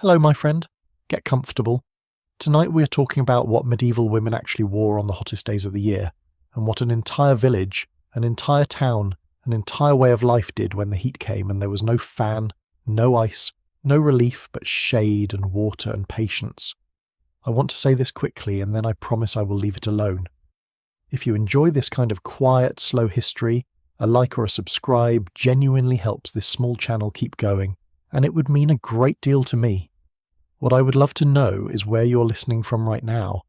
Hello, my friend. Get comfortable. Tonight we are talking about what medieval women actually wore on the hottest days of the year, and what an entire village, an entire town, an entire way of life did when the heat came and there was no fan, no ice, no relief but shade and water and patience. I want to say this quickly and then I promise I will leave it alone. If you enjoy this kind of quiet, slow history, a like or a subscribe genuinely helps this small channel keep going, and it would mean a great deal to me. What I would love to know is where you're listening from right now,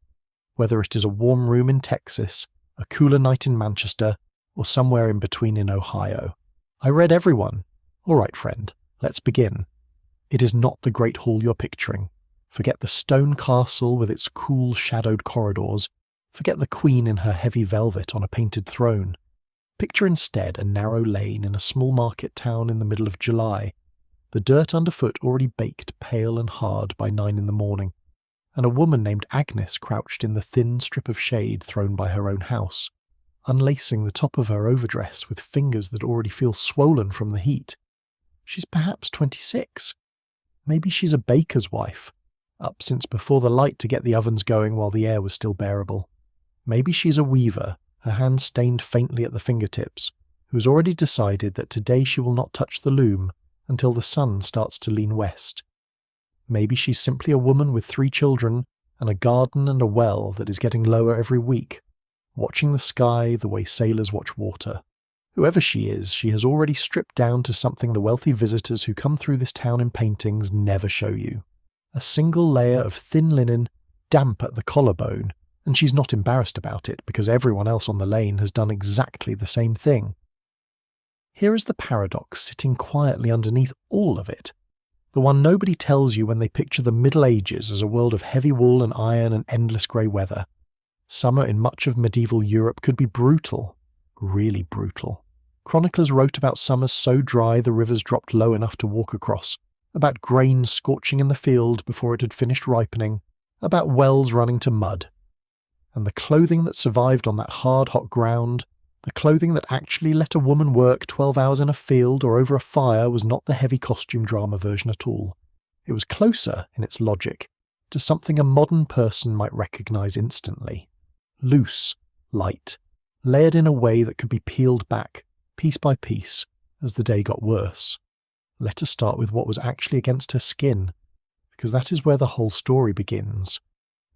whether it is a warm room in Texas, a cooler night in Manchester, or somewhere in between in Ohio. I read everyone. All right, friend, let's begin. It is not the great hall you're picturing. Forget the stone castle with its cool shadowed corridors. Forget the queen in her heavy velvet on a painted throne. Picture instead a narrow lane in a small market town in the middle of July, the dirt underfoot already baked pale and hard by 9 in the morning, and a woman named Agnes crouched in the thin strip of shade thrown by her own house, unlacing the top of her overdress with fingers that already feel swollen from the heat. She's perhaps 26. Maybe she's a baker's wife, up since before the light to get the ovens going while the air was still bearable. Maybe she's a weaver, her hands stained faintly at the fingertips, who has already decided that today she will not touch the loom until the sun starts to lean west. Maybe she's simply a woman with 3 children and a garden and a well that is getting lower every week, watching the sky the way sailors watch water. Whoever she is, she has already stripped down to something the wealthy visitors who come through this town in paintings never show you. A single layer of thin linen, damp at the collarbone, and she's not embarrassed about it because everyone else on the lane has done exactly the same thing. Here is the paradox sitting quietly underneath all of it, the one nobody tells you when they picture the Middle Ages as a world of heavy wool and iron and endless grey weather. Summer in much of medieval Europe could be brutal, really brutal. Chroniclers wrote about summers so dry the rivers dropped low enough to walk across, about grain scorching in the field before it had finished ripening, about wells running to mud. And the clothing that survived on that hard, hot ground, the clothing that actually let a woman work 12 hours in a field or over a fire, was not the heavy costume drama version at all. It was closer, in its logic, to something a modern person might recognise instantly. Loose, light, layered in a way that could be peeled back, piece by piece, as the day got worse. Let us start with what was actually against her skin, because that is where the whole story begins.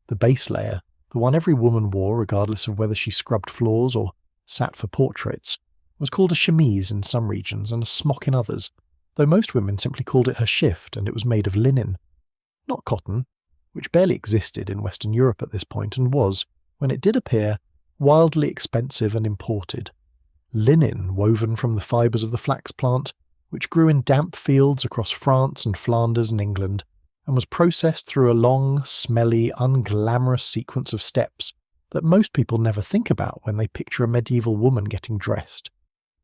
The base layer, the one every woman wore regardless of whether she scrubbed floors or sat for portraits, was called a chemise in some regions and a smock in others, though most women simply called it her shift, and it was made of linen. Not cotton, which barely existed in Western Europe at this point and was, when it did appear, wildly expensive and imported. Linen woven from the fibres of the flax plant, which grew in damp fields across France and Flanders and England, and was processed through a long, smelly, unglamorous sequence of steps that most people never think about when they picture a medieval woman getting dressed.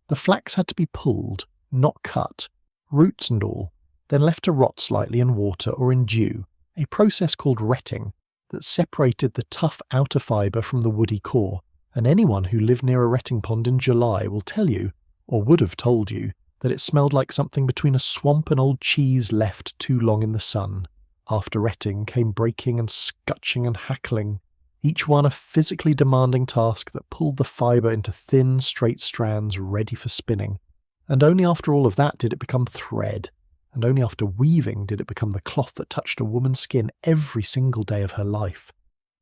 The flax had to be pulled, not cut, roots and all, then left to rot slightly in water or in dew, a process called retting that separated the tough outer fibre from the woody core, and anyone who lived near a retting pond in July will tell you, or would have told you, that it smelled like something between a swamp and old cheese left too long in the sun. After retting came breaking and scutching and hackling, each one a physically demanding task that pulled the fibre into thin, straight strands ready for spinning. And only after all of that did it become thread, and only after weaving did it become the cloth that touched a woman's skin every single day of her life.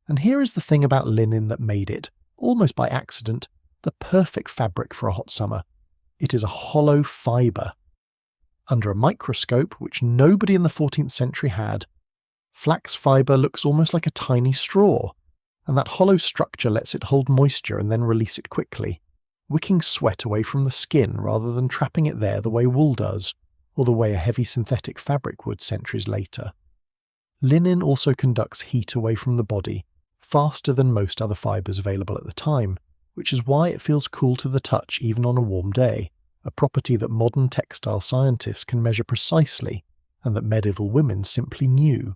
And here is the thing about linen that made it, almost by accident, the perfect fabric for a hot summer. It is a hollow fibre. Under a microscope, which nobody in the 14th century had, flax fibre looks almost like a tiny straw, and that hollow structure lets it hold moisture and then release it quickly, wicking sweat away from the skin rather than trapping it there the way wool does, or the way a heavy synthetic fabric would centuries later. Linen also conducts heat away from the body, faster than most other fibres available at the time, which is why it feels cool to the touch even on a warm day, a property that modern textile scientists can measure precisely, and that medieval women simply knew.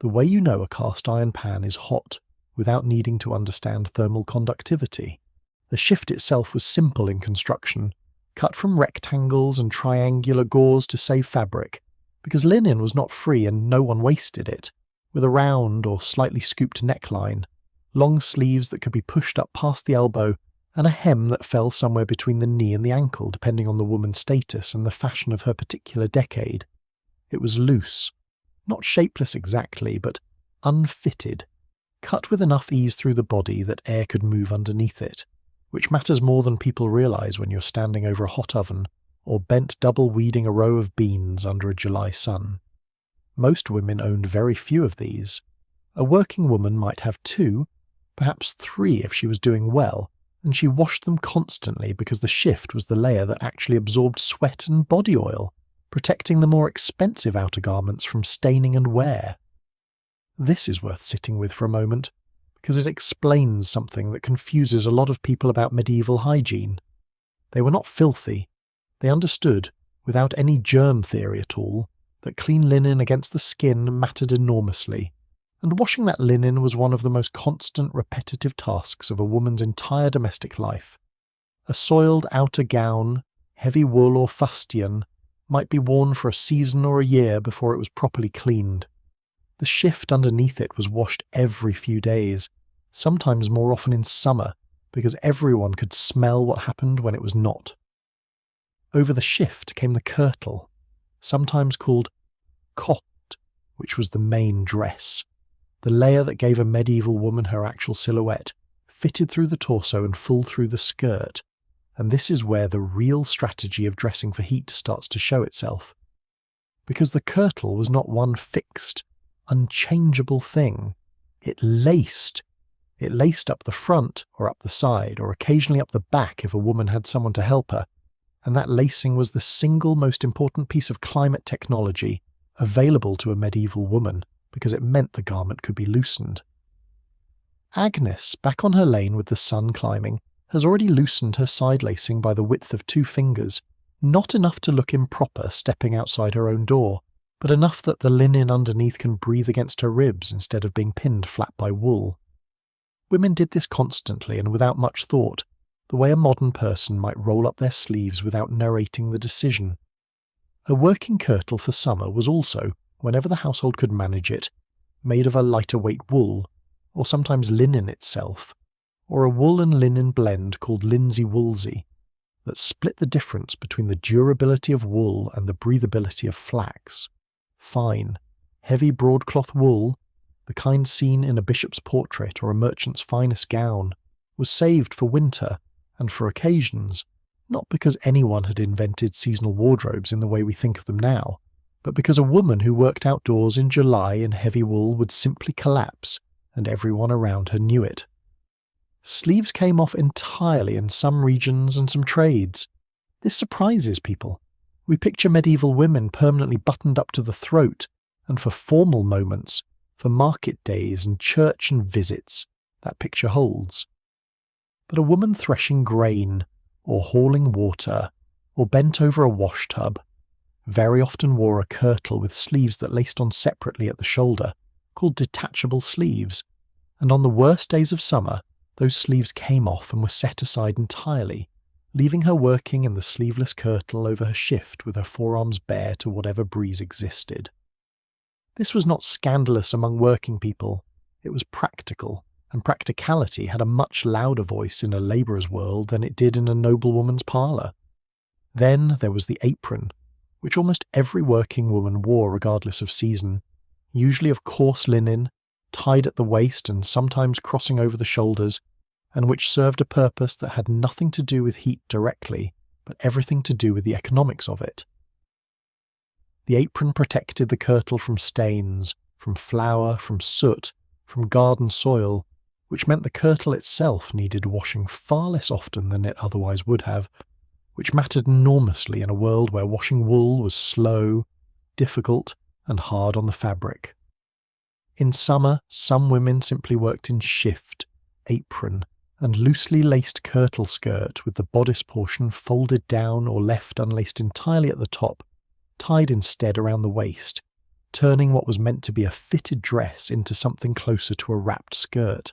The way you know a cast iron pan is hot, without needing to understand thermal conductivity. The shift itself was simple in construction, cut from rectangles and triangular gauze to save fabric, because linen was not free and no one wasted it, with a round or slightly scooped neckline, long sleeves that could be pushed up past the elbow, and a hem that fell somewhere between the knee and the ankle depending on the woman's status and the fashion of her particular decade. It was loose, not shapeless exactly, but unfitted, cut with enough ease through the body that air could move underneath it, which matters more than people realise when you're standing over a hot oven or bent double weeding a row of beans under a July sun. Most women owned very few of these. A working woman might have 2, perhaps 3 if she was doing well, and she washed them constantly because the shift was the layer that actually absorbed sweat and body oil, protecting the more expensive outer garments from staining and wear. This is worth sitting with for a moment, because it explains something that confuses a lot of people about medieval hygiene. They were not filthy. They understood, without any germ theory at all, that clean linen against the skin mattered enormously, and washing that linen was one of the most constant, repetitive tasks of a woman's entire domestic life. A soiled outer gown, heavy wool or fustian, might be worn for a season or a year before it was properly cleaned. The shift underneath it was washed every few days, sometimes more often in summer, because everyone could smell what happened when it was not. Over the shift came the kirtle, sometimes called cot, which was the main dress, the layer that gave a medieval woman her actual silhouette, fitted through the torso and full through the skirt, and this is where the real strategy of dressing for heat starts to show itself. Because the kirtle was not one fixed, unchangeable thing. It laced. It laced up the front or up the side or occasionally up the back if a woman had someone to help her, and that lacing was the single most important piece of climate technology available to a medieval woman because it meant the garment could be loosened. Agnes, back on her lane with the sun climbing, has already loosened her side lacing by the width of 2 fingers, not enough to look improper stepping outside her own door, but enough that the linen underneath can breathe against her ribs instead of being pinned flat by wool. Women did this constantly and without much thought, the way a modern person might roll up their sleeves without narrating the decision. A working kirtle for summer was also, whenever the household could manage it, made of a lighter weight wool, or sometimes linen itself, or a wool and linen blend called linsey-woolsey, that split the difference between the durability of wool and the breathability of flax. Fine, heavy broadcloth wool, the kind seen in a bishop's portrait or a merchant's finest gown, was saved for winter and for occasions, not because anyone had invented seasonal wardrobes in the way we think of them now, but because a woman who worked outdoors in July in heavy wool would simply collapse, and everyone around her knew it. Sleeves came off entirely in some regions and some trades. This surprises people. We picture medieval women permanently buttoned up to the throat, and for formal moments, for market days and church and visits, that picture holds. But a woman threshing grain, or hauling water, or bent over a wash tub, very often wore a kirtle with sleeves that laced on separately at the shoulder, called detachable sleeves, and on the worst days of summer, those sleeves came off and were set aside entirely, leaving her working in the sleeveless kirtle over her shift with her forearms bare to whatever breeze existed. This was not scandalous among working people, it was practical, and practicality had a much louder voice in a labourer's world than it did in a noblewoman's parlour. Then there was the apron, which almost every working woman wore regardless of season, usually of coarse linen, tied at the waist and sometimes crossing over the shoulders, and which served a purpose that had nothing to do with heat directly, but everything to do with the economics of it. The apron protected the kirtle from stains, from flour, from soot, from garden soil, which meant the kirtle itself needed washing far less often than it otherwise would have, which mattered enormously in a world where washing wool was slow, difficult, and hard on the fabric. In summer, some women simply worked in shift, apron, and loosely laced kirtle skirt with the bodice portion folded down or left unlaced entirely at the top, tied instead around the waist, turning what was meant to be a fitted dress into something closer to a wrapped skirt.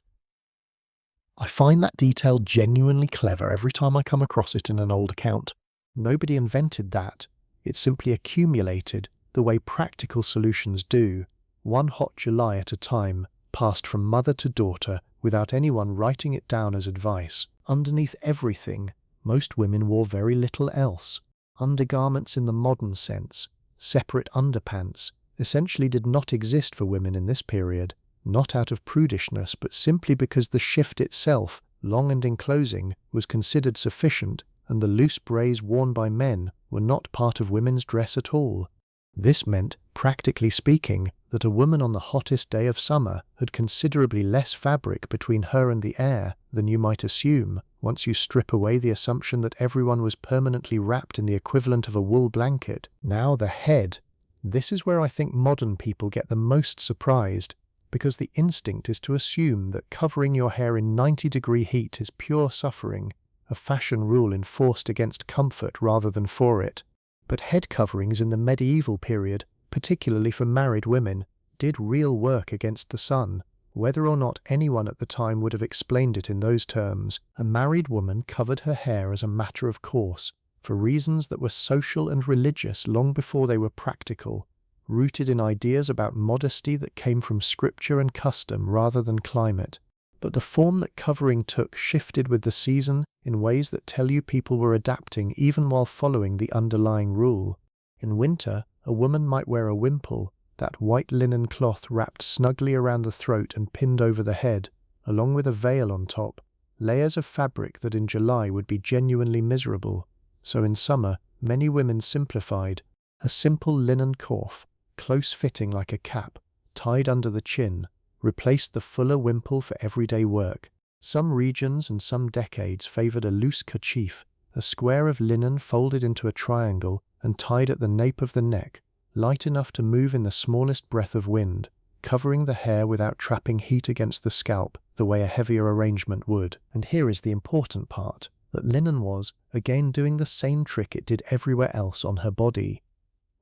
I find that detail genuinely clever every time I come across it in an old account. Nobody invented that. It simply accumulated the way practical solutions do, one hot July at a time, passed from mother to daughter without anyone writing it down as advice. Underneath everything, most women wore very little else. Undergarments in the modern sense, separate underpants, essentially did not exist for women in this period, not out of prudishness but simply because the shift itself, long and enclosing, was considered sufficient, and the loose braids worn by men were not part of women's dress at all. This meant, practically speaking, that a woman on the hottest day of summer had considerably less fabric between her and the air than you might assume once you strip away the assumption that everyone was permanently wrapped in the equivalent of a wool blanket. Now the head. This is where I think modern people get the most surprised, because the instinct is to assume that covering your hair in 90-degree heat is pure suffering, a fashion rule enforced against comfort rather than for it. But head coverings in the medieval period, particularly for married women, did real work against the sun. Whether or not anyone at the time would have explained it in those terms, a married woman covered her hair as a matter of course, for reasons that were social and religious long before they were practical, rooted in ideas about modesty that came from scripture and custom rather than climate. But the form that covering took shifted with the season in ways that tell you people were adapting even while following the underlying rule. In winter, a woman might wear a wimple, that white linen cloth wrapped snugly around the throat and pinned over the head, along with a veil on top, layers of fabric that in July would be genuinely miserable. So in summer, many women simplified. A simple linen coif, close-fitting like a cap, tied under the chin, replaced the fuller wimple for everyday work. Some regions and some decades favored a loose kerchief, a square of linen folded into a triangle and tied at the nape of the neck, light enough to move in the smallest breath of wind, covering the hair without trapping heat against the scalp the way a heavier arrangement would. And here is the important part, that linen was, again, doing the same trick it did everywhere else on her body.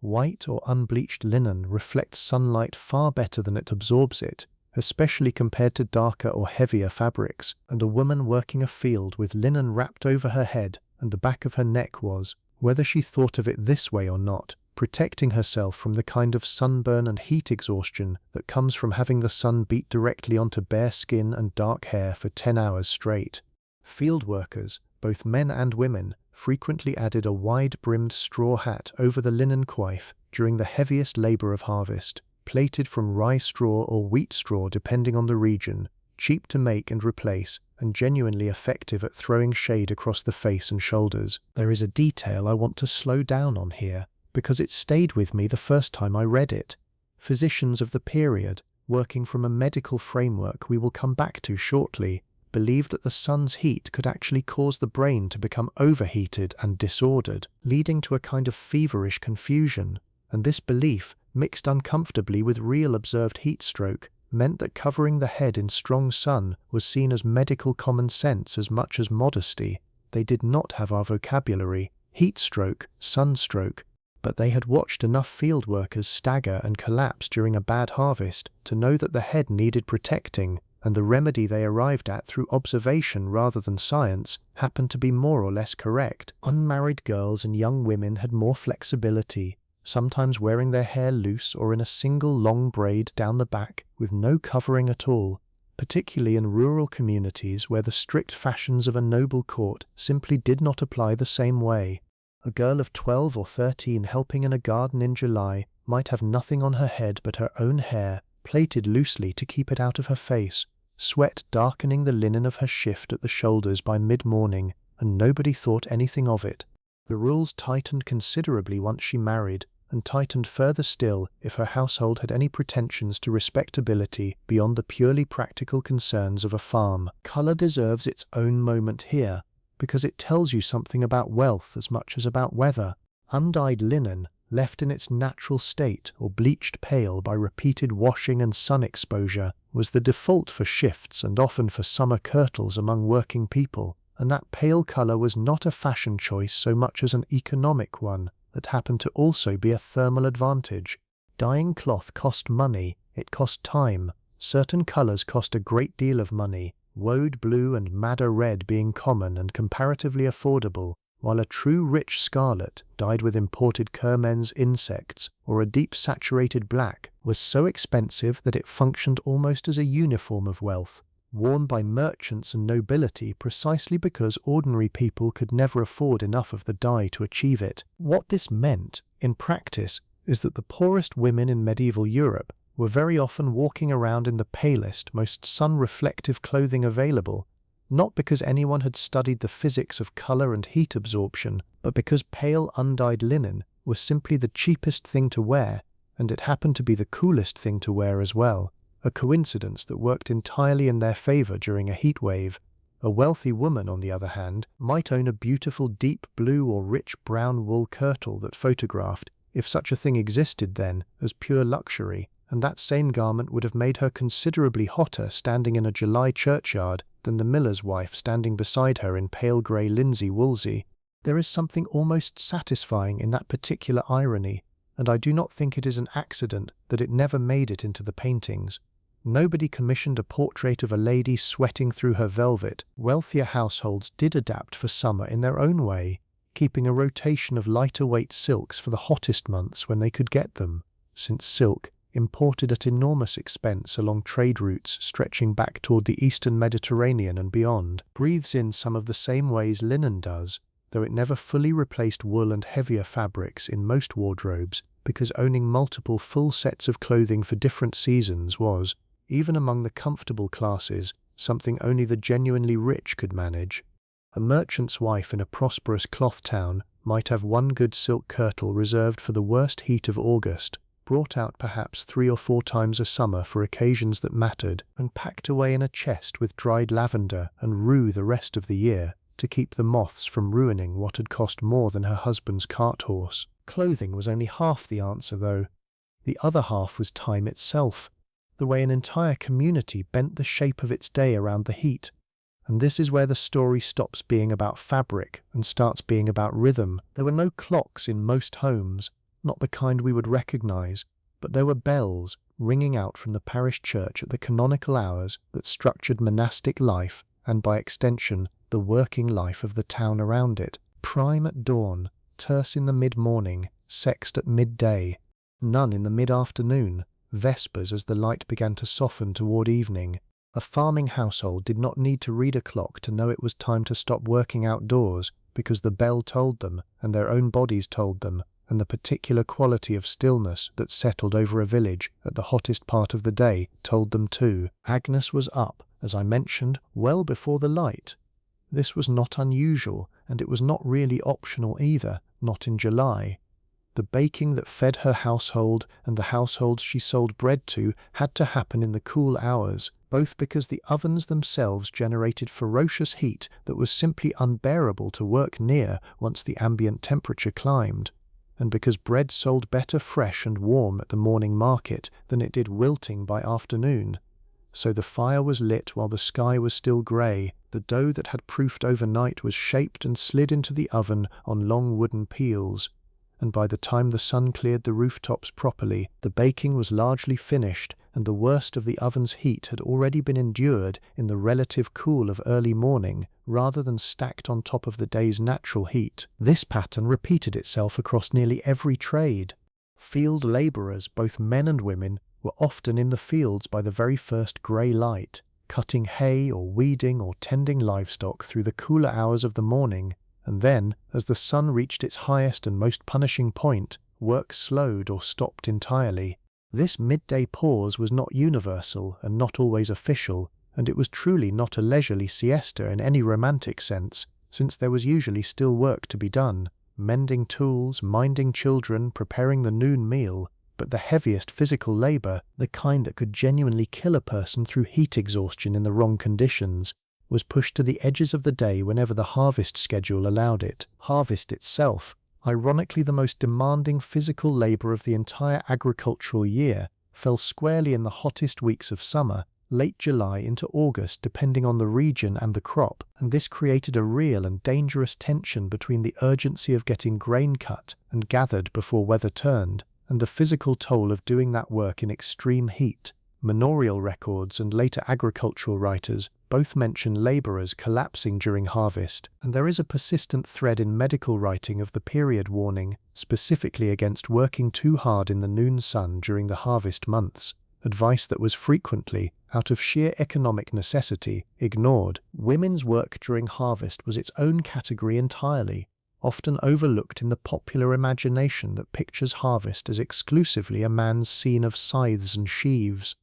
White or unbleached linen reflects sunlight far better than it absorbs it, especially compared to darker or heavier fabrics, and a woman working a field with linen wrapped over her head and the back of her neck was, whether she thought of it this way or not, protecting herself from the kind of sunburn and heat exhaustion that comes from having the sun beat directly onto bare skin and dark hair for 10 hours straight. Field workers, both men and women, frequently added a wide-brimmed straw hat over the linen coif during the heaviest labor of harvest, plaited from rye straw or wheat straw depending on the region, cheap to make and replace, and genuinely effective at throwing shade across the face and shoulders. There is a detail I want to slow down on here, because it stayed with me the first time I read it. Physicians of the period, working from a medical framework we will come back to shortly, believed that the sun's heat could actually cause the brain to become overheated and disordered, leading to a kind of feverish confusion, and this belief, mixed uncomfortably with real observed heat stroke, meant that covering the head in strong sun was seen as medical common sense as much as modesty. They did not have our vocabulary, heat stroke, sunstroke, but they had watched enough field workers stagger and collapse during a bad harvest to know that the head needed protecting, and the remedy they arrived at through observation rather than science happened to be more or less correct. Unmarried girls and young women had more flexibility, sometimes wearing their hair loose or in a single long braid down the back with no covering at all, particularly in rural communities where the strict fashions of a noble court simply did not apply the same way. A girl of 12 or 13 helping in a garden in July might have nothing on her head but her own hair, plaited loosely to keep it out of her face, sweat darkening the linen of her shift at the shoulders by mid-morning, and nobody thought anything of it. The rules tightened considerably once she married, and tightened further still if her household had any pretensions to respectability beyond the purely practical concerns of a farm. Colour deserves its own moment here, because it tells you something about wealth as much as about weather. Undyed linen, left in its natural state or bleached pale by repeated washing and sun exposure, was the default for shifts and often for summer kirtles among working people, and that pale colour was not a fashion choice so much as an economic one that happened to also be a thermal advantage. Dyeing cloth cost money, it cost time. Certain colours cost a great deal of money, woad blue and madder red being common and comparatively affordable, while a true rich scarlet, dyed with imported Kermen's insects, or a deep saturated black, was so expensive that it functioned almost as a uniform of wealth, worn by merchants and nobility precisely because ordinary people could never afford enough of the dye to achieve it. What this meant, in practice, is that the poorest women in medieval Europe were very often walking around in the palest, most sun-reflective clothing available, not because anyone had studied the physics of colour and heat absorption, but because pale undyed linen was simply the cheapest thing to wear, and it happened to be the coolest thing to wear as well, a coincidence that worked entirely in their favour during a heat wave. A wealthy woman, on the other hand, might own a beautiful deep blue or rich brown wool kirtle that photographed, if such a thing existed then, as pure luxury, and that same garment would have made her considerably hotter standing in a July churchyard than the miller's wife standing beside her in pale grey linsey woolsey. There is something almost satisfying in that particular irony, and I do not think it is an accident that it never made it into the paintings. Nobody commissioned a portrait of a lady sweating through her velvet. Wealthier households did adapt for summer in their own way, keeping a rotation of lighter weight silks for the hottest months when they could get them, since silk, imported at enormous expense along trade routes stretching back toward the eastern Mediterranean and beyond, breathes in some of the same ways linen does, though it never fully replaced wool and heavier fabrics in most wardrobes, because owning multiple full sets of clothing for different seasons was, even among the comfortable classes, something only the genuinely rich could manage. A merchant's wife in a prosperous cloth town might have one good silk kirtle reserved for the worst heat of August, brought out perhaps 3 or 4 times a summer for occasions that mattered, and packed away in a chest with dried lavender and rue the rest of the year, to keep the moths from ruining what had cost more than her husband's cart horse. Clothing was only half the answer, though. The other half was time itself, the way an entire community bent the shape of its day around the heat. And this is where the story stops being about fabric and starts being about rhythm. There were no clocks in most homes, not the kind we would recognize, but there were bells ringing out from the parish church at the canonical hours that structured monastic life and, by extension, the working life of the town around it. Prime at dawn, terse in the mid-morning, sext at midday, none in the mid-afternoon, vespers as the light began to soften toward evening. A farming household did not need to read a clock to know it was time to stop working outdoors, because the bell told them, and their own bodies told them, and the particular quality of stillness that settled over a village at the hottest part of the day told them too. Agnes was up, as I mentioned, well before the light. This was not unusual, and it was not really optional either, not in July. The baking that fed her household and the households she sold bread to had to happen in the cool hours, both because the ovens themselves generated ferocious heat that was simply unbearable to work near once the ambient temperature climbed, and because bread sold better fresh and warm at the morning market than it did wilting by afternoon. So the fire was lit while the sky was still grey, the dough that had proofed overnight was shaped and slid into the oven on long wooden peels, and by the time the sun cleared the rooftops properly, the baking was largely finished, and the worst of the oven's heat had already been endured in the relative cool of early morning, rather than stacked on top of the day's natural heat. This pattern repeated itself across nearly every trade. Field labourers, both men and women, were often in the fields by the very first grey light, cutting hay or weeding or tending livestock through the cooler hours of the morning, and then, as the sun reached its highest and most punishing point, work slowed or stopped entirely. This midday pause was not universal and not always official, and it was truly not a leisurely siesta in any romantic sense, since there was usually still work to be done, mending tools, minding children, preparing the noon meal, but the heaviest physical labour, the kind that could genuinely kill a person through heat exhaustion in the wrong conditions, was pushed to the edges of the day whenever the harvest schedule allowed it. Harvest itself, ironically the most demanding physical labour of the entire agricultural year, fell squarely in the hottest weeks of summer, late July into August depending on the region and the crop, and this created a real and dangerous tension between the urgency of getting grain cut and gathered before weather turned, and the physical toll of doing that work in extreme heat. Manorial records and later agricultural writers Both mention labourers collapsing during harvest, and there is a persistent thread in medical writing of the period warning, specifically against working too hard in the noon sun during the harvest months, advice that was frequently, out of sheer economic necessity, ignored. Women's work during harvest was its own category entirely, often overlooked in the popular imagination that pictures harvest as exclusively a man's scene of scythes and sheaves.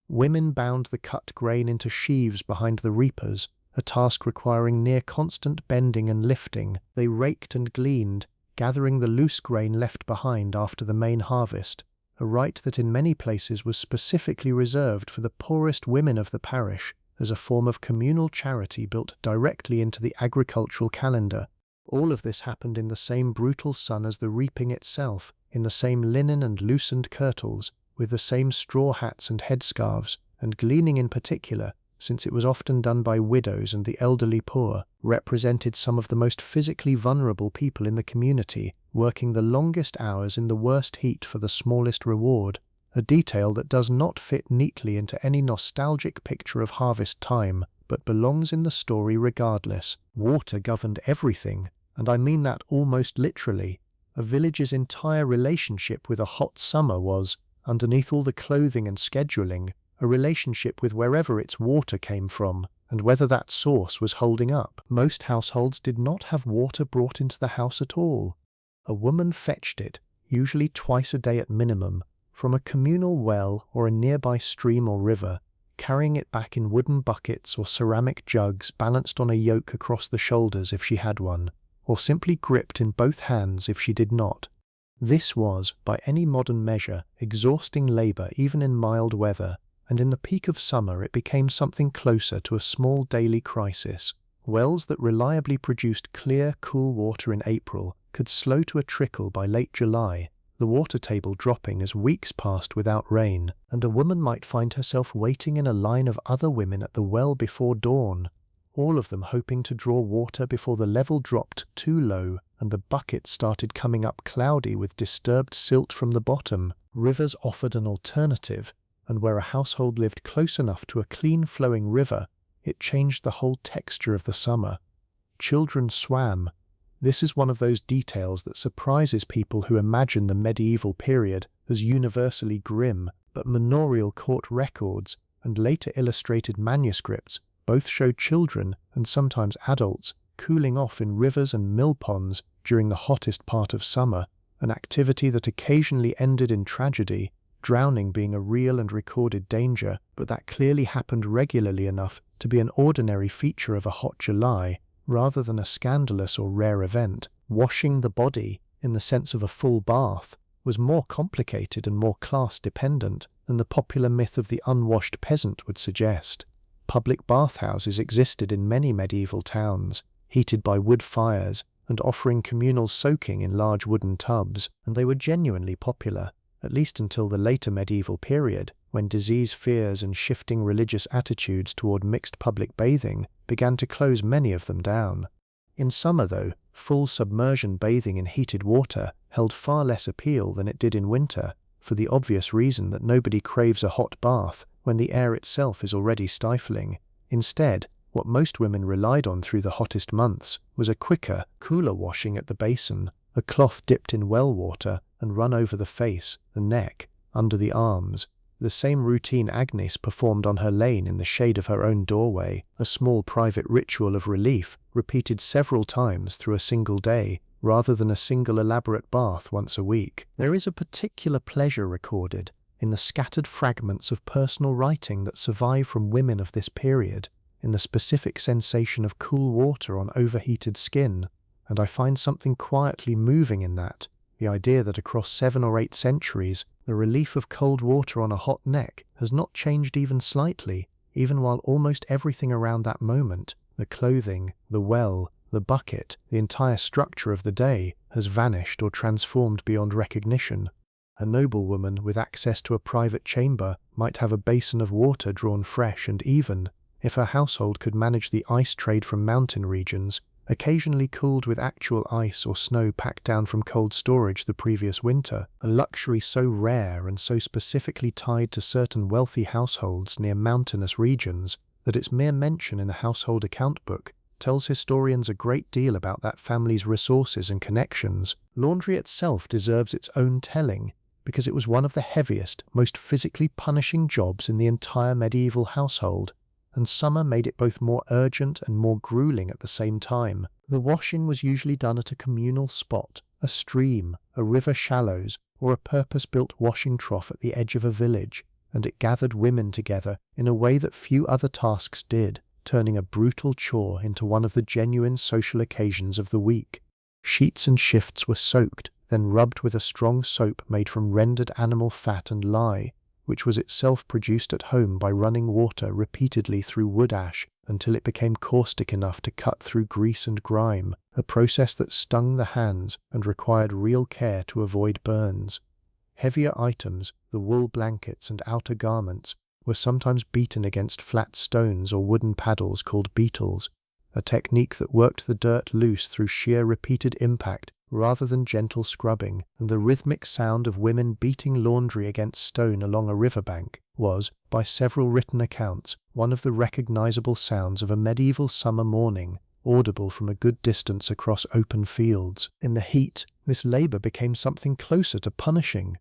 Women bound the cut grain into sheaves behind the reapers, a task requiring near constant bending and lifting. They raked and gleaned, gathering the loose grain left behind after the main harvest, a rite that in many places was specifically reserved for the poorest women of the parish as a form of communal charity built directly into the agricultural calendar. All of this happened in the same brutal sun as the reaping itself, in the same linen and loosened kirtles, with the same straw hats and headscarves, and gleaning in particular, since it was often done by widows and the elderly poor, represented some of the most physically vulnerable people in the community, working the longest hours in the worst heat for the smallest reward, a detail that does not fit neatly into any nostalgic picture of harvest time, but belongs in the story regardless. Water governed everything, and I mean that almost literally. A village's entire relationship with a hot summer was, underneath all the clothing and scheduling, a relationship with wherever its water came from, and whether that source was holding up. Most households did not have water brought into the house at all. A woman fetched it, usually twice a day at minimum, from a communal well or a nearby stream or river, carrying it back in wooden buckets or ceramic jugs balanced on a yoke across the shoulders if she had one, or simply gripped in both hands if she did not. This was, by any modern measure, exhausting labour even in mild weather, and in the peak of summer it became something closer to a small daily crisis. Wells that reliably produced clear, cool water in April could slow to a trickle by late July, the water table dropping as weeks passed without rain, and a woman might find herself waiting in a line of other women at the well before dawn, all of them hoping to draw water before the level dropped too low and the bucket started coming up cloudy with disturbed silt from the bottom. Rivers offered an alternative, and where a household lived close enough to a clean-flowing river, it changed the whole texture of the summer. Children swam. This is one of those details that surprises people who imagine the medieval period as universally grim, but manorial court records and later illustrated manuscripts both show children, and sometimes adults, cooling off in rivers and mill ponds during the hottest part of summer, an activity that occasionally ended in tragedy, drowning being a real and recorded danger, but that clearly happened regularly enough to be an ordinary feature of a hot July, rather than a scandalous or rare event. Washing the body, in the sense of a full bath, was more complicated and more class-dependent than the popular myth of the unwashed peasant would suggest. Public bathhouses existed in many medieval towns, heated by wood fires and offering communal soaking in large wooden tubs, and they were genuinely popular, at least until the later medieval period, when disease fears and shifting religious attitudes toward mixed public bathing began to close many of them down. In summer, though, full submersion bathing in heated water held far less appeal than it did in winter, for the obvious reason that nobody craves a hot bath when the air itself is already stifling. Instead, what most women relied on through the hottest months was a quicker, cooler washing at the basin, a cloth dipped in well water and run over the face, the neck, under the arms, the same routine Agnes performed on her lane in the shade of her own doorway, a small private ritual of relief repeated several times through a single day, rather than a single elaborate bath once a week. There is a particular pleasure recorded in the scattered fragments of personal writing that survive from women of this period, in the specific sensation of cool water on overheated skin, and I find something quietly moving in that, the idea that across 7 or 8 centuries, the relief of cold water on a hot neck has not changed even slightly, even while almost everything around that moment, the clothing, the well, the bucket, the entire structure of the day, has vanished or transformed beyond recognition. A noblewoman with access to a private chamber might have a basin of water drawn fresh and even, if her household could manage the ice trade from mountain regions, occasionally cooled with actual ice or snow packed down from cold storage the previous winter, a luxury so rare and so specifically tied to certain wealthy households near mountainous regions that its mere mention in a household account book tells historians a great deal about that family's resources and connections. Laundry itself deserves its own telling, because it was one of the heaviest, most physically punishing jobs in the entire medieval household, and summer made it both more urgent and more grueling at the same time. The washing was usually done at a communal spot, a stream, a river shallows, or a purpose-built washing trough at the edge of a village, and it gathered women together in a way that few other tasks did, turning a brutal chore into one of the genuine social occasions of the week. Sheets and shifts were soaked, then rubbed with a strong soap made from rendered animal fat and lye, which was itself produced at home by running water repeatedly through wood ash until it became caustic enough to cut through grease and grime, a process that stung the hands and required real care to avoid burns. Heavier items, the wool blankets and outer garments, were sometimes beaten against flat stones or wooden paddles called beetles, a technique that worked the dirt loose through sheer repeated impact rather than gentle scrubbing, and the rhythmic sound of women beating laundry against stone along a riverbank was, by several written accounts, one of the recognizable sounds of a medieval summer morning, audible from a good distance across open fields. In the heat, this labor became something closer to punishing.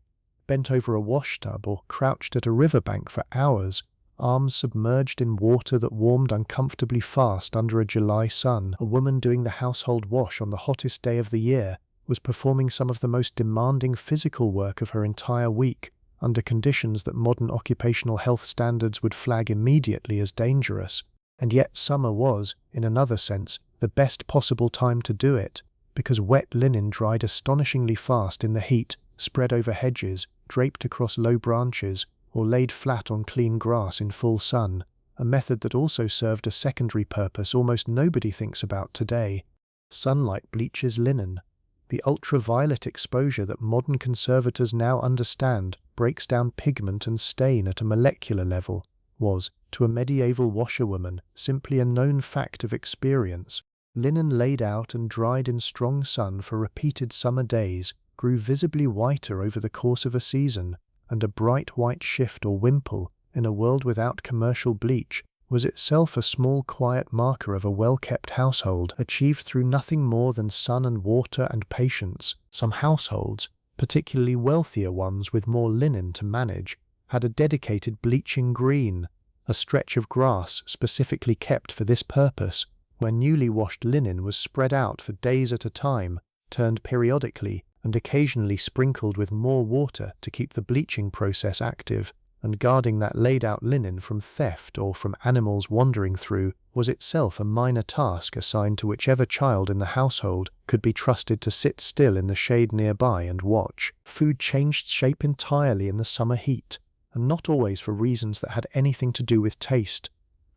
Bent over a washtub or crouched at a riverbank for hours, arms submerged in water that warmed uncomfortably fast under a July sun, a woman doing the household wash on the hottest day of the year was performing some of the most demanding physical work of her entire week, under conditions that modern occupational health standards would flag immediately as dangerous. And yet summer was, in another sense, the best possible time to do it, because wet linen dried astonishingly fast in the heat, spread over hedges, draped across low branches, or laid flat on clean grass in full sun, a method that also served a secondary purpose almost nobody thinks about today. Sunlight bleaches linen. The ultraviolet exposure that modern conservators now understand breaks down pigment and stain at a molecular level was, to a medieval washerwoman, simply a known fact of experience. Linen laid out and dried in strong sun for repeated summer days grew visibly whiter over the course of a season, and a bright white shift or wimple, in a world without commercial bleach, was itself a small quiet marker of a well-kept household, achieved through nothing more than sun and water and patience. Some households, particularly wealthier ones with more linen to manage, had a dedicated bleaching green, a stretch of grass specifically kept for this purpose, where newly washed linen was spread out for days at a time, turned periodically, and occasionally sprinkled with more water to keep the bleaching process active, and guarding that laid-out linen from theft or from animals wandering through was itself a minor task assigned to whichever child in the household could be trusted to sit still in the shade nearby and watch. Food changed shape entirely in the summer heat, and not always for reasons that had anything to do with taste.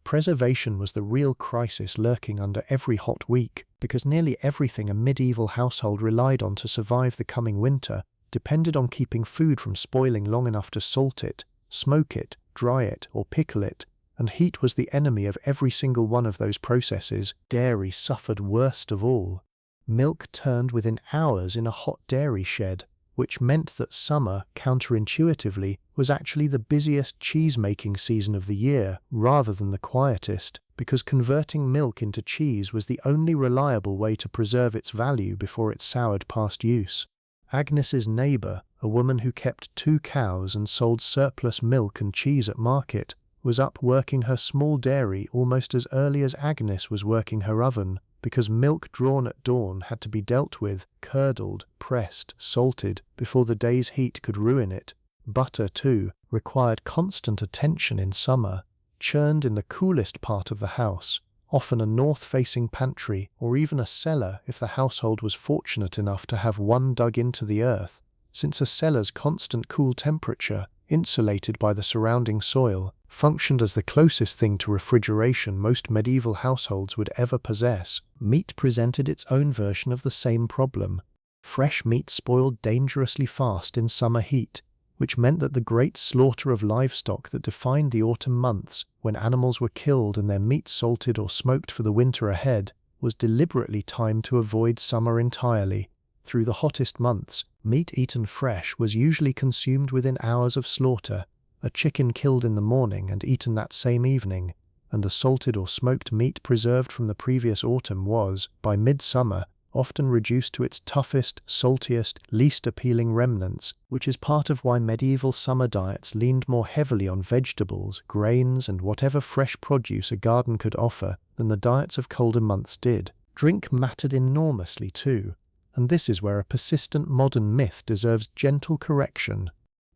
Preservation was the real crisis lurking under every hot week, because nearly everything a medieval household relied on to survive the coming winter depended on keeping food from spoiling long enough to salt it, smoke it, dry it, or pickle it, and heat was the enemy of every single one of those processes. Dairy suffered worst of all. Milk turned within hours in a hot dairy shed, which meant that summer, counterintuitively, was actually the busiest cheese-making season of the year, rather than the quietest, because converting milk into cheese was the only reliable way to preserve its value before it soured past use. Agnes's neighbour, a woman who kept 2 cows and sold surplus milk and cheese at market, was up working her small dairy almost as early as Agnes was working her oven, because milk drawn at dawn had to be dealt with, curdled, pressed, salted, before the day's heat could ruin it. Butter, too, required constant attention in summer, churned in the coolest part of the house, often a north-facing pantry or even a cellar if the household was fortunate enough to have one dug into the earth, since a cellar's constant cool temperature, insulated by the surrounding soil, functioned as the closest thing to refrigeration most medieval households would ever possess. Meat presented its own version of the same problem. Fresh meat spoiled dangerously fast in summer heat, which meant that the great slaughter of livestock that defined the autumn months, when animals were killed and their meat salted or smoked for the winter ahead, was deliberately timed to avoid summer entirely. Through the hottest months, meat eaten fresh was usually consumed within hours of slaughter, a chicken killed in the morning and eaten that same evening, and the salted or smoked meat preserved from the previous autumn was, by midsummer, often reduced to its toughest, saltiest, least appealing remnants, which is part of why medieval summer diets leaned more heavily on vegetables, grains, and whatever fresh produce a garden could offer than the diets of colder months did. Drink mattered enormously too, and this is where a persistent modern myth deserves gentle correction.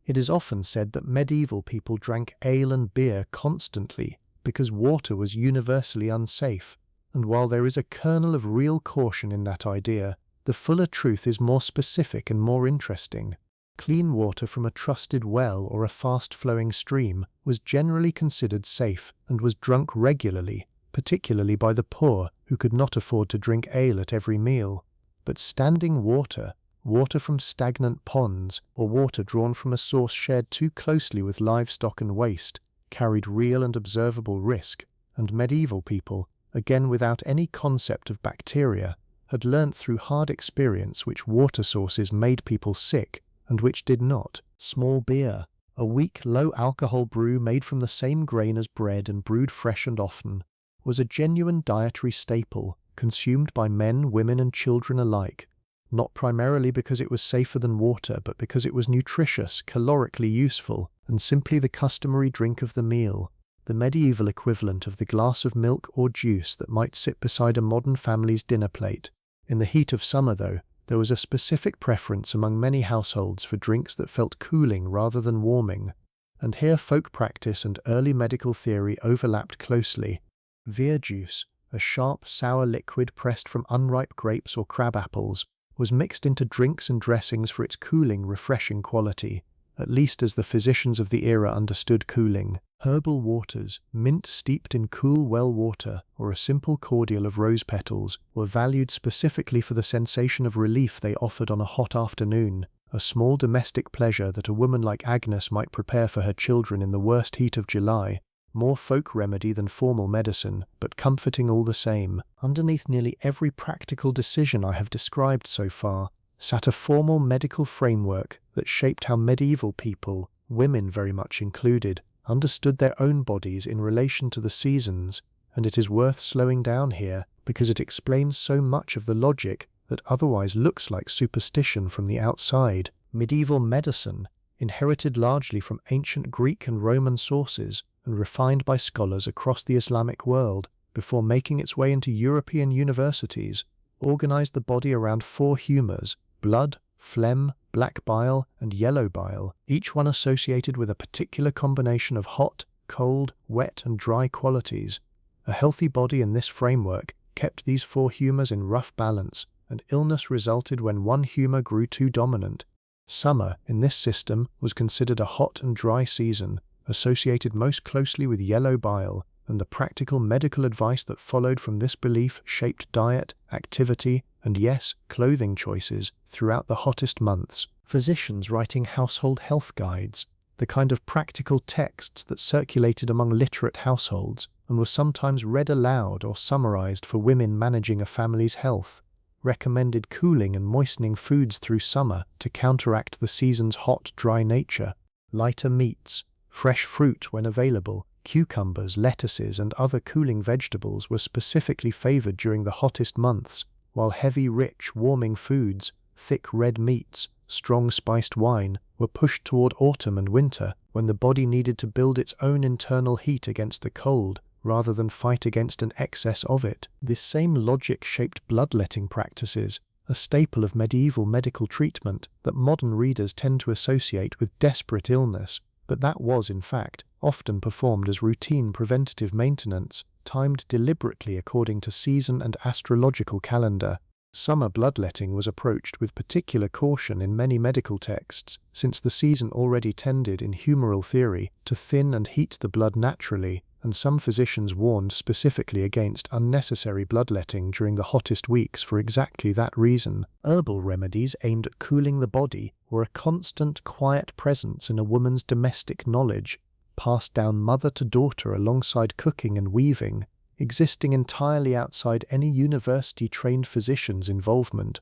It is often said that medieval people drank ale and beer constantly because water was universally unsafe, and while there is a kernel of real caution in that idea, the fuller truth is more specific and more interesting. Clean water from a trusted well or a fast-flowing stream was generally considered safe and was drunk regularly, particularly by the poor who could not afford to drink ale at every meal. But standing water, water from stagnant ponds, or water drawn from a source shared too closely with livestock and waste, carried real and observable risk, and medieval people, again without any concept of bacteria, had learnt through hard experience which water sources made people sick and which did not. Small beer, a weak, low-alcohol brew made from the same grain as bread and brewed fresh and often, was a genuine dietary staple, consumed by men, women, and children alike, not primarily because it was safer than water, but because it was nutritious, calorically useful, and simply the customary drink of the meal, the medieval equivalent of the glass of milk or juice that might sit beside a modern family's dinner plate. In the heat of summer, though, there was a specific preference among many households for drinks that felt cooling rather than warming, and here folk practice and early medical theory overlapped closely. Veer juice, a sharp, sour liquid pressed from unripe grapes or crab apples, was mixed into drinks and dressings for its cooling, refreshing quality, at least as the physicians of the era understood cooling. Herbal waters, mint steeped in cool well water, or a simple cordial of rose petals, were valued specifically for the sensation of relief they offered on a hot afternoon, a small domestic pleasure that a woman like Agnes might prepare for her children in the worst heat of July. More folk remedy than formal medicine, but comforting all the same. Underneath nearly every practical decision I have described so far sat a formal medical framework that shaped how medieval people, women very much included, understood their own bodies in relation to the seasons, and it is worth slowing down here because it explains so much of the logic that otherwise looks like superstition from the outside. Medieval medicine, inherited largely from ancient Greek and Roman sources, and refined by scholars across the Islamic world before making its way into European universities, organized the body around 4 humours: blood, phlegm, black bile, and yellow bile, each one associated with a particular combination of hot, cold, wet, and dry qualities. A healthy body in this framework kept these 4 humours in rough balance, and illness resulted when one humour grew too dominant. Summer, in this system, was considered a hot and dry season, associated most closely with yellow bile, and the practical medical advice that followed from this belief shaped diet, activity, and yes, clothing choices throughout the hottest months. Physicians writing household health guides, the kind of practical texts that circulated among literate households and were sometimes read aloud or summarized for women managing a family's health, recommended cooling and moistening foods through summer to counteract the season's hot, dry nature. Lighter meats, fresh fruit when available, cucumbers, lettuces, and other cooling vegetables were specifically favored during the hottest months, while heavy, rich, warming foods, thick red meats, strong spiced wine, were pushed toward autumn and winter, when the body needed to build its own internal heat against the cold, rather than fight against an excess of it. This same logic shaped bloodletting practices, a staple of medieval medical treatment that modern readers tend to associate with desperate illness, but that was, in fact, often performed as routine preventative maintenance, timed deliberately according to season and astrological calendar. Summer bloodletting was approached with particular caution in many medical texts, since the season already tended, in humoral theory, to thin and heat the blood naturally, and some physicians warned specifically against unnecessary bloodletting during the hottest weeks for exactly that reason. Herbal remedies aimed at cooling the body were a constant, quiet presence in a woman's domestic knowledge, passed down mother to daughter alongside cooking and weaving, existing entirely outside any university-trained physician's involvement.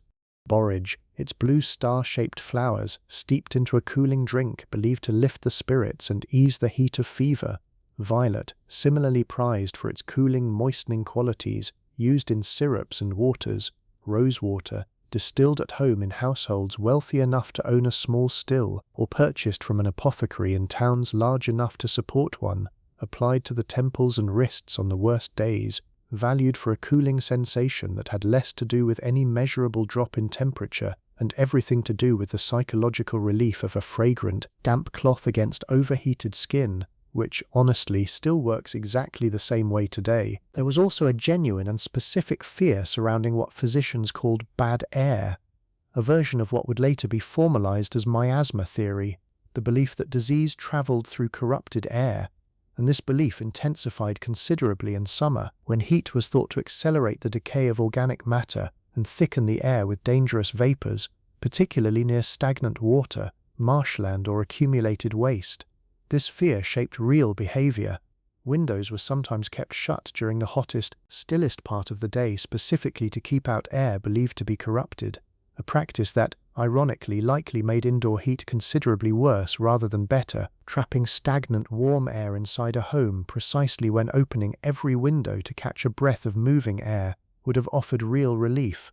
Borage, its blue star-shaped flowers steeped into a cooling drink believed to lift the spirits and ease the heat of fever, violet, similarly prized for its cooling, moistening qualities, used in syrups and waters, rosewater, distilled at home in households wealthy enough to own a small still, or purchased from an apothecary in towns large enough to support one, applied to the temples and wrists on the worst days, valued for a cooling sensation that had less to do with any measurable drop in temperature and everything to do with the psychological relief of a fragrant, damp cloth against overheated skin, which, honestly, still works exactly the same way today. There was also a genuine and specific fear surrounding what physicians called bad air, a version of what would later be formalized as miasma theory, the belief that disease traveled through corrupted air, and this belief intensified considerably in summer, when heat was thought to accelerate the decay of organic matter and thicken the air with dangerous vapors, particularly near stagnant water, marshland, or accumulated waste. This fear shaped real behavior. Windows were sometimes kept shut during the hottest, stillest part of the day specifically to keep out air believed to be corrupted, a practice that, ironically, likely made indoor heat considerably worse rather than better, trapping stagnant warm air inside a home precisely when opening every window to catch a breath of moving air would have offered real relief.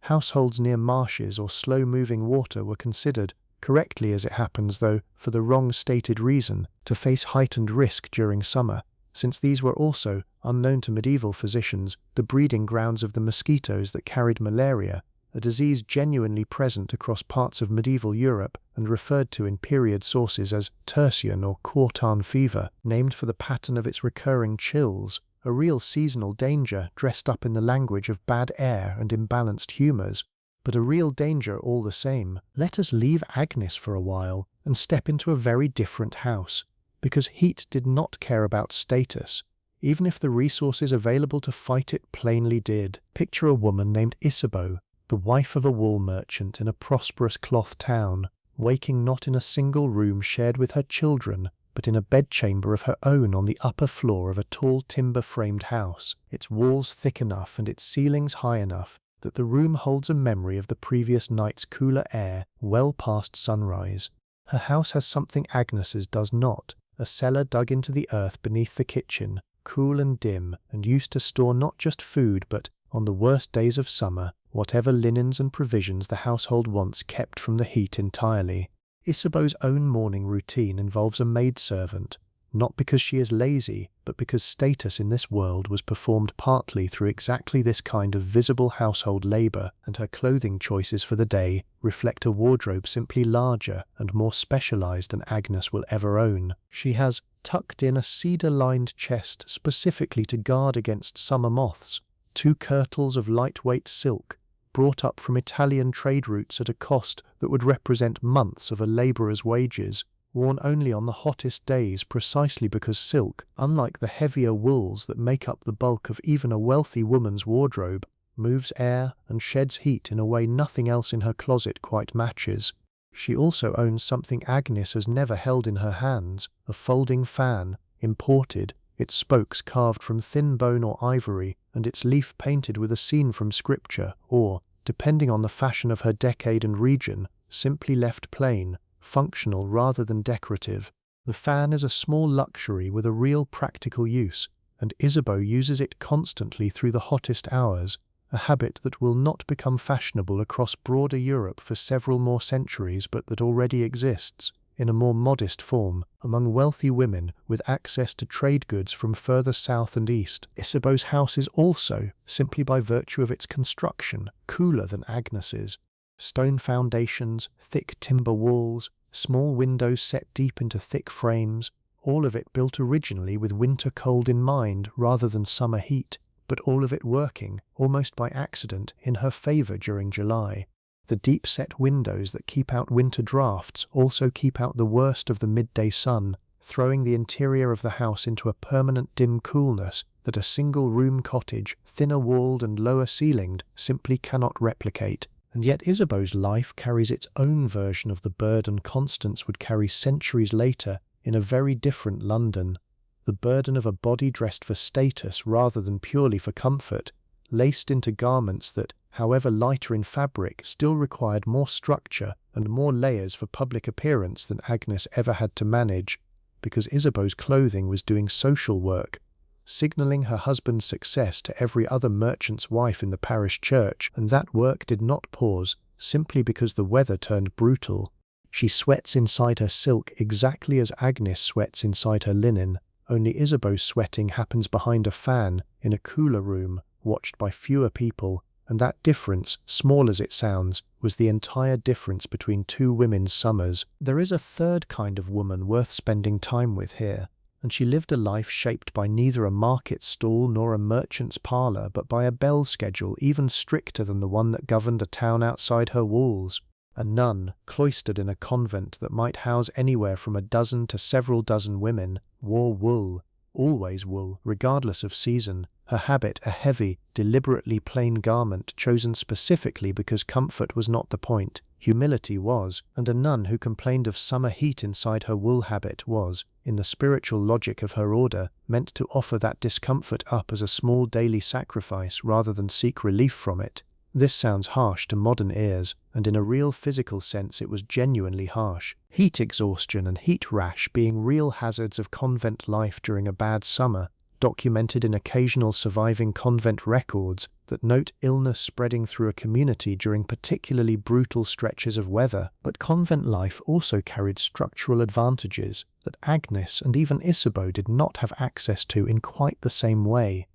Households near marshes or slow-moving water were considered, correctly as it happens though, for the wrong stated reason, to face heightened risk during summer, since these were also, unknown to medieval physicians, the breeding grounds of the mosquitoes that carried malaria, a disease genuinely present across parts of medieval Europe and referred to in period sources as tertian or quartan fever, named for the pattern of its recurring chills, a real seasonal danger dressed up in the language of bad air and imbalanced humours, but a real danger all the same. Let us leave Agnes for a while and step into a very different house, because heat did not care about status, even if the resources available to fight it plainly did. Picture a woman named Isabeau, the wife of a wool merchant in a prosperous cloth town, waking not in a single room shared with her children, but in a bedchamber of her own on the upper floor of a tall timber-framed house, its walls thick enough and its ceilings high enough that the room holds a memory of the previous night's cooler air well past sunrise. Her house has something Agnes's does not, a cellar dug into the earth beneath the kitchen, cool and dim, and used to store not just food but, on the worst days of summer, whatever linens and provisions the household wants kept from the heat entirely. Isabeau's own morning routine involves a maidservant, not because she is lazy, but because status in this world was performed partly through exactly this kind of visible household labor, and her clothing choices for the day reflect a wardrobe simply larger and more specialized than Agnes will ever own. She has tucked in a cedar-lined chest specifically to guard against summer moths, 2 kirtles of lightweight silk, brought up from Italian trade routes at a cost that would represent months of a labourer's wages, worn only on the hottest days precisely because silk, unlike the heavier wools that make up the bulk of even a wealthy woman's wardrobe, moves air and sheds heat in a way nothing else in her closet quite matches. She also owns something Agnes has never held in her hands, a folding fan, imported, its spokes carved from thin bone or ivory, and its leaf painted with a scene from scripture, or, depending on the fashion of her decade and region, simply left plain, functional rather than decorative. The fan is a small luxury with a real practical use, and Isabeau uses it constantly through the hottest hours, a habit that will not become fashionable across broader Europe for several more centuries but that already exists, in a more modest form, among wealthy women with access to trade goods from further south and east. Isabeau's house is also, simply by virtue of its construction, cooler than Agnes's. Stone foundations, thick timber walls, small windows set deep into thick frames, all of it built originally with winter cold in mind rather than summer heat, but all of it working, almost by accident, in her favour during July. The deep-set windows that keep out winter drafts also keep out the worst of the midday sun, throwing the interior of the house into a permanent dim coolness that a single-room cottage, thinner-walled and lower-ceilinged, simply cannot replicate. And yet Isabeau's life carries its own version of the burden Constance would carry centuries later in a very different London, the burden of a body dressed for status rather than purely for comfort, laced into garments that, however lighter in fabric, still required more structure and more layers for public appearance than Agnes ever had to manage. because Isabeau's clothing was doing social work, signalling her husband's success to every other merchant's wife in the parish church, and that work did not pause, simply because the weather turned brutal. She sweats inside her silk exactly as Agnes sweats inside her linen, only Isabeau's sweating happens behind a fan, in a cooler room, watched by fewer people, and that difference, small as it sounds, was the entire difference between two women's summers. There is a third kind of woman worth spending time with here, and she lived a life shaped by neither a market stall nor a merchant's parlour, but by a bell schedule even stricter than the one that governed a town outside her walls. A nun, cloistered in a convent that might house anywhere from a dozen to several dozen women, wore wool, always wool, regardless of season, her habit a heavy, deliberately plain garment chosen specifically because comfort was not the point, humility was, and a nun who complained of summer heat inside her wool habit was, in the spiritual logic of her order, meant to offer that discomfort up as a small daily sacrifice rather than seek relief from it. This sounds harsh to modern ears, and in a real physical sense it was genuinely harsh. Heat exhaustion and heat rash being real hazards of convent life during a bad summer, documented in occasional surviving convent records that note illness spreading through a community during particularly brutal stretches of weather. But convent life also carried structural advantages that Agnes and even Isabeau did not have access to in quite the same way.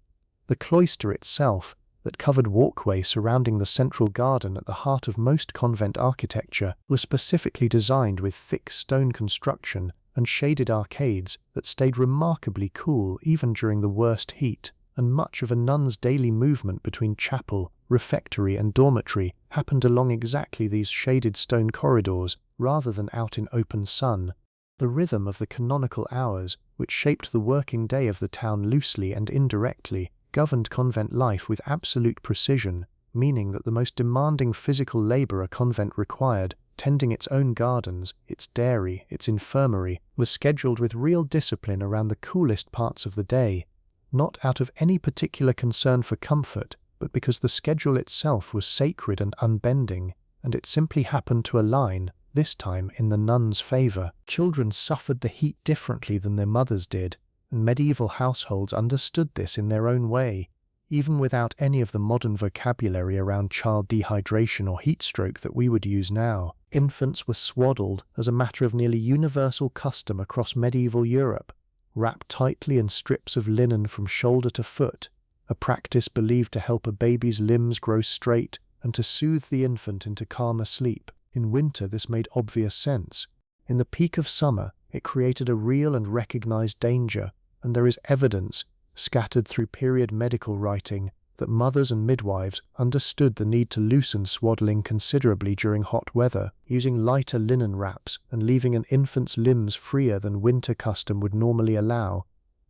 The cloister itself, that covered walkway surrounding the central garden at the heart of most convent architecture, was specifically designed with thick stone construction and shaded arcades that stayed remarkably cool even during the worst heat, and much of a nun's daily movement between chapel, refectory and dormitory happened along exactly these shaded stone corridors rather than out in open sun. The rhythm of the canonical hours, which shaped the working day of the town loosely and indirectly, governed convent life with absolute precision, meaning that the most demanding physical labor a convent required, tending its own gardens, its dairy, its infirmary, was scheduled with real discipline around the coolest parts of the day, not out of any particular concern for comfort, but because the schedule itself was sacred and unbending, and it simply happened to align, this time in the nuns' favor. Children suffered the heat differently than their mothers did, and medieval households understood this in their own way, even without any of the modern vocabulary around child dehydration or heat stroke that we would use now. Infants were swaddled as a matter of nearly universal custom across medieval Europe, wrapped tightly in strips of linen from shoulder to foot, a practice believed to help a baby's limbs grow straight and to soothe the infant into calmer sleep. In winter this made obvious sense. In the peak of summer, it created a real and recognized danger, and there is evidence, scattered through period medical writing, that mothers and midwives understood the need to loosen swaddling considerably during hot weather, using lighter linen wraps and leaving an infant's limbs freer than winter custom would normally allow,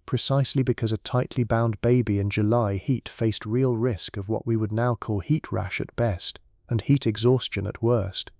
precisely because a tightly bound baby in July heat faced real risk of what we would now call heat rash at best, and heat exhaustion at worst.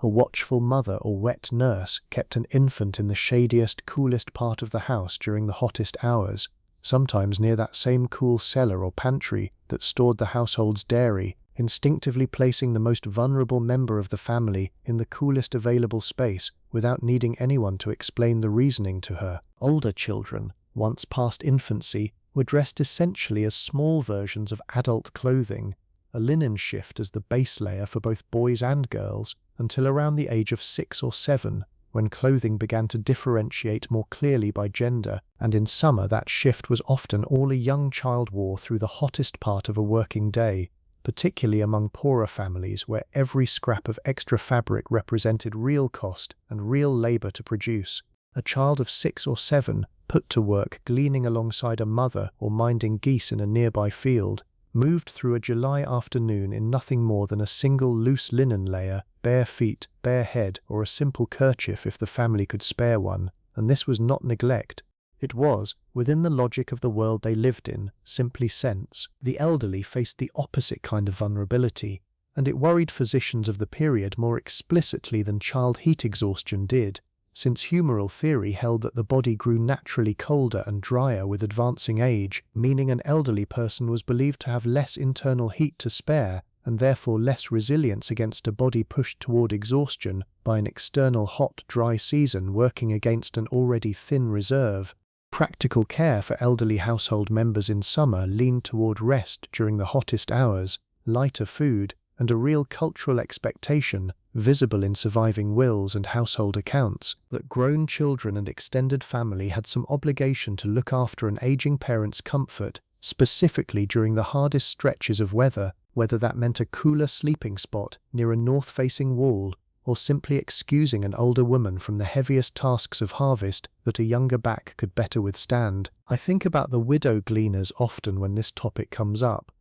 A watchful mother or wet nurse kept an infant in the shadiest, coolest part of the house during the hottest hours, sometimes near that same cool cellar or pantry that stored the household's dairy, instinctively placing the most vulnerable member of the family in the coolest available space without needing anyone to explain the reasoning to her. Older children, once past infancy, were dressed essentially as small versions of adult clothing, a linen shift as the base layer for both boys and girls, until around the age of 6 or 7, when clothing began to differentiate more clearly by gender, and in summer that shift was often all a young child wore through the hottest part of a working day, particularly among poorer families where every scrap of extra fabric represented real cost and real labor to produce. A child of 6 or 7, put to work gleaning alongside a mother or minding geese in a nearby field, moved through a July afternoon in nothing more than a single loose linen layer, bare feet, bare head, or a simple kerchief if the family could spare one, and this was not neglect. It was, within the logic of the world they lived in, simply sense. The elderly faced the opposite kind of vulnerability, and it worried physicians of the period more explicitly than child heat exhaustion did, since humoral theory held that the body grew naturally colder and drier with advancing age, meaning an elderly person was believed to have less internal heat to spare, and therefore less resilience against a body pushed toward exhaustion by an external hot, dry season working against an already thin reserve. Practical care for elderly household members in summer leaned toward rest during the hottest hours, lighter food, and a real cultural expectation, visible in surviving wills and household accounts, that grown children and extended family had some obligation to look after an aging parent's comfort, specifically during the hardest stretches of weather, whether that meant a cooler sleeping spot near a north-facing wall, or simply excusing an older woman from the heaviest tasks of harvest that a younger back could better withstand. I think about the widow gleaners often when this topic comes up.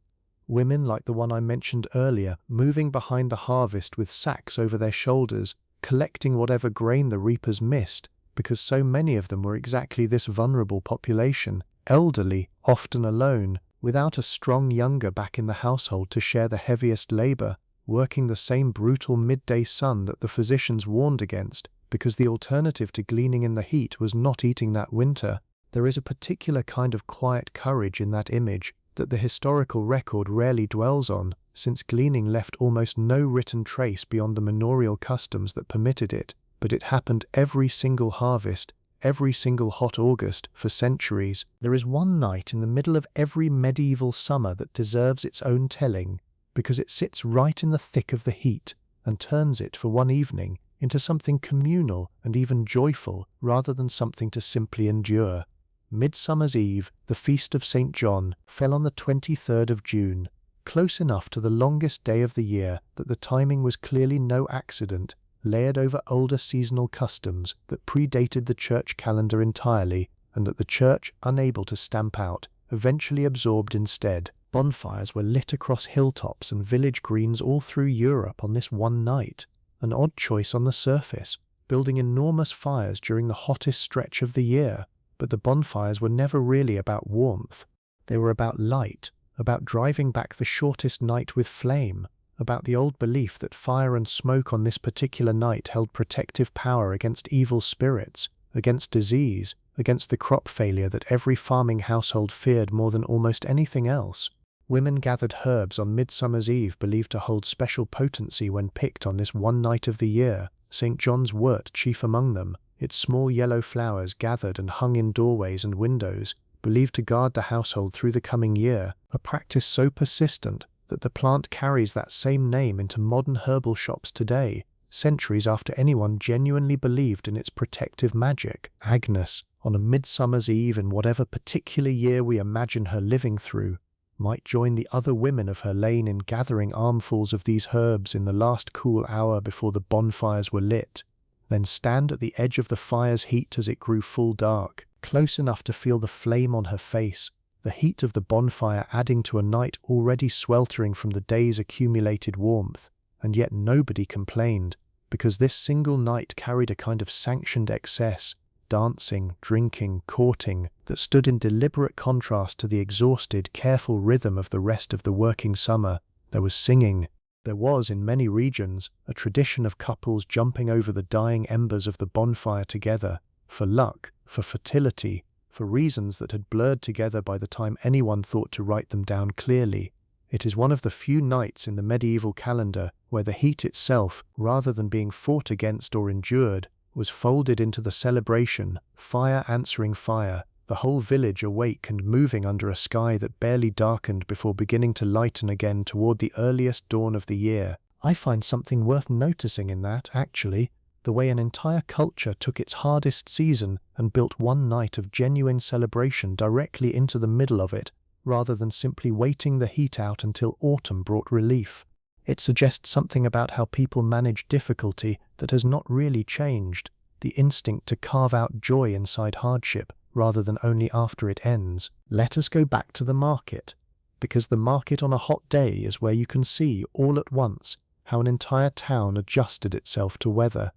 Women like the one I mentioned earlier, moving behind the harvest with sacks over their shoulders, collecting whatever grain the reapers missed, because so many of them were exactly this vulnerable population, elderly, often alone, without a strong younger back in the household to share the heaviest labor, working the same brutal midday sun that the physicians warned against, because the alternative to gleaning in the heat was not eating that winter. There is a particular kind of quiet courage in that image that the historical record rarely dwells on, since gleaning left almost no written trace beyond the manorial customs that permitted it, but it happened every single harvest, every single hot August, for centuries. There is one night in the middle of every medieval summer that deserves its own telling, because it sits right in the thick of the heat, and turns it for one evening into something communal and even joyful, rather than something to simply endure. Midsummer's Eve, the feast of St. John, fell on the 23rd of June, close enough to the longest day of the year that the timing was clearly no accident, layered over older seasonal customs that predated the church calendar entirely, and that the church, unable to stamp out, eventually absorbed instead. Bonfires were lit across hilltops and village greens all through Europe on this one night, an odd choice on the surface, building enormous fires during the hottest stretch of the year. But the bonfires were never really about warmth. They were about light, about driving back the shortest night with flame, about the old belief that fire and smoke on this particular night held protective power against evil spirits, against disease, against the crop failure that every farming household feared more than almost anything else. Women gathered herbs on Midsummer's Eve believed to hold special potency when picked on this one night of the year, St. John's wort chief among them, its small yellow flowers gathered and hung in doorways and windows, believed to guard the household through the coming year, a practice so persistent that the plant carries that same name into modern herbal shops today, centuries after anyone genuinely believed in its protective magic. Agnes, on a midsummer's eve in whatever particular year we imagine her living through, might join the other women of her lane in gathering armfuls of these herbs in the last cool hour before the bonfires were lit, then stand at the edge of the fire's heat as it grew full dark, close enough to feel the flame on her face, the heat of the bonfire adding to a night already sweltering from the day's accumulated warmth, and yet nobody complained, because this single night carried a kind of sanctioned excess, dancing, drinking, courting, that stood in deliberate contrast to the exhausted, careful rhythm of the rest of the working summer. There was singing. There was, in many regions, a tradition of couples jumping over the dying embers of the bonfire together, for luck, for fertility, for reasons that had blurred together by the time anyone thought to write them down clearly. It is one of the few nights in the medieval calendar where the heat itself, rather than being fought against or endured, was folded into the celebration, fire answering fire, the whole village awake and moving under a sky that barely darkened before beginning to lighten again toward the earliest dawn of the year. I find something worth noticing in that, actually, the way an entire culture took its hardest season and built one night of genuine celebration directly into the middle of it, rather than simply waiting the heat out until autumn brought relief. It suggests something about how people manage difficulty that has not really changed, the instinct to carve out joy inside hardship, rather than only after it ends. Let us go back to the market, because the market on a hot day is where you can see, all at once, how an entire town adjusted itself to weather.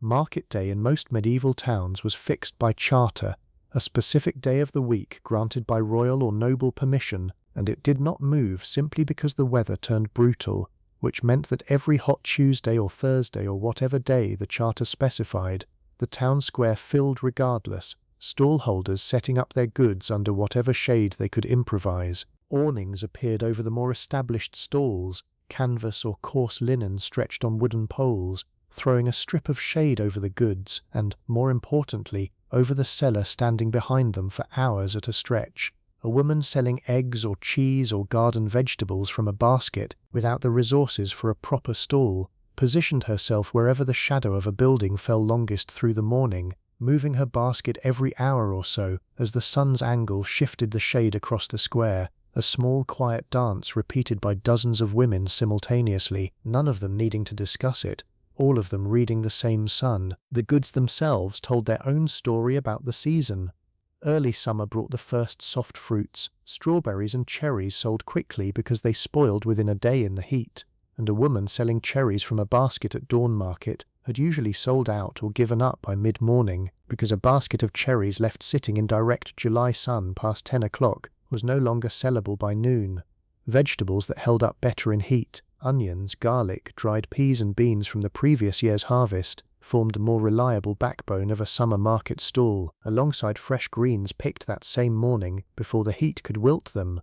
Market day in most medieval towns was fixed by charter, a specific day of the week granted by royal or noble permission, and it did not move simply because the weather turned brutal, which meant that every hot Tuesday or Thursday or whatever day the charter specified, the town square filled regardless, stallholders setting up their goods under whatever shade they could improvise. Awnings appeared over the more established stalls, canvas or coarse linen stretched on wooden poles, throwing a strip of shade over the goods and, more importantly, over the seller standing behind them for hours at a stretch. A woman selling eggs or cheese or garden vegetables from a basket without the resources for a proper stall positioned herself wherever the shadow of a building fell longest through the morning, moving her basket every hour or so as the sun's angle shifted the shade across the square, a small quiet dance repeated by dozens of women simultaneously, none of them needing to discuss it, all of them reading the same sun. The goods themselves told their own story about the season. Early summer brought the first soft fruits. Strawberries and cherries sold quickly because they spoiled within a day in the heat, and a woman selling cherries from a basket at dawn market had usually sold out or given up by mid-morning because a basket of cherries left sitting in direct July sun past 10 o'clock was no longer sellable by noon. Vegetables that held up better in heat, onions, garlic, dried peas and beans from the previous year's harvest, formed the more reliable backbone of a summer market stall, alongside fresh greens picked that same morning before the heat could wilt them.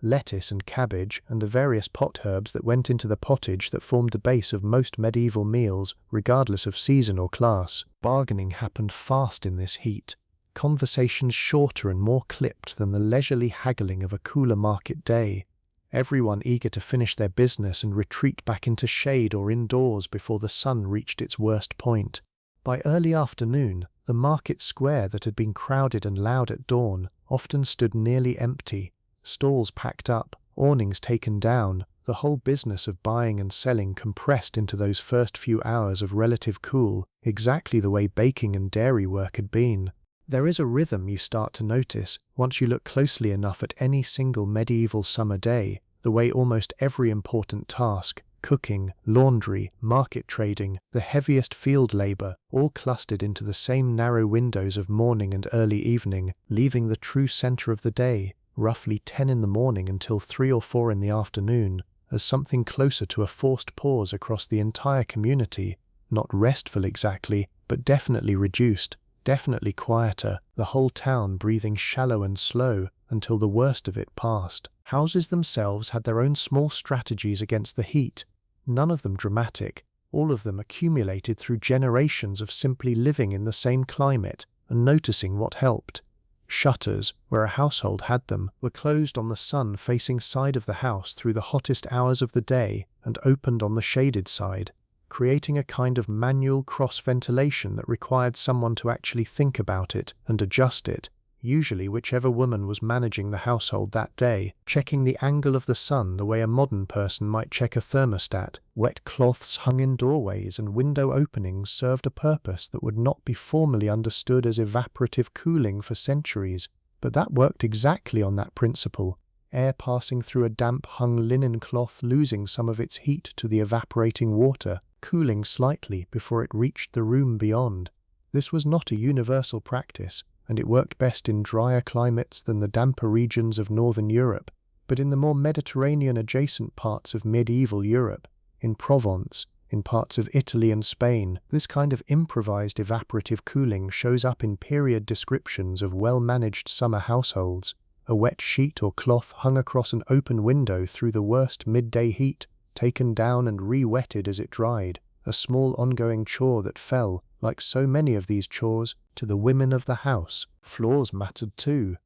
Lettuce and cabbage and the various pot herbs that went into the pottage that formed the base of most medieval meals, regardless of season or class. Bargaining happened fast in this heat, conversations shorter and more clipped than the leisurely haggling of a cooler market day. Everyone eager to finish their business and retreat back into shade or indoors before the sun reached its worst point. By early afternoon, the market square that had been crowded and loud at dawn often stood nearly empty, stalls packed up, awnings taken down, the whole business of buying and selling compressed into those first few hours of relative cool, exactly the way baking and dairy work had been. There is a rhythm you start to notice once you look closely enough at any single medieval summer day, the way almost every important task, cooking, laundry, market trading, the heaviest field labor, all clustered into the same narrow windows of morning and early evening, leaving the true center of the day, roughly 10 in the morning until 3 or 4 in the afternoon, as something closer to a forced pause across the entire community, not restful exactly, but definitely reduced. Definitely quieter, the whole town breathing shallow and slow until the worst of it passed. Houses themselves had their own small strategies against the heat, none of them dramatic, all of them accumulated through generations of simply living in the same climate and noticing what helped. Shutters, where a household had them, were closed on the sun-facing side of the house through the hottest hours of the day and opened on the shaded side, creating a kind of manual cross-ventilation that required someone to actually think about it and adjust it, usually whichever woman was managing the household that day, checking the angle of the sun the way a modern person might check a thermostat. Wet cloths hung in doorways and window openings served a purpose that would not be formally understood as evaporative cooling for centuries, but that worked exactly on that principle. Air passing through a damp hung linen cloth losing some of its heat to the evaporating water, cooling slightly before it reached the room beyond. This was not a universal practice, and it worked best in drier climates than the damper regions of northern Europe, but in the more Mediterranean-adjacent parts of medieval Europe, in Provence, in parts of Italy and Spain, this kind of improvised evaporative cooling shows up in period descriptions of well-managed summer households. A wet sheet or cloth hung across an open window through the worst midday heat, taken down and re-wetted as it dried, a small ongoing chore that fell, like so many of these chores, to the women of the house. Floors mattered too.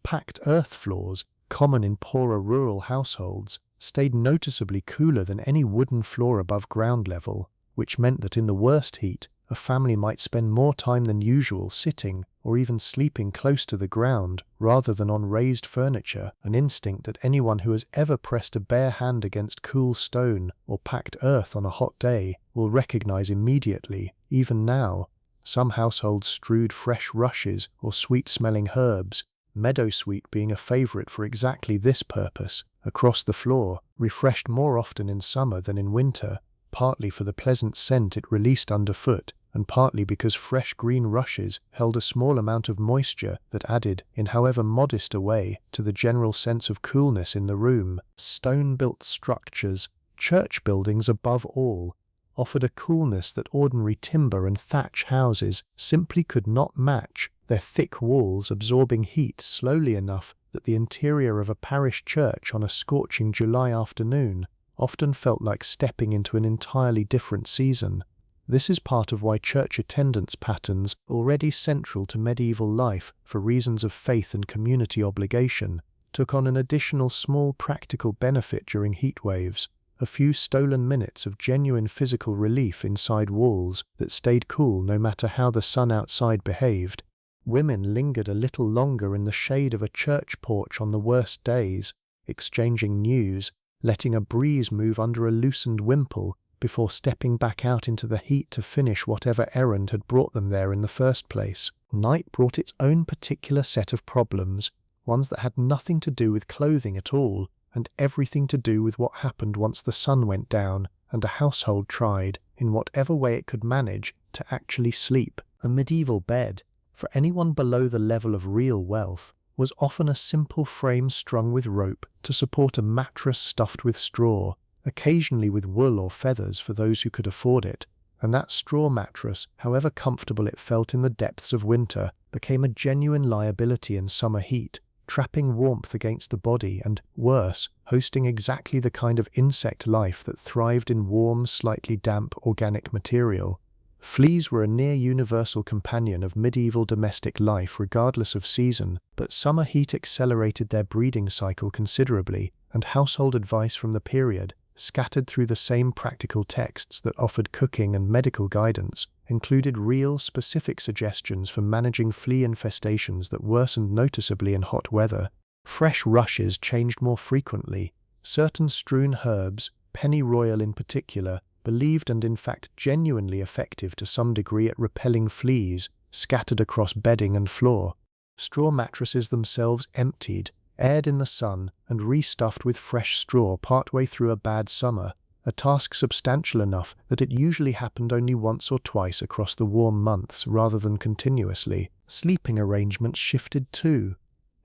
Packed earth floors, common in poorer rural households, stayed noticeably cooler than any wooden floor above ground level, which meant that in the worst heat, a family might spend more time than usual sitting or even sleeping close to the ground rather than on raised furniture, an instinct that anyone who has ever pressed a bare hand against cool stone or packed earth on a hot day will recognize immediately. Even now, some households strewed fresh rushes or sweet-smelling herbs, meadowsweet being a favorite for exactly this purpose, across the floor, refreshed more often in summer than in winter, partly for the pleasant scent it released underfoot, and partly because fresh green rushes held a small amount of moisture that added, in however modest a way, to the general sense of coolness in the room. Stone-built structures, church buildings above all, offered a coolness that ordinary timber and thatch houses simply could not match, their thick walls absorbing heat slowly enough that the interior of a parish church on a scorching July afternoon often felt like stepping into an entirely different season. This is part of why church attendance patterns, already central to medieval life for reasons of faith and community obligation, took on an additional small practical benefit during heat waves, a few stolen minutes of genuine physical relief inside walls that stayed cool no matter how the sun outside behaved. Women lingered a little longer in the shade of a church porch on the worst days, exchanging news, letting a breeze move under a loosened wimple before stepping back out into the heat to finish whatever errand had brought them there in the first place. Night brought its own particular set of problems, ones that had nothing to do with clothing at all, and everything to do with what happened once the sun went down and a household tried, in whatever way it could manage, to actually sleep. A medieval bed, for anyone below the level of real wealth, was often a simple frame strung with rope to support a mattress stuffed with straw, occasionally with wool or feathers for those who could afford it, and that straw mattress, however comfortable it felt in the depths of winter, became a genuine liability in summer heat, trapping warmth against the body and, worse, hosting exactly the kind of insect life that thrived in warm, slightly damp organic material. Fleas were a near universal companion of medieval domestic life regardless of season, but summer heat accelerated their breeding cycle considerably, and household advice from the period, scattered through the same practical texts that offered cooking and medical guidance, included real, specific suggestions for managing flea infestations that worsened noticeably in hot weather. Fresh rushes changed more frequently. Certain strewn herbs, pennyroyal in particular, believed and in fact genuinely effective to some degree at repelling fleas, scattered across bedding and floor. Straw mattresses themselves emptied, aired in the sun, and restuffed with fresh straw partway through a bad summer, a task substantial enough that it usually happened only once or twice across the warm months rather than continuously. Sleeping arrangements shifted too.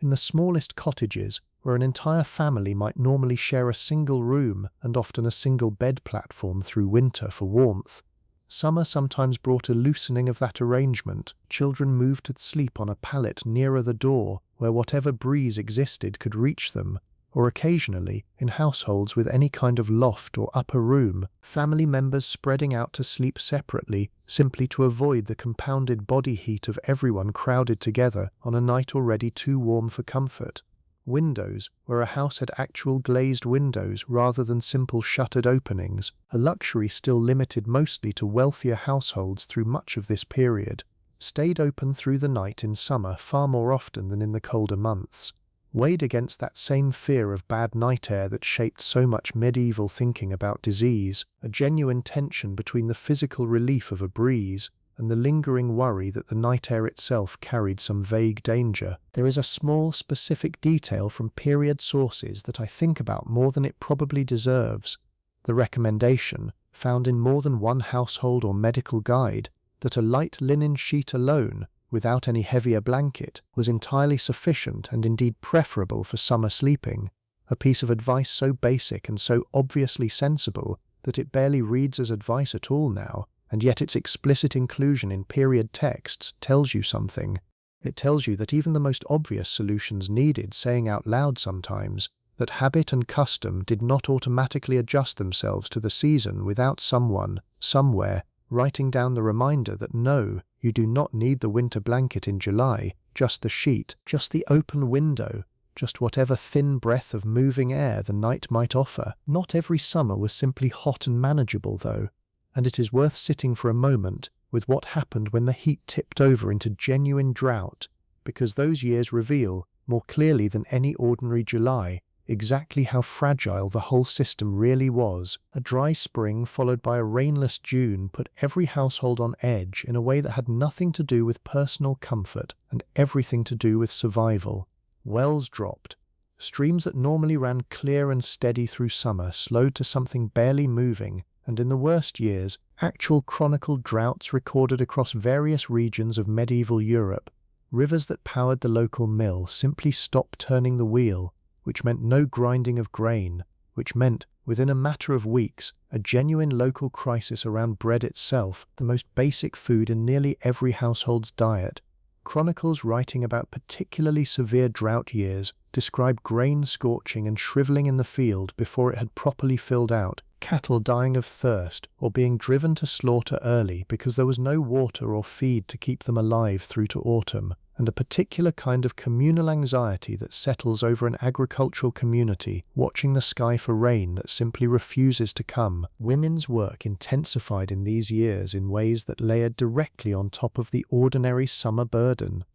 In the smallest cottages, where an entire family might normally share a single room and often a single bed platform through winter for warmth, summer sometimes brought a loosening of that arrangement. Children moved to sleep on a pallet nearer the door, where whatever breeze existed could reach them, or occasionally, in households with any kind of loft or upper room, family members spreading out to sleep separately, simply to avoid the compounded body heat of everyone crowded together on a night already too warm for comfort. Windows, where a house had actual glazed windows rather than simple shuttered openings, a luxury still limited mostly to wealthier households through much of this period, stayed open through the night in summer far more often than in the colder months. Weighed against that same fear of bad night air that shaped so much medieval thinking about disease, a genuine tension between the physical relief of a breeze and the lingering worry that the night air itself carried some vague danger. There is a small, specific detail from period sources that I think about more than it probably deserves. The recommendation, found in more than one household or medical guide, that a light linen sheet alone, without any heavier blanket, was entirely sufficient and indeed preferable for summer sleeping, a piece of advice so basic and so obviously sensible that it barely reads as advice at all now, and yet its explicit inclusion in period texts tells you something. It tells you that even the most obvious solutions needed saying out loud sometimes, that habit and custom did not automatically adjust themselves to the season without someone, somewhere, writing down the reminder that no, you do not need the winter blanket in July, just the sheet, just the open window, just whatever thin breath of moving air the night might offer. Not every summer was simply hot and manageable though, and it is worth sitting for a moment with what happened when the heat tipped over into genuine drought, because those years reveal, more clearly than any ordinary July, exactly how fragile the whole system really was. A dry spring followed by a rainless June put every household on edge in a way that had nothing to do with personal comfort and everything to do with survival. Wells dropped. Streams that normally ran clear and steady through summer slowed to something barely moving, and in the worst years, actual chronicled droughts recorded across various regions of medieval Europe. Rivers that powered the local mill simply stopped turning the wheel, which meant no grinding of grain, which meant, within a matter of weeks, a genuine local crisis around bread itself, the most basic food in nearly every household's diet. Chronicles writing about particularly severe drought years describe grain scorching and shriveling in the field before it had properly filled out, cattle dying of thirst or being driven to slaughter early because there was no water or feed to keep them alive through to autumn, and a particular kind of communal anxiety that settles over an agricultural community, watching the sky for rain that simply refuses to come. Women's work intensified in these years in ways that layered directly on top of the ordinary summer burden.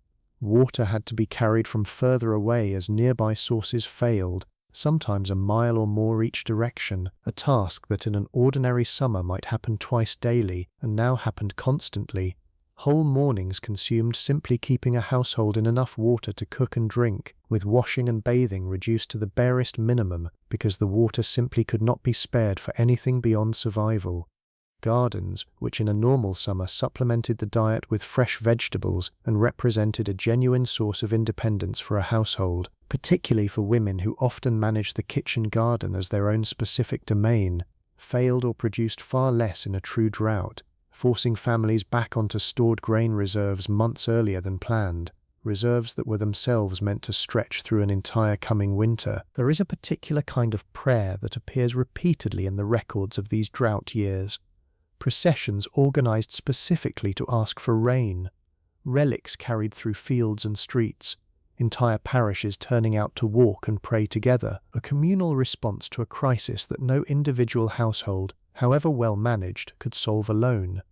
Water had to be carried from further away as nearby sources failed, sometimes a mile or more each direction, a task that in an ordinary summer might happen twice daily and now happened constantly. Whole mornings consumed simply keeping a household in enough water to cook and drink, with washing and bathing reduced to the barest minimum because the water simply could not be spared for anything beyond survival. Gardens, which in a normal summer supplemented the diet with fresh vegetables and represented a genuine source of independence for a household, particularly for women who often managed the kitchen garden as their own specific domain, failed or produced far less in a true drought, forcing families back onto stored grain reserves months earlier than planned, reserves that were themselves meant to stretch through an entire coming winter. There is a particular kind of prayer that appears repeatedly in the records of these drought years. Processions organized specifically to ask for rain, relics carried through fields and streets, entire parishes turning out to walk and pray together, a communal response to a crisis that no individual household, however well managed, could solve alone.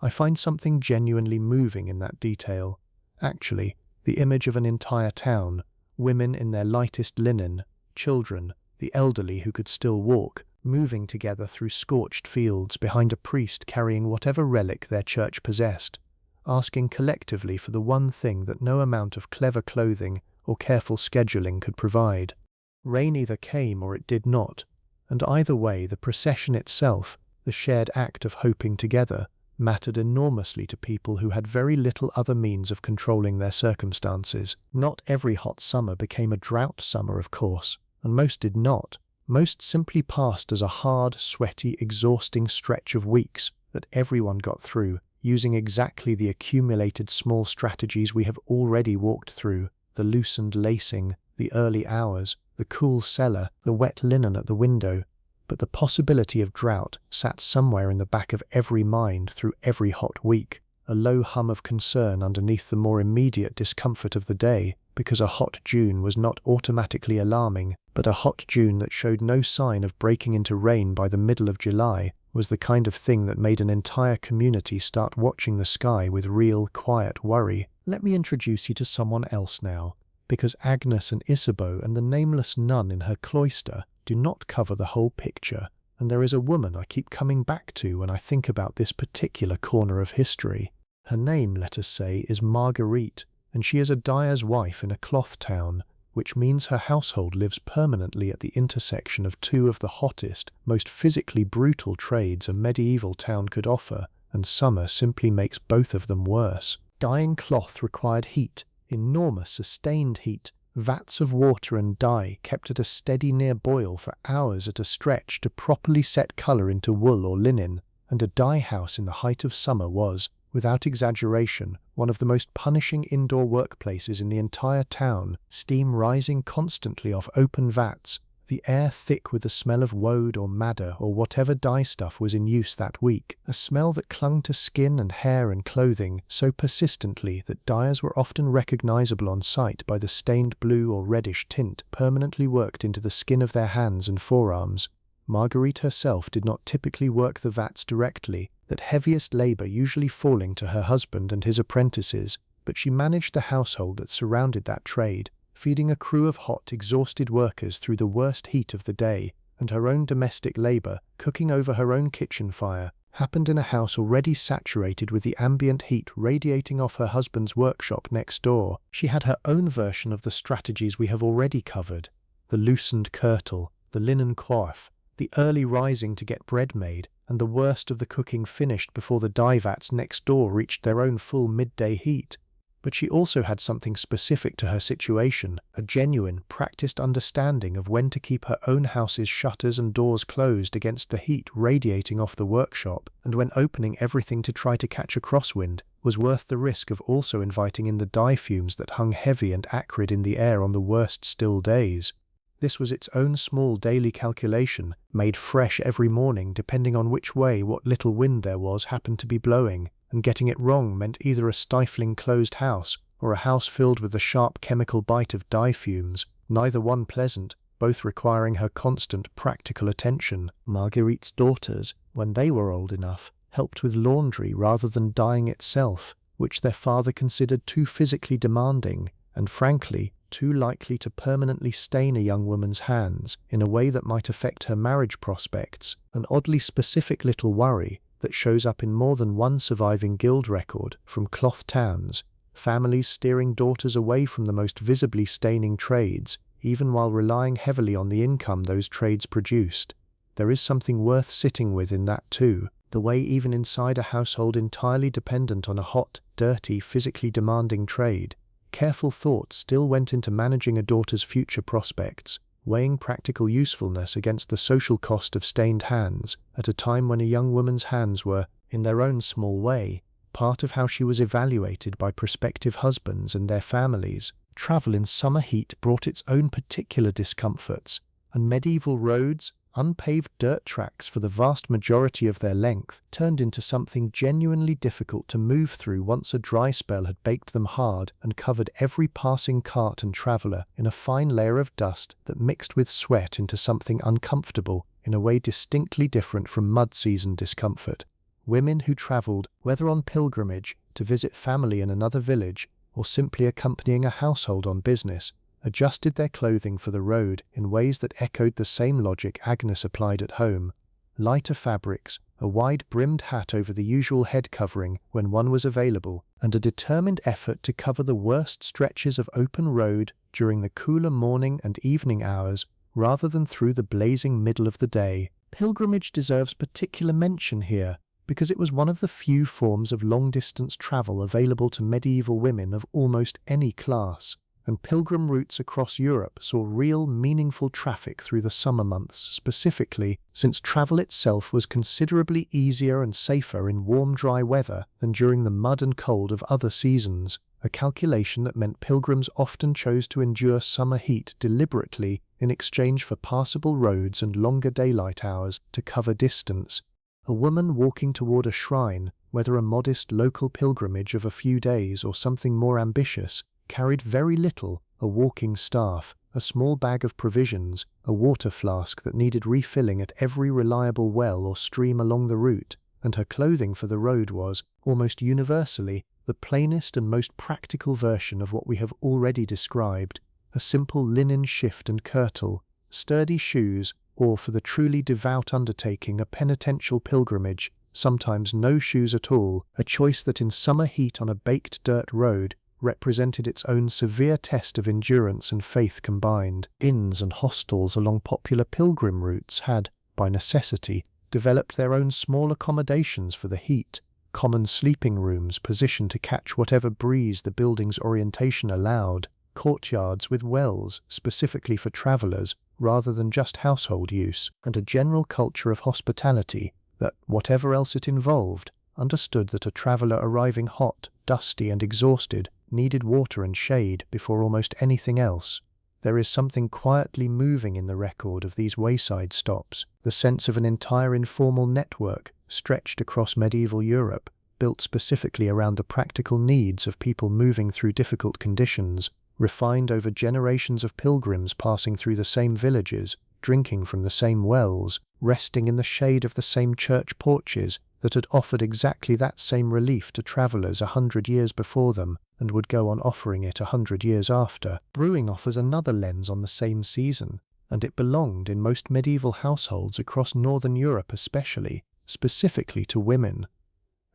I find something genuinely moving in that detail. Actually, the image of an entire town, women in their lightest linen, children, the elderly who could still walk, moving together through scorched fields behind a priest carrying whatever relic their church possessed, asking collectively for the one thing that no amount of clever clothing or careful scheduling could provide. Rain either came or it did not, and either way the procession itself, the shared act of hoping together, mattered enormously to people who had very little other means of controlling their circumstances. Not every hot summer became a drought summer, of course, and most did not. Most simply passed as a hard, sweaty, exhausting stretch of weeks that everyone got through, using exactly the accumulated small strategies we have already walked through: the loosened lacing, the early hours, the cool cellar, the wet linen at the window. But the possibility of drought sat somewhere in the back of every mind through every hot week, a low hum of concern underneath the more immediate discomfort of the day, because a hot June was not automatically alarming, but a hot June that showed no sign of breaking into rain by the middle of July was the kind of thing that made an entire community start watching the sky with real, quiet worry. Let me introduce you to someone else now, because Agnes and Isabeau and the nameless nun in her cloister do not cover the whole picture, and there is a woman I keep coming back to when I think about this particular corner of history. Her name, let us say, is Marguerite, and she is a dyer's wife in a cloth town, which means her household lives permanently at the intersection of two of the hottest, most physically brutal trades a medieval town could offer, and summer simply makes both of them worse. Dyeing cloth required heat, enormous sustained heat, vats of water and dye kept at a steady near boil for hours at a stretch to properly set colour into wool or linen, and a dye house in the height of summer was, without exaggeration, one of the most punishing indoor workplaces in the entire town, steam rising constantly off open vats, the air thick with the smell of woad or madder or whatever dye stuff was in use that week, a smell that clung to skin and hair and clothing so persistently that dyers were often recognizable on sight by the stained blue or reddish tint permanently worked into the skin of their hands and forearms. Marguerite herself did not typically work the vats directly, that heaviest labor usually falling to her husband and his apprentices, but she managed the household that surrounded that trade, feeding a crew of hot, exhausted workers through the worst heat of the day, and her own domestic labor, cooking over her own kitchen fire, happened in a house already saturated with the ambient heat radiating off her husband's workshop next door. She had her own version of the strategies we have already covered: the loosened kirtle, the linen coif, the early rising to get bread made, and the worst of the cooking finished before the dye vats next door reached their own full midday heat. But she also had something specific to her situation, a genuine, practiced understanding of when to keep her own house's shutters and doors closed against the heat radiating off the workshop, and when opening everything to try to catch a crosswind, was worth the risk of also inviting in the dye fumes that hung heavy and acrid in the air on the worst still days. This was its own small daily calculation, made fresh every morning depending on which way what little wind there was happened to be blowing, and getting it wrong meant either a stifling closed house or a house filled with the sharp chemical bite of dye fumes, neither one pleasant, both requiring her constant practical attention. Marguerite's daughters, when they were old enough, helped with laundry rather than dyeing itself, which their father considered too physically demanding and, frankly, too likely to permanently stain a young woman's hands in a way that might affect her marriage prospects, an oddly specific little worry that shows up in more than one surviving guild record from cloth towns, families steering daughters away from the most visibly staining trades, even while relying heavily on the income those trades produced. There is something worth sitting with in that too, the way even inside a household entirely dependent on a hot, dirty, physically demanding trade, careful thought still went into managing a daughter's future prospects, weighing practical usefulness against the social cost of stained hands, at a time when a young woman's hands were, in their own small way, part of how she was evaluated by prospective husbands and their families. Travel in summer heat brought its own particular discomforts, and medieval roads, unpaved dirt tracks for the vast majority of their length, turned into something genuinely difficult to move through once a dry spell had baked them hard and covered every passing cart and traveller in a fine layer of dust that mixed with sweat into something uncomfortable in a way distinctly different from mud-season discomfort. Women who travelled, whether on pilgrimage, to visit family in another village, or simply accompanying a household on business, adjusted their clothing for the road in ways that echoed the same logic Agnes applied at home. Lighter fabrics, a wide-brimmed hat over the usual head covering when one was available, and a determined effort to cover the worst stretches of open road during the cooler morning and evening hours rather than through the blazing middle of the day. Pilgrimage deserves particular mention here, because it was one of the few forms of long-distance travel available to medieval women of almost any class, and pilgrim routes across Europe saw real, meaningful traffic through the summer months specifically, since travel itself was considerably easier and safer in warm, dry weather than during the mud and cold of other seasons, a calculation that meant pilgrims often chose to endure summer heat deliberately in exchange for passable roads and longer daylight hours to cover distance. A woman walking toward a shrine, whether a modest local pilgrimage of a few days or something more ambitious, carried very little: a walking staff, a small bag of provisions, a water flask that needed refilling at every reliable well or stream along the route, and her clothing for the road was, almost universally, the plainest and most practical version of what we have already described: a simple linen shift and kirtle, sturdy shoes, or for the truly devout undertaking a penitential pilgrimage, sometimes no shoes at all, a choice that in summer heat on a baked dirt road represented its own severe test of endurance and faith combined. Inns and hostels along popular pilgrim routes had, by necessity, developed their own small accommodations for the heat, common sleeping rooms positioned to catch whatever breeze the building's orientation allowed, courtyards with wells specifically for travellers rather than just household use, and a general culture of hospitality that, whatever else it involved, understood that a traveller arriving hot, dusty and exhausted needed water and shade before almost anything else. There is something quietly moving in the record of these wayside stops, the sense of an entire informal network stretched across medieval Europe, built specifically around the practical needs of people moving through difficult conditions, refined over generations of pilgrims passing through the same villages, drinking from the same wells, resting in the shade of the same church porches that had offered exactly that same relief to travellers 100 years before them, and would go on offering it 100 years after. Brewing offers another lens on the same season, and it belonged in most medieval households across northern Europe especially, specifically to women.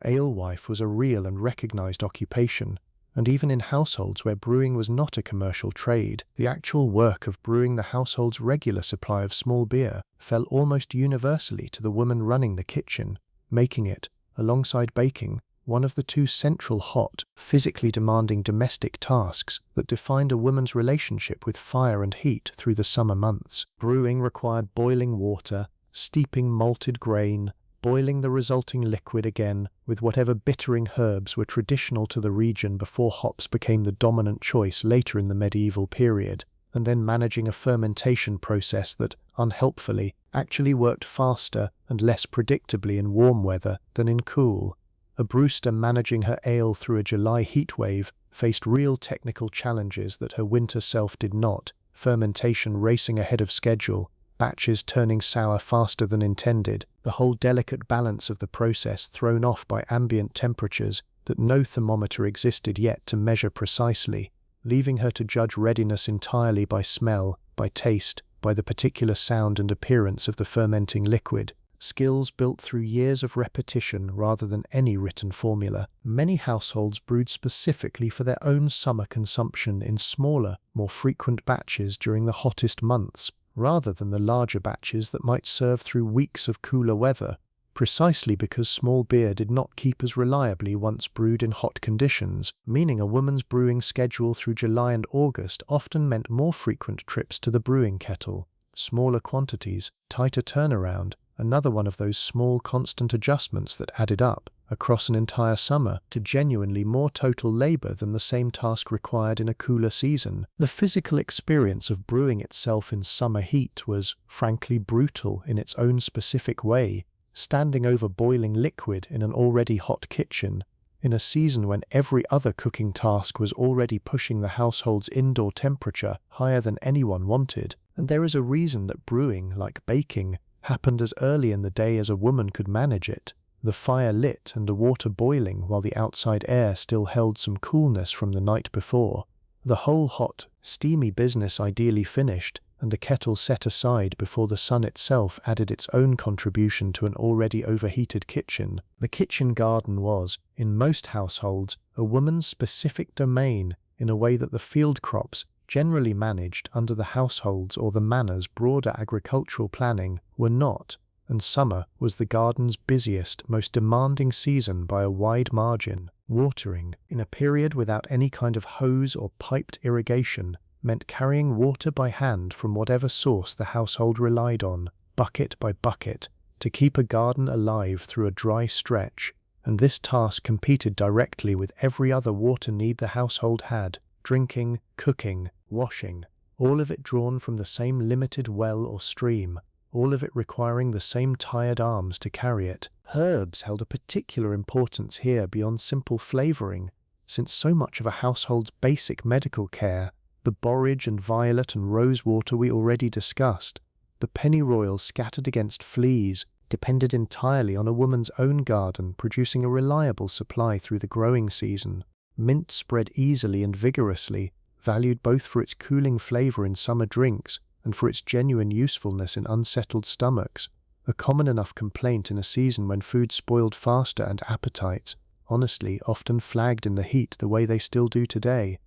Alewife was a real and recognised occupation, and even in households where brewing was not a commercial trade, the actual work of brewing the household's regular supply of small beer fell almost universally to the woman running the kitchen, making it, alongside baking, one of the two central hot, physically demanding domestic tasks that defined a woman's relationship with fire and heat through the summer months. Brewing required boiling water, steeping malted grain, boiling the resulting liquid again with whatever bittering herbs were traditional to the region before hops became the dominant choice later in the medieval period, and then managing a fermentation process that, unhelpfully, actually worked faster and less predictably in warm weather than in cool. A brewster managing her ale through a July heatwave faced real technical challenges that her winter self did not, fermentation racing ahead of schedule, batches turning sour faster than intended, the whole delicate balance of the process thrown off by ambient temperatures that no thermometer existed yet to measure precisely, leaving her to judge readiness entirely by smell, by taste, by the particular sound and appearance of the fermenting liquid. Skills built through years of repetition rather than any written formula. Many households brewed specifically for their own summer consumption in smaller, more frequent batches during the hottest months, rather than the larger batches that might serve through weeks of cooler weather, precisely because small beer did not keep as reliably once brewed in hot conditions, meaning a woman's brewing schedule through July and August often meant more frequent trips to the brewing kettle. Smaller quantities, tighter turnaround, another one of those small constant adjustments that added up, across an entire summer, to genuinely more total labor than the same task required in a cooler season. The physical experience of brewing itself in summer heat was, frankly, brutal in its own specific way, standing over boiling liquid in an already hot kitchen, in a season when every other cooking task was already pushing the household's indoor temperature higher than anyone wanted. And there is a reason that brewing, like baking, happened as early in the day as a woman could manage it, the fire lit and the water boiling while the outside air still held some coolness from the night before. The whole hot, steamy business ideally finished, and the kettle set aside before the sun itself added its own contribution to an already overheated kitchen. The kitchen garden was, in most households, a woman's specific domain in a way that the field crops, generally managed under the household's or the manor's broader agricultural planning, were not, and summer was the garden's busiest, most demanding season by a wide margin. Watering, in a period without any kind of hose or piped irrigation, meant carrying water by hand from whatever source the household relied on, bucket by bucket, to keep a garden alive through a dry stretch, and this task competed directly with every other water need the household had: drinking, cooking, washing, all of it drawn from the same limited well or stream, all of it requiring the same tired arms to carry it. Herbs held a particular importance here beyond simple flavoring, since so much of a household's basic medical care, the borage and violet and rose water we already discussed, the pennyroyal scattered against fleas, depended entirely on a woman's own garden producing a reliable supply through the growing season. Mint spread easily and vigorously, valued both for its cooling flavor in summer drinks and for its genuine usefulness in unsettled stomachs, a common enough complaint in a season when food spoiled faster and appetites, honestly, often flagged in the heat the way they still do today.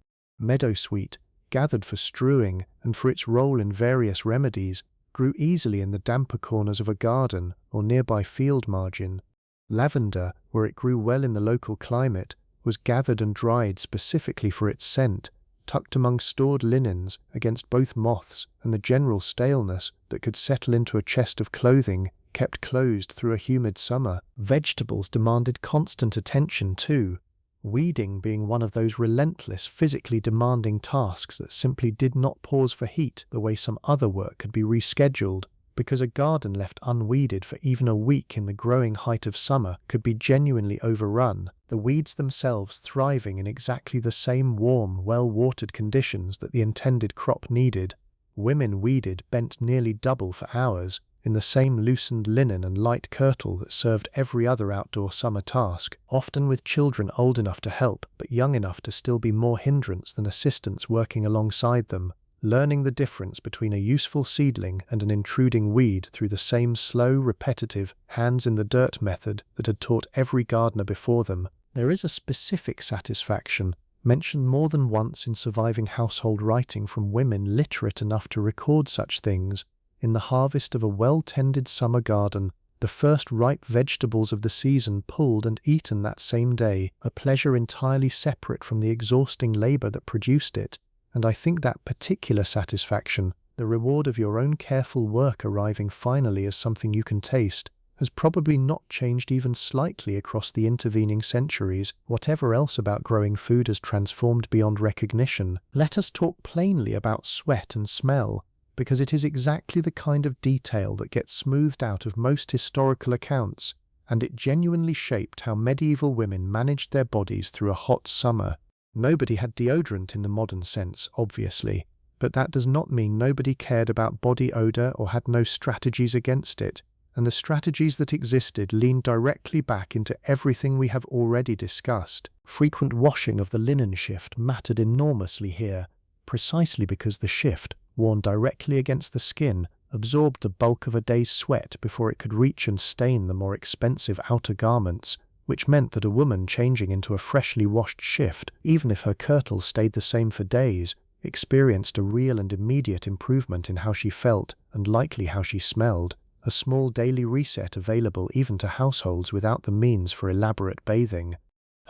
Meadowsweet, gathered for strewing and for its role in various remedies, grew easily in the damper corners of a garden or nearby field margin. Lavender, where it grew well in the local climate, was gathered and dried specifically for its scent, tucked among stored linens against both moths and the general staleness that could settle into a chest of clothing kept closed through a humid summer. Vegetables demanded constant attention too, weeding being one of those relentless, physically demanding tasks that simply did not pause for heat the way some other work could be rescheduled, because a garden left unweeded for even a week in the growing height of summer could be genuinely overrun, the weeds themselves thriving in exactly the same warm, well-watered conditions that the intended crop needed. Women weeded bent nearly double for hours, in the same loosened linen and light kirtle that served every other outdoor summer task, often with children old enough to help but young enough to still be more hindrance than assistance working alongside them, learning the difference between a useful seedling and an intruding weed through the same slow, repetitive, hands-in-the-dirt method that had taught every gardener before them. There is a specific satisfaction, mentioned more than once in surviving household writing from women literate enough to record such things, in the harvest of a well-tended summer garden, the first ripe vegetables of the season pulled and eaten that same day, a pleasure entirely separate from the exhausting labor that produced it. And I think that particular satisfaction, the reward of your own careful work arriving finally as something you can taste, has probably not changed even slightly across the intervening centuries. Whatever else about growing food has transformed beyond recognition. Let us talk plainly about sweat and smell, because it is exactly the kind of detail that gets smoothed out of most historical accounts, and it genuinely shaped how medieval women managed their bodies through a hot summer. Nobody had deodorant in the modern sense, obviously, but that does not mean nobody cared about body odor or had no strategies against it, and the strategies that existed leaned directly back into everything we have already discussed. Frequent washing of the linen shift mattered enormously here, precisely because the shift, worn directly against the skin, absorbed the bulk of a day's sweat before it could reach and stain the more expensive outer garments, which meant that a woman changing into a freshly washed shift, even if her kirtles stayed the same for days, experienced a real and immediate improvement in how she felt and likely how she smelled, a small daily reset available even to households without the means for elaborate bathing.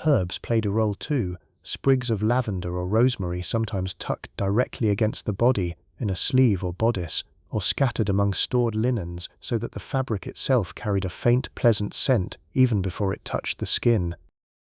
Herbs played a role too, sprigs of lavender or rosemary sometimes tucked directly against the body in a sleeve or bodice, or scattered among stored linens so that the fabric itself carried a faint, pleasant scent even before it touched the skin.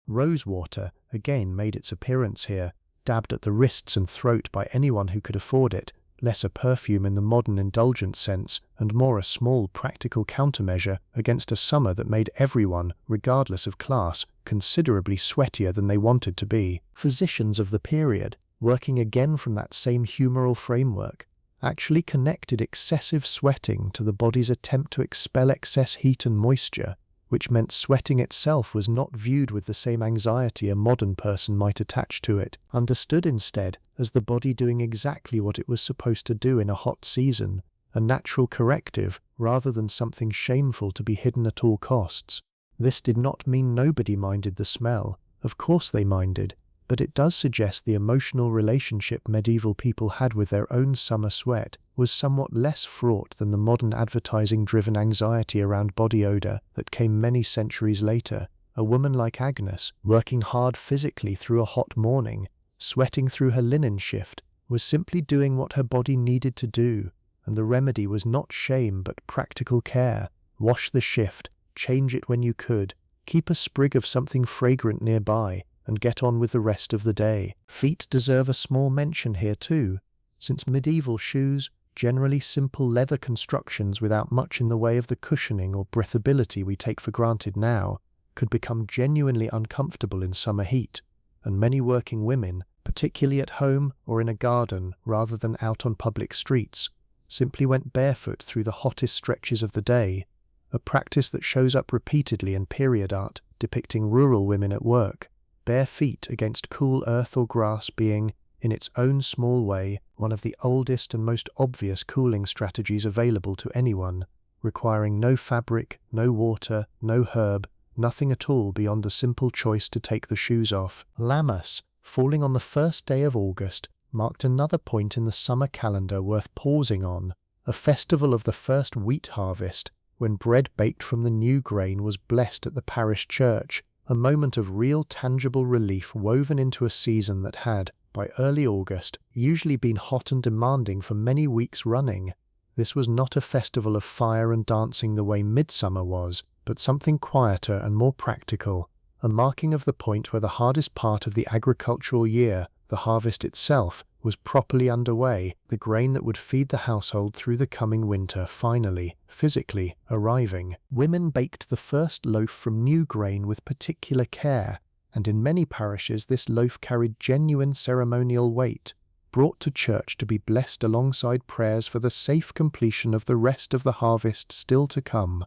Rosewater again made its appearance here, dabbed at the wrists and throat by anyone who could afford it, less a perfume in the modern indulgent sense and more a small practical countermeasure against a summer that made everyone, regardless of class, considerably sweatier than they wanted to be. Physicians of the period, working again from that same humoral framework, actually connected excessive sweating to the body's attempt to expel excess heat and moisture, which meant sweating itself was not viewed with the same anxiety a modern person might attach to it, understood instead as the body doing exactly what it was supposed to do in a hot season, a natural corrective rather than something shameful to be hidden at all costs. This did not mean nobody minded the smell. Of course they minded, but it does suggest the emotional relationship medieval people had with their own summer sweat was somewhat less fraught than the modern advertising-driven anxiety around body odor that came many centuries later. A woman like Agnes, working hard physically through a hot morning, sweating through her linen shift, was simply doing what her body needed to do, and the remedy was not shame but practical care. Wash the shift, change it when you could, keep a sprig of something fragrant nearby, and get on with the rest of the day. Feet deserve a small mention here too, since medieval shoes, generally simple leather constructions without much in the way of the cushioning or breathability we take for granted now, could become genuinely uncomfortable in summer heat, and many working women, particularly at home or in a garden rather than out on public streets, simply went barefoot through the hottest stretches of the day, a practice that shows up repeatedly in period art depicting rural women at work, bare feet against cool earth or grass being, in its own small way, one of the oldest and most obvious cooling strategies available to anyone, requiring no fabric, no water, no herb, nothing at all beyond the simple choice to take the shoes off. Lammas, falling on the first day of August, marked another point in the summer calendar worth pausing on, a festival of the first wheat harvest, when bread baked from the new grain was blessed at the parish church, a moment of real tangible relief woven into a season that had, by early August, usually been hot and demanding for many weeks running. This was not a festival of fire and dancing the way midsummer was, but something quieter and more practical, a marking of the point where the hardest part of the agricultural year, the harvest itself, was properly underway, the grain that would feed the household through the coming winter finally, physically, arriving. Women baked the first loaf from new grain with particular care, and in many parishes this loaf carried genuine ceremonial weight, brought to church to be blessed alongside prayers for the safe completion of the rest of the harvest still to come.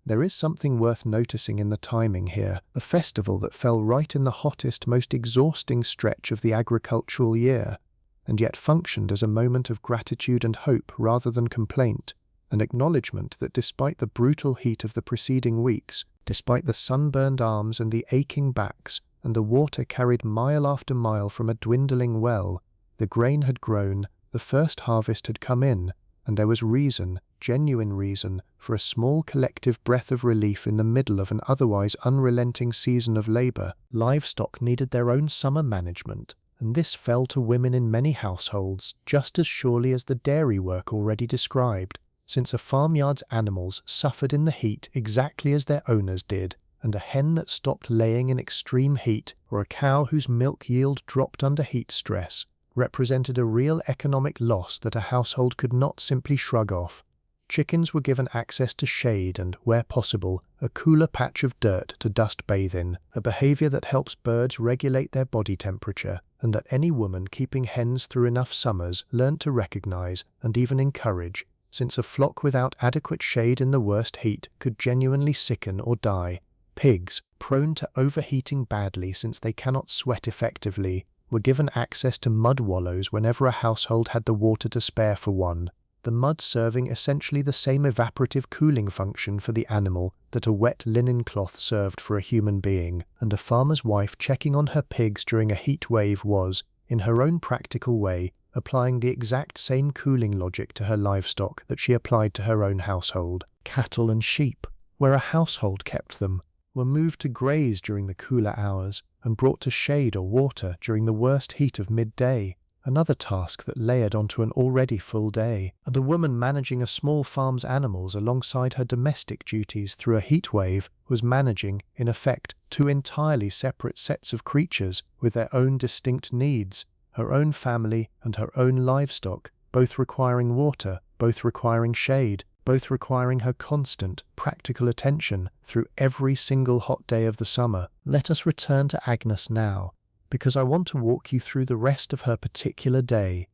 There is something worth noticing in the timing here, a festival that fell right in the hottest, most exhausting stretch of the agricultural year, and yet functioned as a moment of gratitude and hope rather than complaint, an acknowledgement that despite the brutal heat of the preceding weeks, despite the sunburned arms and the aching backs, and the water carried mile after mile from a dwindling well, the grain had grown, the first harvest had come in, and there was reason, genuine reason, for a small collective breath of relief in the middle of an otherwise unrelenting season of labour. Livestock needed their own summer management, and this fell to women in many households just as surely as the dairy work already described. since a farmyard's animals suffered in the heat exactly as their owners did, and a hen that stopped laying in extreme heat, or a cow whose milk yield dropped under heat stress, represented a real economic loss that a household could not simply shrug off. Chickens were given access to shade and, where possible, a cooler patch of dirt to dust bathe in, a behavior that helps birds regulate their body temperature, and that any woman keeping hens through enough summers learned to recognize and even encourage, since a flock without adequate shade in the worst heat could genuinely sicken or die. Pigs, prone to overheating badly since they cannot sweat effectively, were given access to mud wallows whenever a household had the water to spare for one, the mud serving essentially the same evaporative cooling function for the animal that a wet linen cloth served for a human being, and a farmer's wife checking on her pigs during a heat wave was, in her own practical way, applying the exact same cooling logic to her livestock that she applied to her own household. Cattle and sheep, where a household kept them, were moved to graze during the cooler hours and brought to shade or water during the worst heat of midday, another task that layered onto an already full day, and a woman managing a small farm's animals alongside her domestic duties through a heat wave was managing, in effect, two entirely separate sets of creatures with their own distinct needs, her own family and her own livestock, both requiring water, both requiring shade, both requiring her constant, practical attention through every single hot day of the summer. Let us return to Agnes now, because I want to walk you through the rest of her particular day,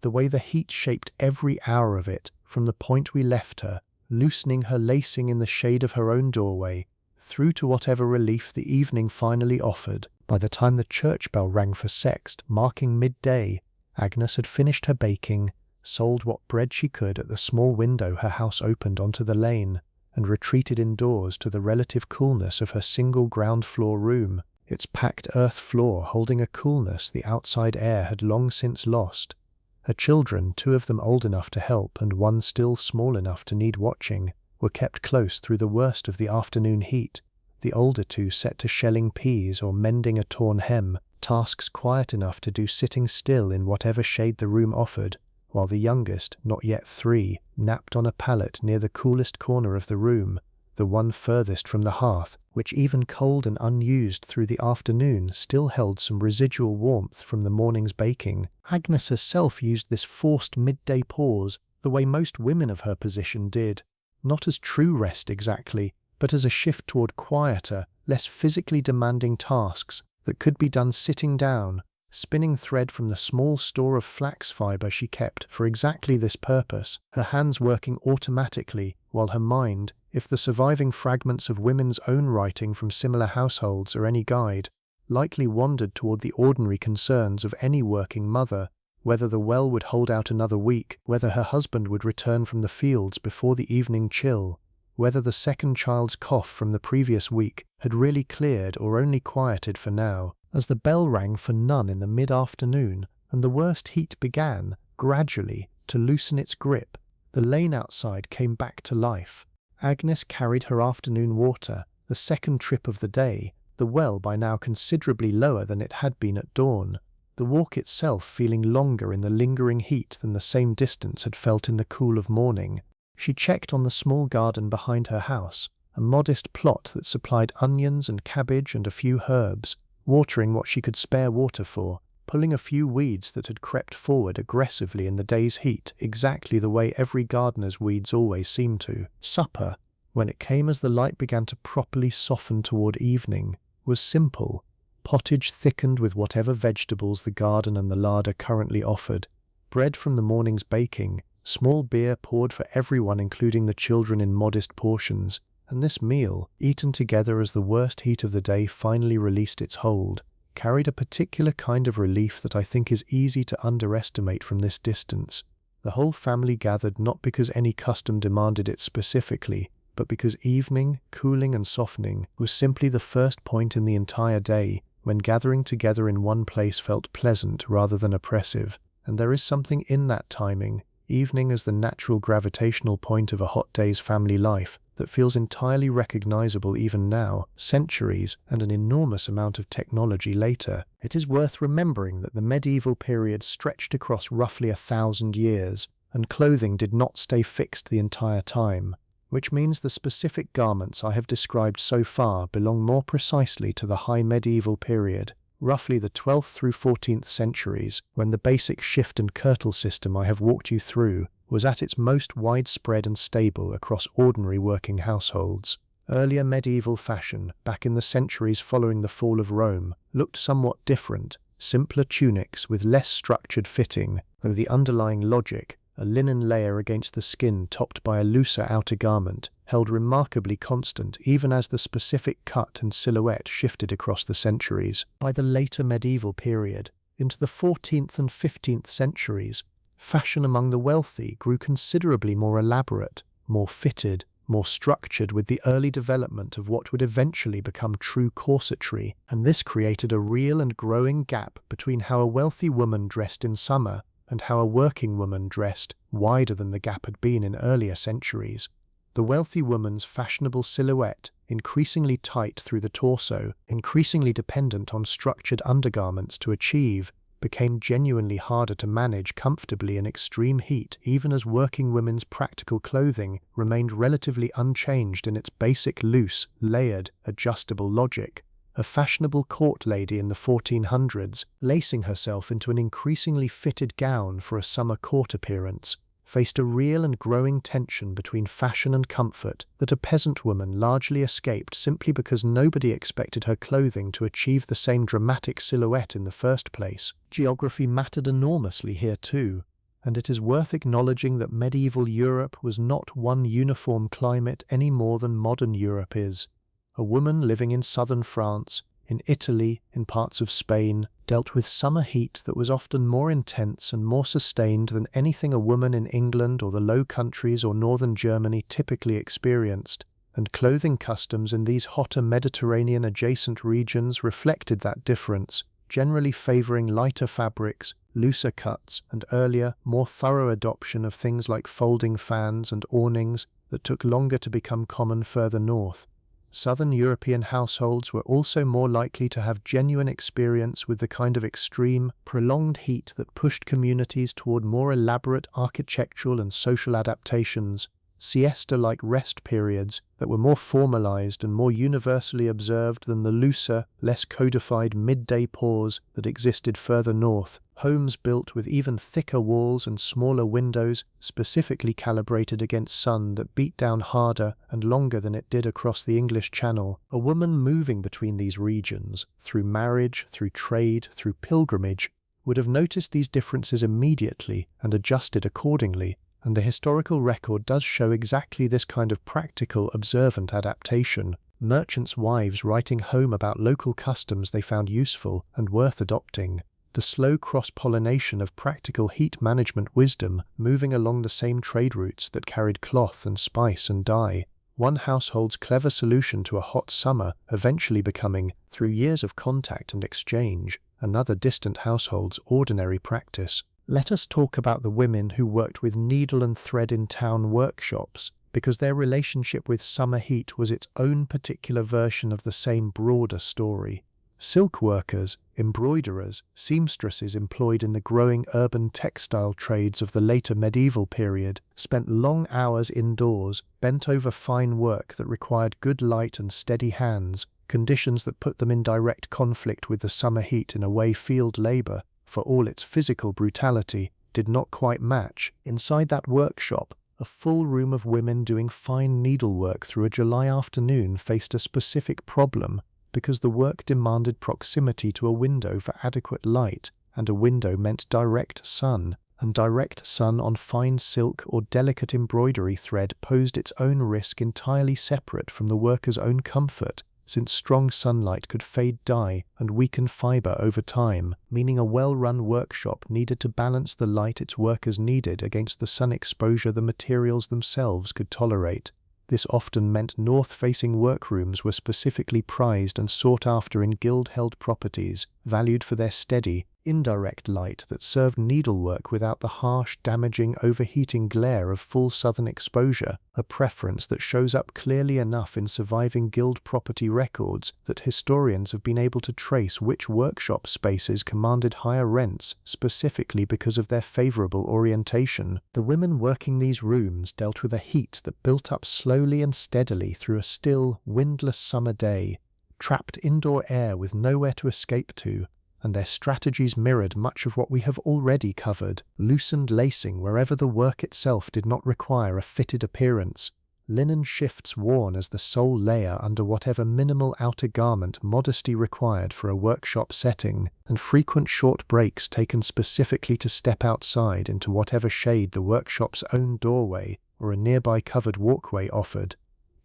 the way the heat shaped every hour of it, from the point we left her, loosening her lacing in the shade of her own doorway, through to whatever relief the evening finally offered. By the time the church bell rang for sext, marking midday, Agnes had finished her baking, sold what bread she could at the small window her house opened onto the lane, and retreated indoors to the relative coolness of her single ground-floor room, its packed earth floor holding a coolness the outside air had long since lost. Her children, two of them old enough to help and one still small enough to need watching, were kept close through the worst of the afternoon heat, the older two set to shelling peas or mending a torn hem, tasks quiet enough to do sitting still in whatever shade the room offered, while the youngest, not yet 3, napped on a pallet near the coolest corner of the room, the one furthest from the hearth, which even cold and unused through the afternoon still held some residual warmth from the morning's baking. Agnes herself used this forced midday pause the way most women of her position did, not as true rest exactly, but as a shift toward quieter, less physically demanding tasks that could be done sitting down, spinning thread from the small store of flax fiber she kept for exactly this purpose, her hands working automatically while her mind, if the surviving fragments of women's own writing from similar households are any guide, likely wandered toward the ordinary concerns of any working mother, whether the well would hold out another week, whether her husband would return from the fields before the evening chill, whether the second child's cough from the previous week had really cleared or only quieted for now. As the bell rang for none in the mid-afternoon, and the worst heat began, gradually, to loosen its grip, the lane outside came back to life. Agnes carried her afternoon water, the second trip of the day, the well by now considerably lower than it had been at dawn, the walk itself feeling longer in the lingering heat than the same distance had felt in the cool of morning. She checked on the small garden behind her house, a modest plot that supplied onions and cabbage and a few herbs, watering what she could spare water for, pulling a few weeds that had crept forward aggressively in the day's heat, exactly the way every gardener's weeds always seem to. Supper, when it came as the light began to properly soften toward evening, was simple, pottage thickened with whatever vegetables the garden and the larder currently offered, bread from the morning's baking, small beer poured for everyone including the children in modest portions, and this meal, eaten together as the worst heat of the day finally released its hold, carried a particular kind of relief that I think is easy to underestimate from this distance. The whole family gathered not because any custom demanded it specifically, but because evening, cooling and softening, was simply the first point in the entire day when gathering together in one place felt pleasant rather than oppressive, and there is something in that timing, evening as the natural gravitational point of a hot day's family life, that feels entirely recognizable even now, centuries and an enormous amount of technology later. It is worth remembering that the medieval period stretched across roughly 1,000 years, and clothing did not stay fixed the entire time, which means the specific garments I have described so far belong more precisely to the high medieval period, roughly the 12th through 14th centuries, when the basic shift and kirtle system I have walked you through was at its most widespread and stable across ordinary working households. Earlier medieval fashion, back in the centuries following the fall of Rome, looked somewhat different, simpler tunics with less structured fitting, though the underlying logic, a linen layer against the skin topped by a looser outer garment, held remarkably constant even as the specific cut and silhouette shifted across the centuries. By the later medieval period, into the 14th and 15th centuries, fashion among the wealthy grew considerably more elaborate, more fitted, more structured with the early development of what would eventually become true corsetry, and this created a real and growing gap between how a wealthy woman dressed in summer and how a working woman dressed, wider than the gap had been in earlier centuries. The wealthy woman's fashionable silhouette, increasingly tight through the torso, increasingly dependent on structured undergarments to achieve, became genuinely harder to manage comfortably in extreme heat, even as working women's practical clothing remained relatively unchanged in its basic loose, layered, adjustable logic. A fashionable court lady in the 1400s, lacing herself into an increasingly fitted gown for a summer court appearance, faced a real and growing tension between fashion and comfort that a peasant woman largely escaped simply because nobody expected her clothing to achieve the same dramatic silhouette in the first place. Geography mattered enormously here too, and it is worth acknowledging that medieval Europe was not one uniform climate any more than modern Europe is. A woman living in southern France, in Italy, in parts of Spain, dealt with summer heat that was often more intense and more sustained than anything a woman in England or the Low Countries or northern Germany typically experienced, and clothing customs in these hotter Mediterranean-adjacent regions reflected that difference, generally favoring lighter fabrics, looser cuts, and earlier, more thorough adoption of things like folding fans and awnings that took longer to become common further north. Southern European households were also more likely to have genuine experience with the kind of extreme, prolonged heat that pushed communities toward more elaborate architectural and social adaptations, siesta-like rest periods that were more formalized and more universally observed than the looser, less codified midday pause that existed further north. Homes built with even thicker walls and smaller windows, specifically calibrated against sun that beat down harder and longer than it did across the English Channel. A woman moving between these regions, through marriage, through trade, through pilgrimage, would have noticed these differences immediately and adjusted accordingly, and the historical record does show exactly this kind of practical, observant adaptation. Merchants' wives writing home about local customs they found useful and worth adopting. The slow cross-pollination of practical heat management wisdom moving along the same trade routes that carried cloth and spice and dye. One household's clever solution to a hot summer eventually becoming, through years of contact and exchange, another distant household's ordinary practice. Let us talk about the women who worked with needle and thread in town workshops, because their relationship with summer heat was its own particular version of the same broader story. Silk workers, embroiderers, seamstresses employed in the growing urban textile trades of the later medieval period spent long hours indoors, bent over fine work that required good light and steady hands, conditions that put them in direct conflict with the summer heat in a way field labor, for all its physical brutality, did not quite match. Inside that workshop, a full room of women doing fine needlework through a July afternoon faced a specific problem, because the work demanded proximity to a window for adequate light, and a window meant direct sun, and direct sun on fine silk or delicate embroidery thread posed its own risk entirely separate from the worker's own comfort, since strong sunlight could fade dye and weaken fiber over time, meaning a well-run workshop needed to balance the light its workers needed against the sun exposure the materials themselves could tolerate. This often meant north-facing workrooms were specifically prized and sought after in guild-held properties, valued for their steady, indirect light that served needlework without the harsh, damaging, overheating glare of full southern exposure, a preference that shows up clearly enough in surviving guild property records that historians have been able to trace which workshop spaces commanded higher rents specifically because of their favorable orientation. The women working these rooms dealt with a heat that built up slowly and steadily through a still, windless summer day, trapped indoor air with nowhere to escape to, and their strategies mirrored much of what we have already covered: loosened lacing wherever the work itself did not require a fitted appearance, linen shifts worn as the sole layer under whatever minimal outer garment modesty required for a workshop setting, and frequent short breaks taken specifically to step outside into whatever shade the workshop's own doorway or a nearby covered walkway offered.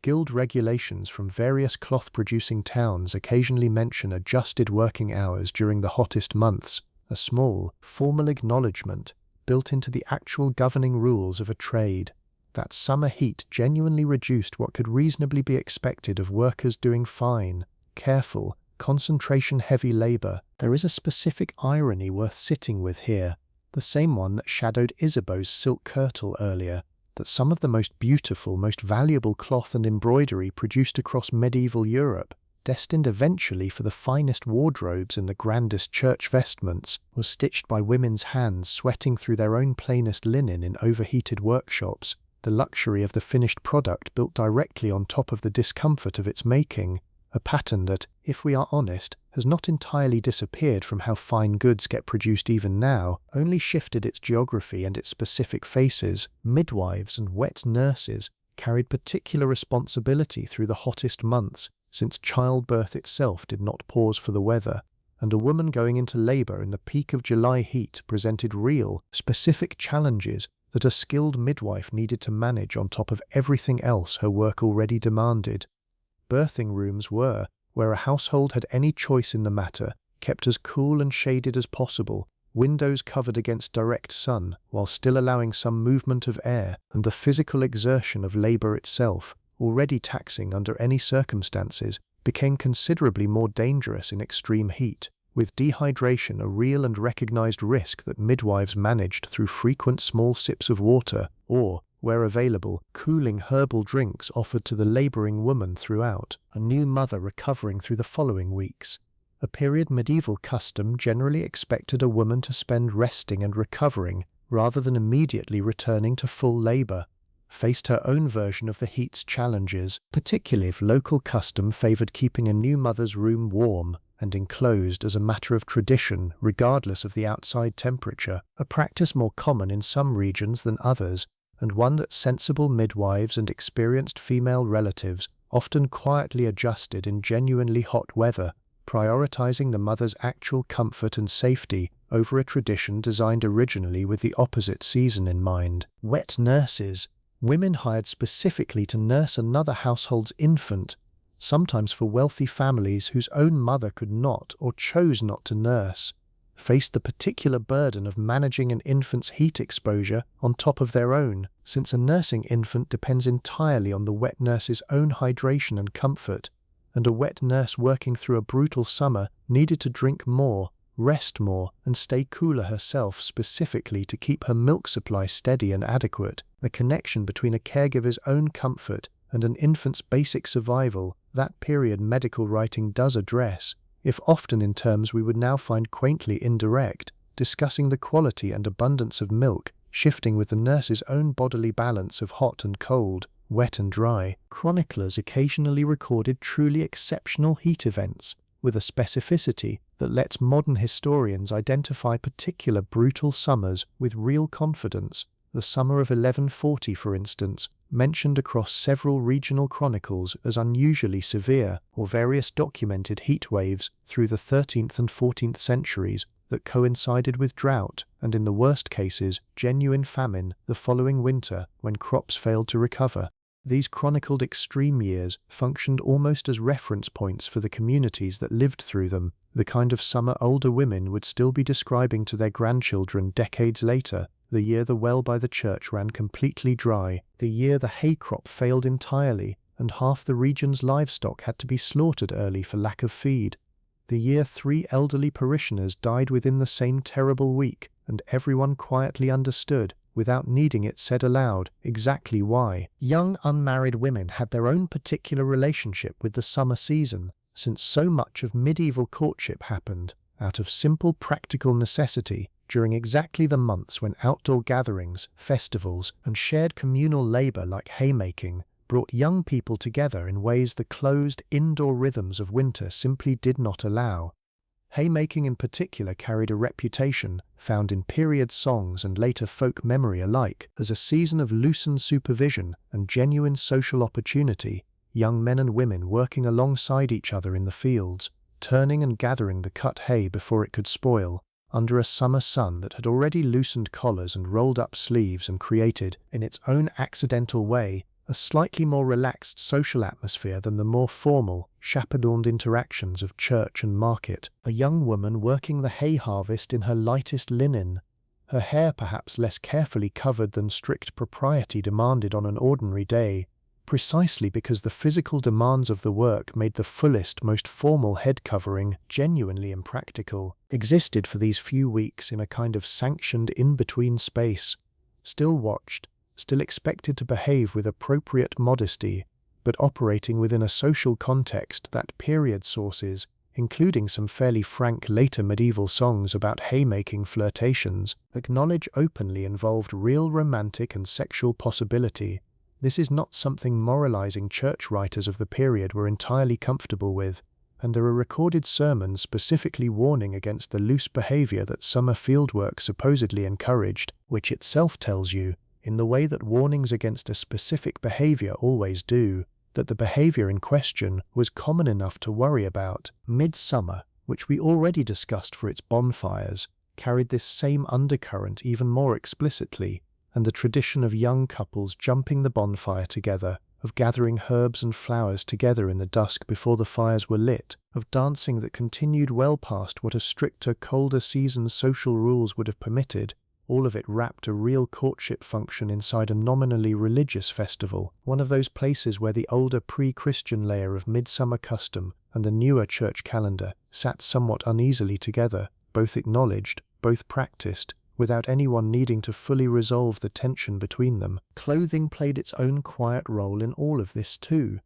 Guild regulations from various cloth-producing towns occasionally mention adjusted working hours during the hottest months, a small, formal acknowledgement built into the actual governing rules of a trade. That summer heat genuinely reduced what could reasonably be expected of workers doing fine, careful, concentration-heavy labor. There is a specific irony worth sitting with here, the same one that shadowed Isabeau's silk kirtle earlier, that some of the most beautiful, most valuable cloth and embroidery produced across medieval Europe, destined eventually for the finest wardrobes and the grandest church vestments, was stitched by women's hands sweating through their own plainest linen in overheated workshops, the luxury of the finished product built directly on top of the discomfort of its making, a pattern that, if we are honest, has not entirely disappeared from how fine goods get produced even now, only shifted its geography and its specific faces. Midwives and wet nurses carried particular responsibility through the hottest months, since childbirth itself did not pause for the weather, and a woman going into labor in the peak of July heat presented real, specific challenges that a skilled midwife needed to manage on top of everything else her work already demanded. Birthing rooms were, where a household had any choice in the matter, kept as cool and shaded as possible, windows covered against direct sun, while still allowing some movement of air, and the physical exertion of labor itself, already taxing under any circumstances, became considerably more dangerous in extreme heat, with dehydration a real and recognized risk that midwives managed through frequent small sips of water, or, where available, cooling herbal drinks offered to the laboring woman throughout, a new mother recovering through the following weeks. A period medieval custom generally expected a woman to spend resting and recovering, rather than immediately returning to full labor, faced her own version of the heat's challenges, particularly if local custom favored keeping a new mother's room warm and enclosed as a matter of tradition regardless of the outside temperature, a practice more common in some regions than others, and one that sensible midwives and experienced female relatives often quietly adjusted in genuinely hot weather, prioritizing the mother's actual comfort and safety over a tradition designed originally with the opposite season in mind. Wet nurses, women hired specifically to nurse another household's infant, sometimes for wealthy families whose own mother could not or chose not to nurse, faced the particular burden of managing an infant's heat exposure on top of their own, since a nursing infant depends entirely on the wet nurse's own hydration and comfort, and a wet nurse working through a brutal summer needed to drink more, rest more, and stay cooler herself specifically to keep her milk supply steady and adequate. The connection between a caregiver's own comfort and an infant's basic survival, that period medical writing does address, if often in terms we would now find quaintly indirect, discussing the quality and abundance of milk, shifting with the nurse's own bodily balance of hot and cold, wet and dry. Chroniclers occasionally recorded truly exceptional heat events, with a specificity that lets modern historians identify particular brutal summers with real confidence. The summer of 1140, for instance, mentioned across several regional chronicles as unusually severe, or various documented heat waves through the 13th and 14th centuries that coincided with drought, and in the worst cases, genuine famine the following winter when crops failed to recover. These chronicled extreme years functioned almost as reference points for the communities that lived through them, the kind of summer older women would still be describing to their grandchildren decades later: the year the well by the church ran completely dry, the year the hay crop failed entirely, and half the region's livestock had to be slaughtered early for lack of feed. the year 3 elderly parishioners died within the same terrible week, and everyone quietly understood, without needing it said aloud, exactly why. Young unmarried women had their own particular relationship with the summer season, since so much of medieval courtship happened out of simple practical necessity during exactly the months when outdoor gatherings, festivals, and shared communal labor like haymaking brought young people together in ways the closed, indoor rhythms of winter simply did not allow. Haymaking in particular carried a reputation, found in period songs and later folk memory alike, as a season of loosened supervision and genuine social opportunity, young men and women working alongside each other in the fields, turning and gathering the cut hay before it could spoil, under a summer sun that had already loosened collars and rolled up sleeves and created, in its own accidental way, a slightly more relaxed social atmosphere than the more formal, chaperoned interactions of church and market. A young woman working the hay harvest in her lightest linen, her hair perhaps less carefully covered than strict propriety demanded on an ordinary day, precisely because the physical demands of the work made the fullest, most formal head covering genuinely impractical, existed for these few weeks in a kind of sanctioned in-between space, still watched, still expected to behave with appropriate modesty, but operating within a social context that period sources, including some fairly frank later medieval songs about haymaking flirtations, acknowledge openly involved real romantic and sexual possibility. This is not something moralizing church writers of the period were entirely comfortable with, and there are recorded sermons specifically warning against the loose behavior that summer fieldwork supposedly encouraged, which itself tells you, in the way that warnings against a specific behavior always do, that the behavior in question was common enough to worry about. Midsummer, which we already discussed for its bonfires, carried this same undercurrent even more explicitly, and the tradition of young couples jumping the bonfire together, of gathering herbs and flowers together in the dusk before the fires were lit, of dancing that continued well past what a stricter, colder season's social rules would have permitted, all of it wrapped a real courtship function inside a nominally religious festival, one of those places where the older pre-Christian layer of midsummer custom and the newer church calendar sat somewhat uneasily together, both acknowledged, both practiced, without anyone needing to fully resolve the tension between them. Clothing played its own quiet role in all of this too,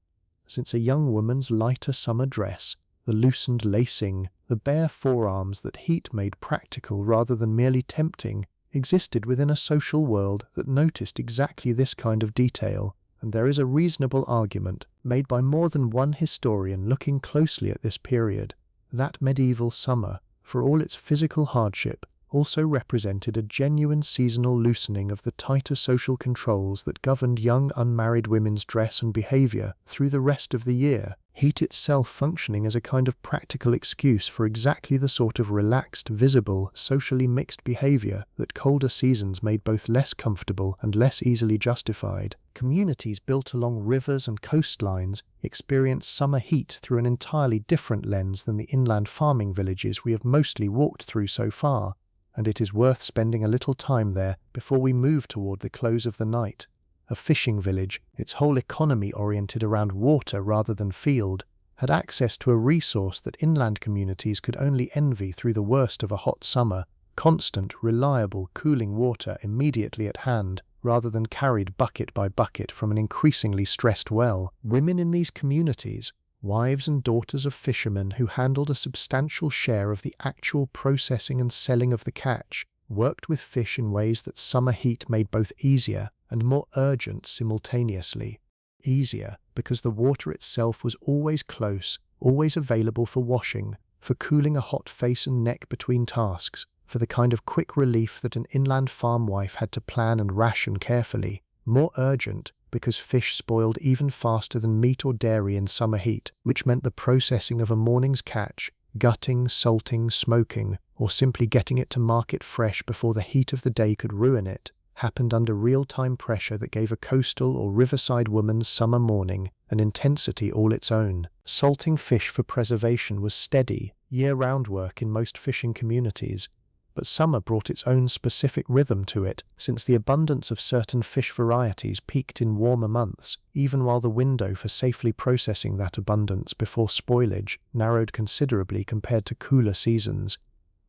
since a young woman's lighter summer dress, the loosened lacing, the bare forearms that heat made practical rather than merely tempting, existed within a social world that noticed exactly this kind of detail, and there is a reasonable argument, made by more than one historian looking closely at this period, that medieval summer, for all its physical hardship, also represented a genuine seasonal loosening of the tighter social controls that governed young unmarried women's dress and behavior through the rest of the year, heat itself functioning as a kind of practical excuse for exactly the sort of relaxed, visible, socially mixed behavior that colder seasons made both less comfortable and less easily justified. Communities built along rivers and coastlines experienced summer heat through an entirely different lens than the inland farming villages we have mostly walked through so far, and it is worth spending a little time there before we move toward the close of the night. A fishing village, its whole economy oriented around water rather than field, had access to a resource that inland communities could only envy through the worst of a hot summer, constant, reliable, cooling water immediately at hand, rather than carried bucket by bucket from an increasingly stressed well. Women in these communities, wives and daughters of fishermen who handled a substantial share of the actual processing and selling of the catch, worked with fish in ways that summer heat made both easier and more urgent simultaneously. Easier because the water itself was always close, always available for washing, for cooling a hot face and neck between tasks, for the kind of quick relief that an inland farm wife had to plan and ration carefully. More urgent because fish spoiled even faster than meat or dairy in summer heat, which meant the processing of a morning's catch, gutting, salting, smoking, or simply getting it to market fresh before the heat of the day could ruin it, happened under real-time pressure that gave a coastal or riverside woman's summer morning an intensity all its own. Salting fish for preservation was steady, year-round work in most fishing communities, but summer brought its own specific rhythm to it, since the abundance of certain fish varieties peaked in warmer months, even while the window for safely processing that abundance before spoilage narrowed considerably compared to cooler seasons.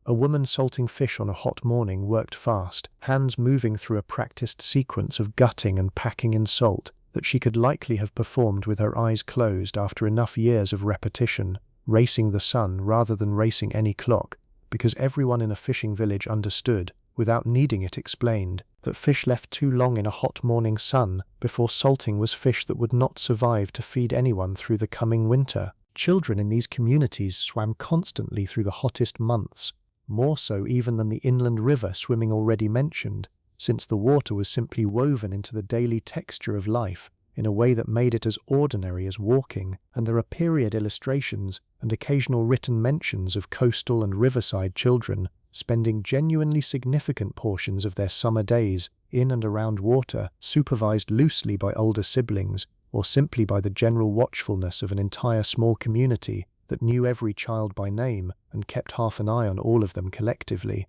A woman salting fish on a hot morning worked fast, hands moving through a practiced sequence of gutting and packing in salt that she could likely have performed with her eyes closed after enough years of repetition, racing the sun rather than racing any clock, because everyone in a fishing village understood, without needing it explained, that fish left too long in a hot morning sun before salting was fish that would not survive to feed anyone through the coming winter. Children in these communities swam constantly through the hottest months, more so even than the inland river swimming already mentioned, since the water was simply woven into the daily texture of life in a way that made it as ordinary as walking, and there are period illustrations and occasional written mentions of coastal and riverside children spending genuinely significant portions of their summer days in and around water, supervised loosely by older siblings, or simply by the general watchfulness of an entire small community that knew every child by name and kept half an eye on all of them collectively.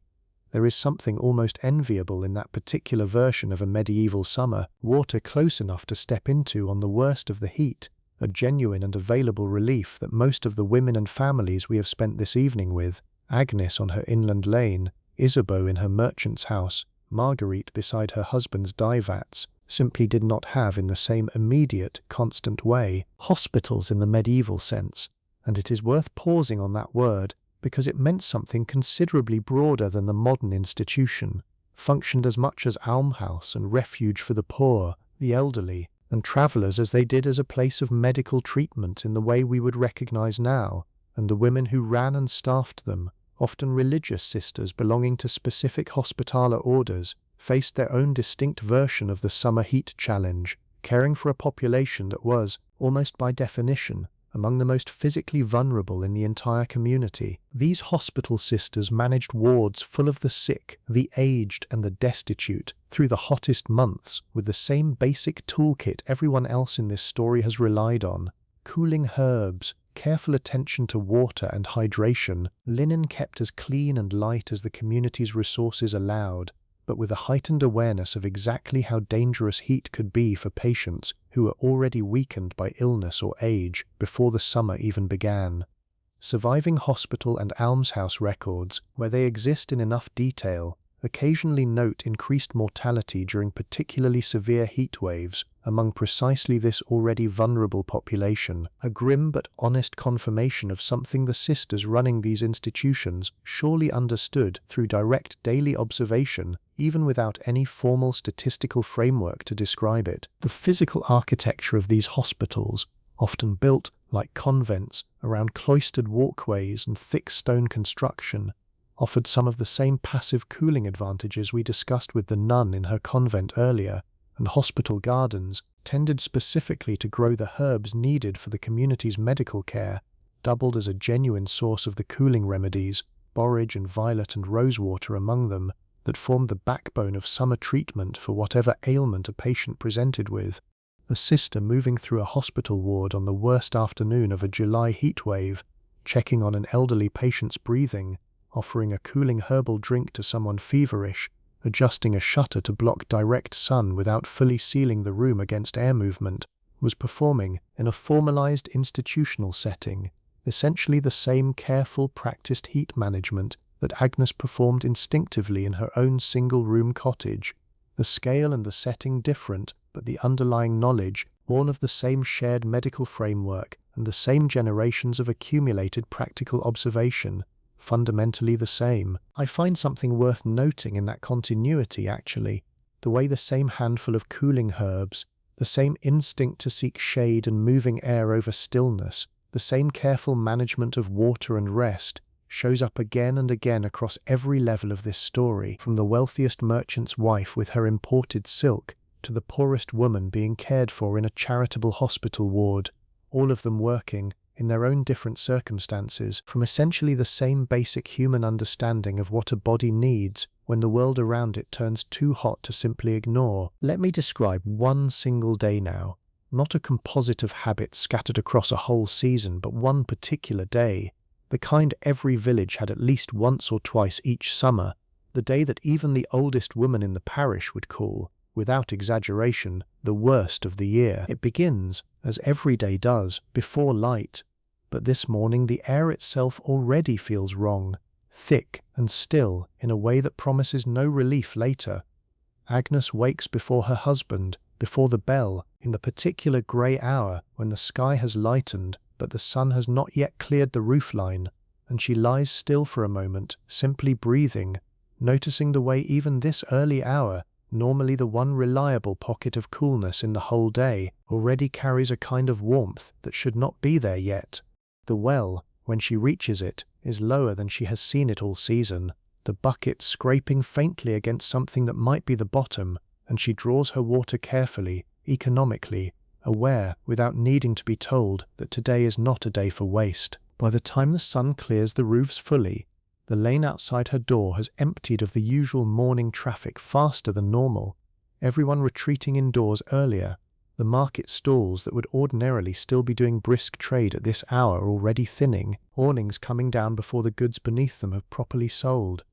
There is something almost enviable in that particular version of a medieval summer, water close enough to step into on the worst of the heat, a genuine and available relief that most of the women and families we have spent this evening with, Agnes on her inland lane, Isabeau in her merchant's house, Marguerite beside her husband's dye vats, simply did not have in the same immediate, constant way. Hospitals in the medieval sense, and it is worth pausing on that word, because it meant something considerably broader than the modern institution, functioned as much as almshouse and refuge for the poor, the elderly, and travellers as they did as a place of medical treatment in the way we would recognize now, and the women who ran and staffed them, often religious sisters belonging to specific hospitaller orders, faced their own distinct version of the summer heat challenge, caring for a population that was, almost by definition, among the most physically vulnerable in the entire community. These hospital sisters managed wards full of the sick, the aged, and the destitute through the hottest months with the same basic toolkit everyone else in this story has relied on: cooling herbs, careful attention to water and hydration, linen kept as clean and light as the community's resources allowed, but with a heightened awareness of exactly how dangerous heat could be for patients who were already weakened by illness or age before the summer even began. Surviving hospital and almshouse records, where they exist in enough detail, occasionally note increased mortality during particularly severe heat waves among precisely this already vulnerable population, a grim but honest confirmation of something the sisters running these institutions surely understood through direct daily observation, even without any formal statistical framework to describe it. The physical architecture of these hospitals, often built, like convents, around cloistered walkways and thick stone construction, offered some of the same passive cooling advantages we discussed with the nun in her convent earlier, and hospital gardens, tended specifically to grow the herbs needed for the community's medical care, doubled as a genuine source of the cooling remedies, borage and violet and rosewater among them, that formed the backbone of summer treatment for whatever ailment a patient presented with. A sister moving through a hospital ward on the worst afternoon of a July heatwave, checking on an elderly patient's breathing, offering a cooling herbal drink to someone feverish, adjusting a shutter to block direct sun without fully sealing the room against air movement, was performing, in a formalized institutional setting, essentially the same careful, practiced heat management that Agnes performed instinctively in her own single-room cottage. The scale and the setting different, but the underlying knowledge, born of the same shared medical framework and the same generations of accumulated practical observation, fundamentally the same. I find something worth noting in that continuity, actually, the way the same handful of cooling herbs, the same instinct to seek shade and moving air over stillness, the same careful management of water and rest, shows up again and again across every level of this story, from the wealthiest merchant's wife with her imported silk to the poorest woman being cared for in a charitable hospital ward, all of them working, in their own different circumstances, from essentially the same basic human understanding of what a body needs when the world around it turns too hot to simply ignore. Let me describe one single day now, not a composite of habits scattered across a whole season, but one particular day, the kind every village had at least once or twice each summer, the day that even the oldest woman in the parish would call, without exaggeration, the worst of the year. It begins, as every day does, before light, but this morning the air itself already feels wrong, thick and still in a way that promises no relief later. Agnes wakes before her husband, before the bell, in the particular grey hour when the sky has lightened but the sun has not yet cleared the roofline, and she lies still for a moment, simply breathing, noticing the way even this early hour, normally the one reliable pocket of coolness in the whole day, already carries a kind of warmth that should not be there yet. The well, when she reaches it, is lower than she has seen it all season, the bucket scraping faintly against something that might be the bottom, and she draws her water carefully, economically, aware, without needing to be told, that today is not a day for waste. By the time the sun clears the roofs fully, the lane outside her door has emptied of the usual morning traffic faster than normal, everyone retreating indoors earlier. The market stalls that would ordinarily still be doing brisk trade at this hour are already thinning, awnings coming down before the goods beneath them have properly sold.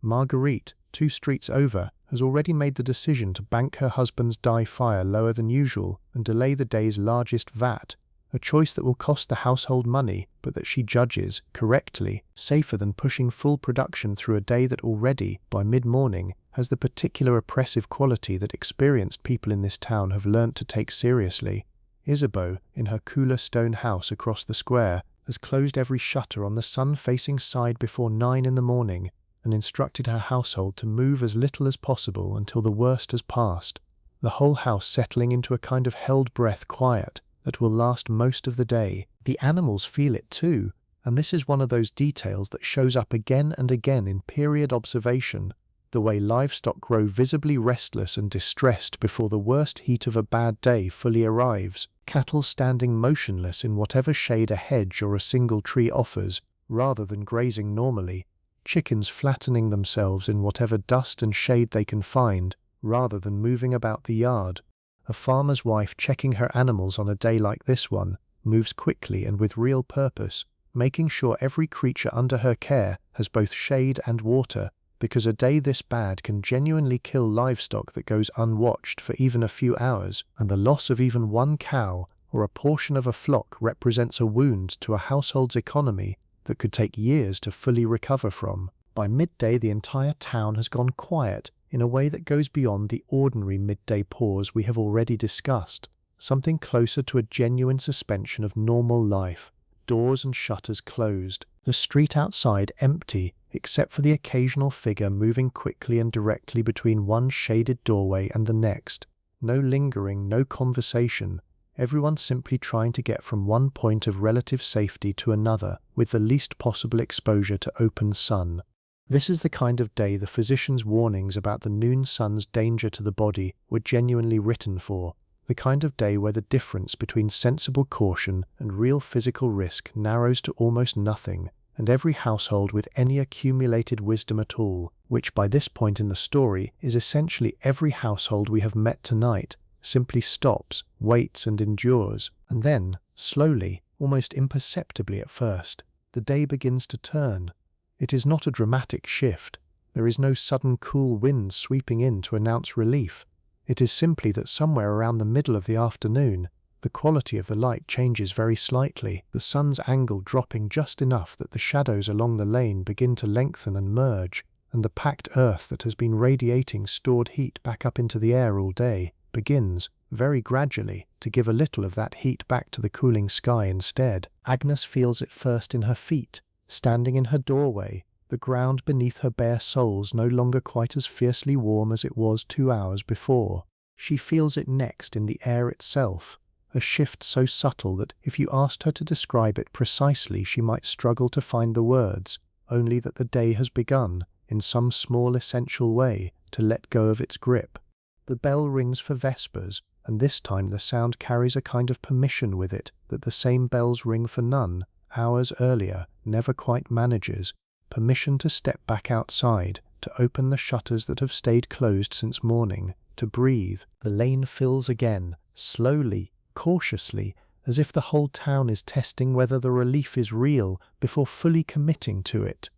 Marguerite, 2 streets over, has already made the decision to bank her husband's dye fire lower than usual and delay the day's largest vat, a choice that will cost the household money, but that she judges, correctly, safer than pushing full production through a day that already, by mid-morning, has the particular oppressive quality that experienced people in this town have learnt to take seriously. Isabeau, in her cooler stone house across the square, has closed every shutter on the sun-facing side before 9 in the morning, and instructed her household to move as little as possible until the worst has passed, the whole house settling into a kind of held-breath quiet that will last most of the day. The animals feel it too, and this is one of those details that shows up again and again in period observation, the way livestock grow visibly restless and distressed before the worst heat of a bad day fully arrives, cattle standing motionless in whatever shade a hedge or a single tree offers, rather than grazing normally, chickens flattening themselves in whatever dust and shade they can find, rather than moving about the yard. A farmer's wife checking her animals on a day like this one moves quickly and with real purpose, making sure every creature under her care has both shade and water, because a day this bad can genuinely kill livestock that goes unwatched for even a few hours, and the loss of even one cow or a portion of a flock represents a wound to a household's economy that could take years to fully recover from. By midday the entire town has gone quiet in a way that goes beyond the ordinary midday pause we have already discussed, something closer to a genuine suspension of normal life, doors and shutters closed, the street outside empty except for the occasional figure moving quickly and directly between one shaded doorway and the next. No lingering, no conversation, everyone simply trying to get from one point of relative safety to another with the least possible exposure to open sun. This is the kind of day the physician's warnings about the noon sun's danger to the body were genuinely written for, the kind of day where the difference between sensible caution and real physical risk narrows to almost nothing, and every household with any accumulated wisdom at all, which by this point in the story is essentially every household we have met tonight, simply stops, waits and endures, and then, slowly, almost imperceptibly at first, the day begins to turn. It is not a dramatic shift. There is no sudden cool wind sweeping in to announce relief. It is simply that somewhere around the middle of the afternoon, the quality of the light changes very slightly, the sun's angle dropping just enough that the shadows along the lane begin to lengthen and merge, and the packed earth that has been radiating stored heat back up into the air all day begins, very gradually, to give a little of that heat back to the cooling sky instead. Agnes feels it first in her feet, standing in her doorway, the ground beneath her bare soles no longer quite as fiercely warm as it was 2 hours before. She feels it next in the air itself, a shift so subtle that if you asked her to describe it precisely she might struggle to find the words, only that the day has begun, in some small essential way, to let go of its grip. The bell rings for vespers, and this time the sound carries a kind of permission with it that the same bells ring for none, hours earlier, never quite manages, permission to step back outside, to open the shutters that have stayed closed since morning, to breathe. The lane fills again, slowly, cautiously, as if the whole town is testing whether the relief is real before fully committing to it.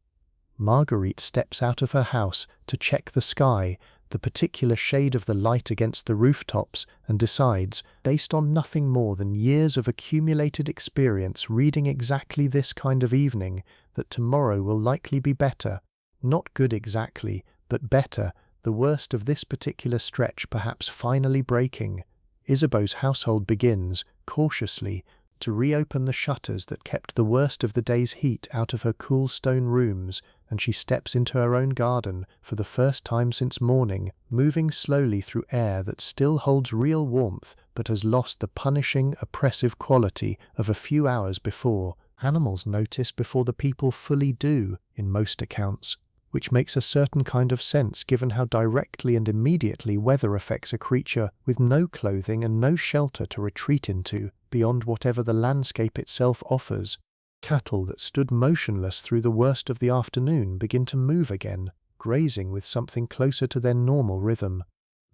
Marguerite steps out of her house to check the sky, the particular shade of the light against the rooftops, and decides, based on nothing more than years of accumulated experience reading exactly this kind of evening, that tomorrow will likely be better. Not good exactly, but better, the worst of this particular stretch perhaps finally breaking. Isabeau's household begins, cautiously, to reopen the shutters that kept the worst of the day's heat out of her cool stone rooms, and she steps into her own garden for the first time since morning, moving slowly through air that still holds real warmth but has lost the punishing, oppressive quality of a few hours before. Animals notice before the people fully do, in most accounts, which makes a certain kind of sense given how directly and immediately weather affects a creature with no clothing and no shelter to retreat into beyond whatever the landscape itself offers. Cattle that stood motionless through the worst of the afternoon begin to move again, grazing with something closer to their normal rhythm.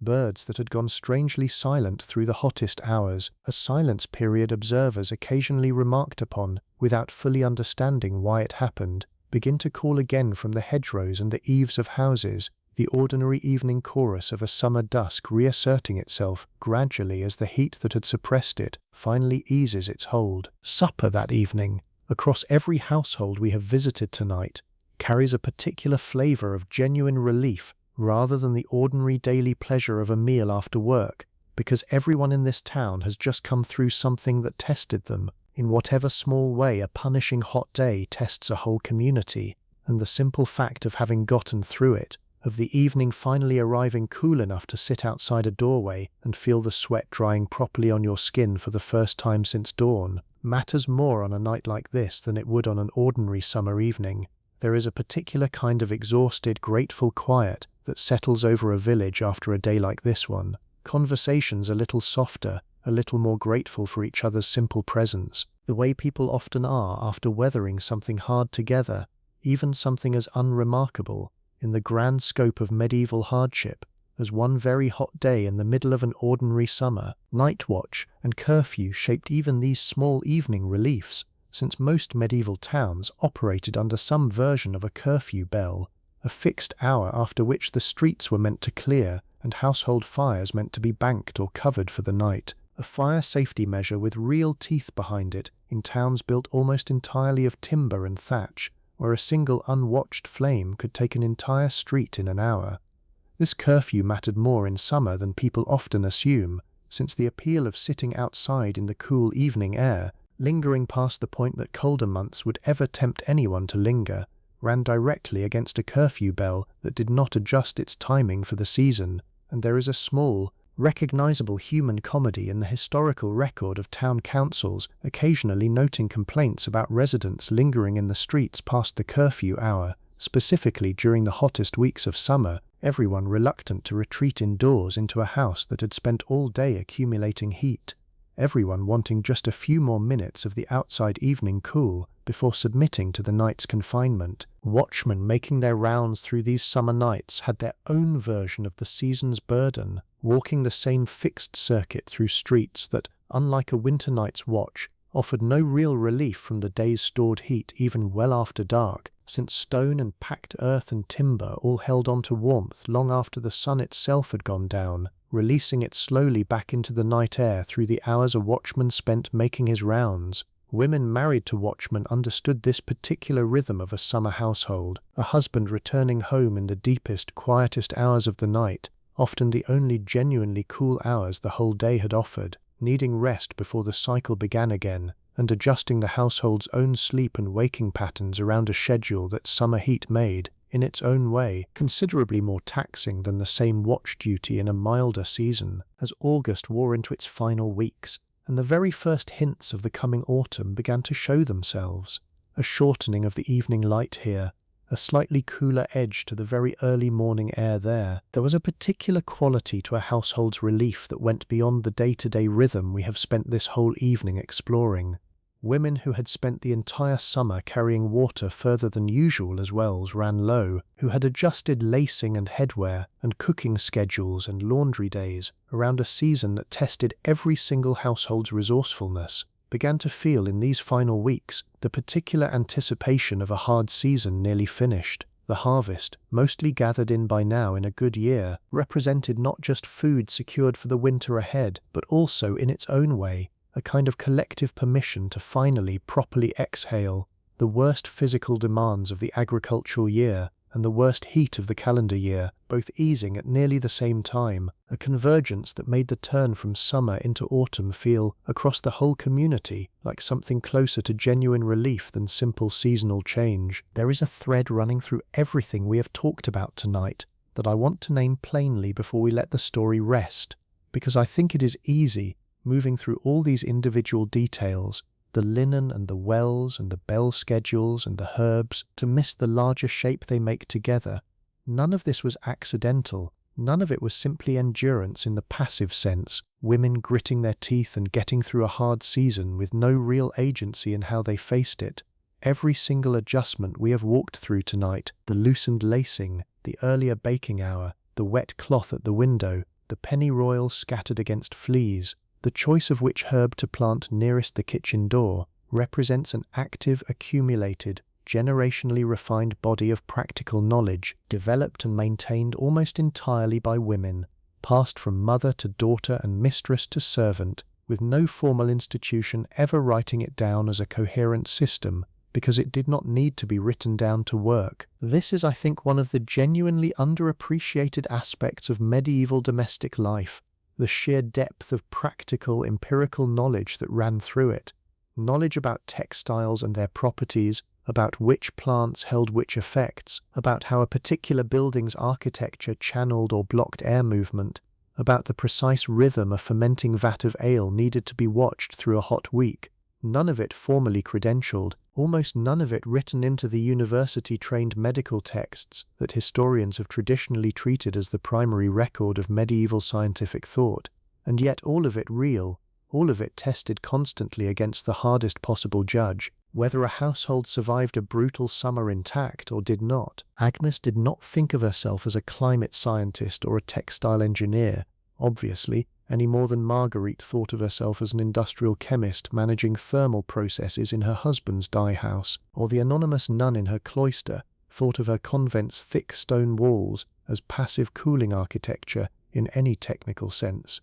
Birds that had gone strangely silent through the hottest hours, a silence period observers occasionally remarked upon, without fully understanding why it happened, begin to call again from the hedgerows and the eaves of houses, the ordinary evening chorus of a summer dusk reasserting itself gradually as the heat that had suppressed it finally eases its hold. Supper that evening, across every household we have visited tonight, carries a particular flavor of genuine relief rather than the ordinary daily pleasure of a meal after work, because everyone in this town has just come through something that tested them, in whatever small way a punishing hot day tests a whole community, and the simple fact of having gotten through it, of the evening finally arriving cool enough to sit outside a doorway and feel the sweat drying properly on your skin for the first time since dawn, matters more on a night like this than it would on an ordinary summer evening. There is a particular kind of exhausted, grateful quiet that settles over a village after a day like this one. Conversations a little softer, a little more grateful for each other's simple presence, the way people often are after weathering something hard together, even something as unremarkable, in the grand scope of medieval hardship, as one very hot day in the middle of an ordinary summer. Night watch and curfew shaped even these small evening reliefs, since most medieval towns operated under some version of a curfew bell, a fixed hour after which the streets were meant to clear and household fires meant to be banked or covered for the night. A fire safety measure with real teeth behind it in towns built almost entirely of timber and thatch, where a single unwatched flame could take an entire street in an hour. This curfew mattered more in summer than people often assume, since the appeal of sitting outside in the cool evening air, lingering past the point that colder months would ever tempt anyone to linger, ran directly against a curfew bell that did not adjust its timing for the season, and there is a small, recognizable human comedy in the historical record of town councils occasionally noting complaints about residents lingering in the streets past the curfew hour, specifically during the hottest weeks of summer, everyone reluctant to retreat indoors into a house that had spent all day accumulating heat, everyone wanting just a few more minutes of the outside evening cool before submitting to the night's confinement. Watchmen making their rounds through these summer nights had their own version of the season's burden, walking the same fixed circuit through streets that, unlike a winter night's watch, offered no real relief from the day's stored heat even well after dark, since stone and packed earth and timber all held on to warmth long after the sun itself had gone down, releasing it slowly back into the night air through the hours a watchman spent making his rounds. Women married to watchmen understood this particular rhythm of a summer household, a husband returning home in the deepest, quietest hours of the night, often the only genuinely cool hours the whole day had offered, needing rest before the cycle began again, and adjusting the household's own sleep and waking patterns around a schedule that summer heat made, in its own way, considerably more taxing than the same watch duty in a milder season. As August wore into its final weeks, and the very first hints of the coming autumn began to show themselves, a shortening of the evening light here, a slightly cooler edge to the very early morning air there, there was a particular quality to a household's relief that went beyond the day-to-day rhythm we have spent this whole evening exploring. Women who had spent the entire summer carrying water further than usual as wells ran low, who had adjusted lacing and headwear and cooking schedules and laundry days around a season that tested every single household's resourcefulness, began to feel in these final weeks the particular anticipation of a hard season nearly finished. The harvest, mostly gathered in by now in a good year, represented not just food secured for the winter ahead, but also, in its own way, a kind of collective permission to finally properly exhale the worst physical demands of the agricultural year and the worst heat of the calendar year, both easing at nearly the same time, a convergence that made the turn from summer into autumn feel, across the whole community, like something closer to genuine relief than simple seasonal change. There is a thread running through everything we have talked about tonight that I want to name plainly before we let the story rest, because I think it is easy, moving through all these individual details, the linen and the wells and the bell schedules and the herbs, to miss the larger shape they make together. None of this was accidental. None of it was simply endurance in the passive sense, women gritting their teeth and getting through a hard season with no real agency in how they faced it. Every single adjustment we have walked through tonight, the loosened lacing, the earlier baking hour, the wet cloth at the window, the pennyroyal scattered against fleas, the choice of which herb to plant nearest the kitchen door, represents an active, accumulated, generationally refined body of practical knowledge, developed and maintained almost entirely by women, passed from mother to daughter and mistress to servant, with no formal institution ever writing it down as a coherent system, because it did not need to be written down to work. This is, I think, one of the genuinely underappreciated aspects of medieval domestic life, the sheer depth of practical, empirical knowledge that ran through it. Knowledge about textiles and their properties, about which plants held which effects, about how a particular building's architecture channeled or blocked air movement, about the precise rhythm a fermenting vat of ale needed to be watched through a hot week. None of it formally credentialed, almost none of it written into the university-trained medical texts that historians have traditionally treated as the primary record of medieval scientific thought, and yet all of it real, all of it tested constantly against the hardest possible judge, whether a household survived a brutal summer intact or did not. Agnes did not think of herself as a climate scientist or a textile engineer, obviously, any more than Marguerite thought of herself as an industrial chemist managing thermal processes in her husband's dye house, or the anonymous nun in her cloister thought of her convent's thick stone walls as passive cooling architecture in any technical sense.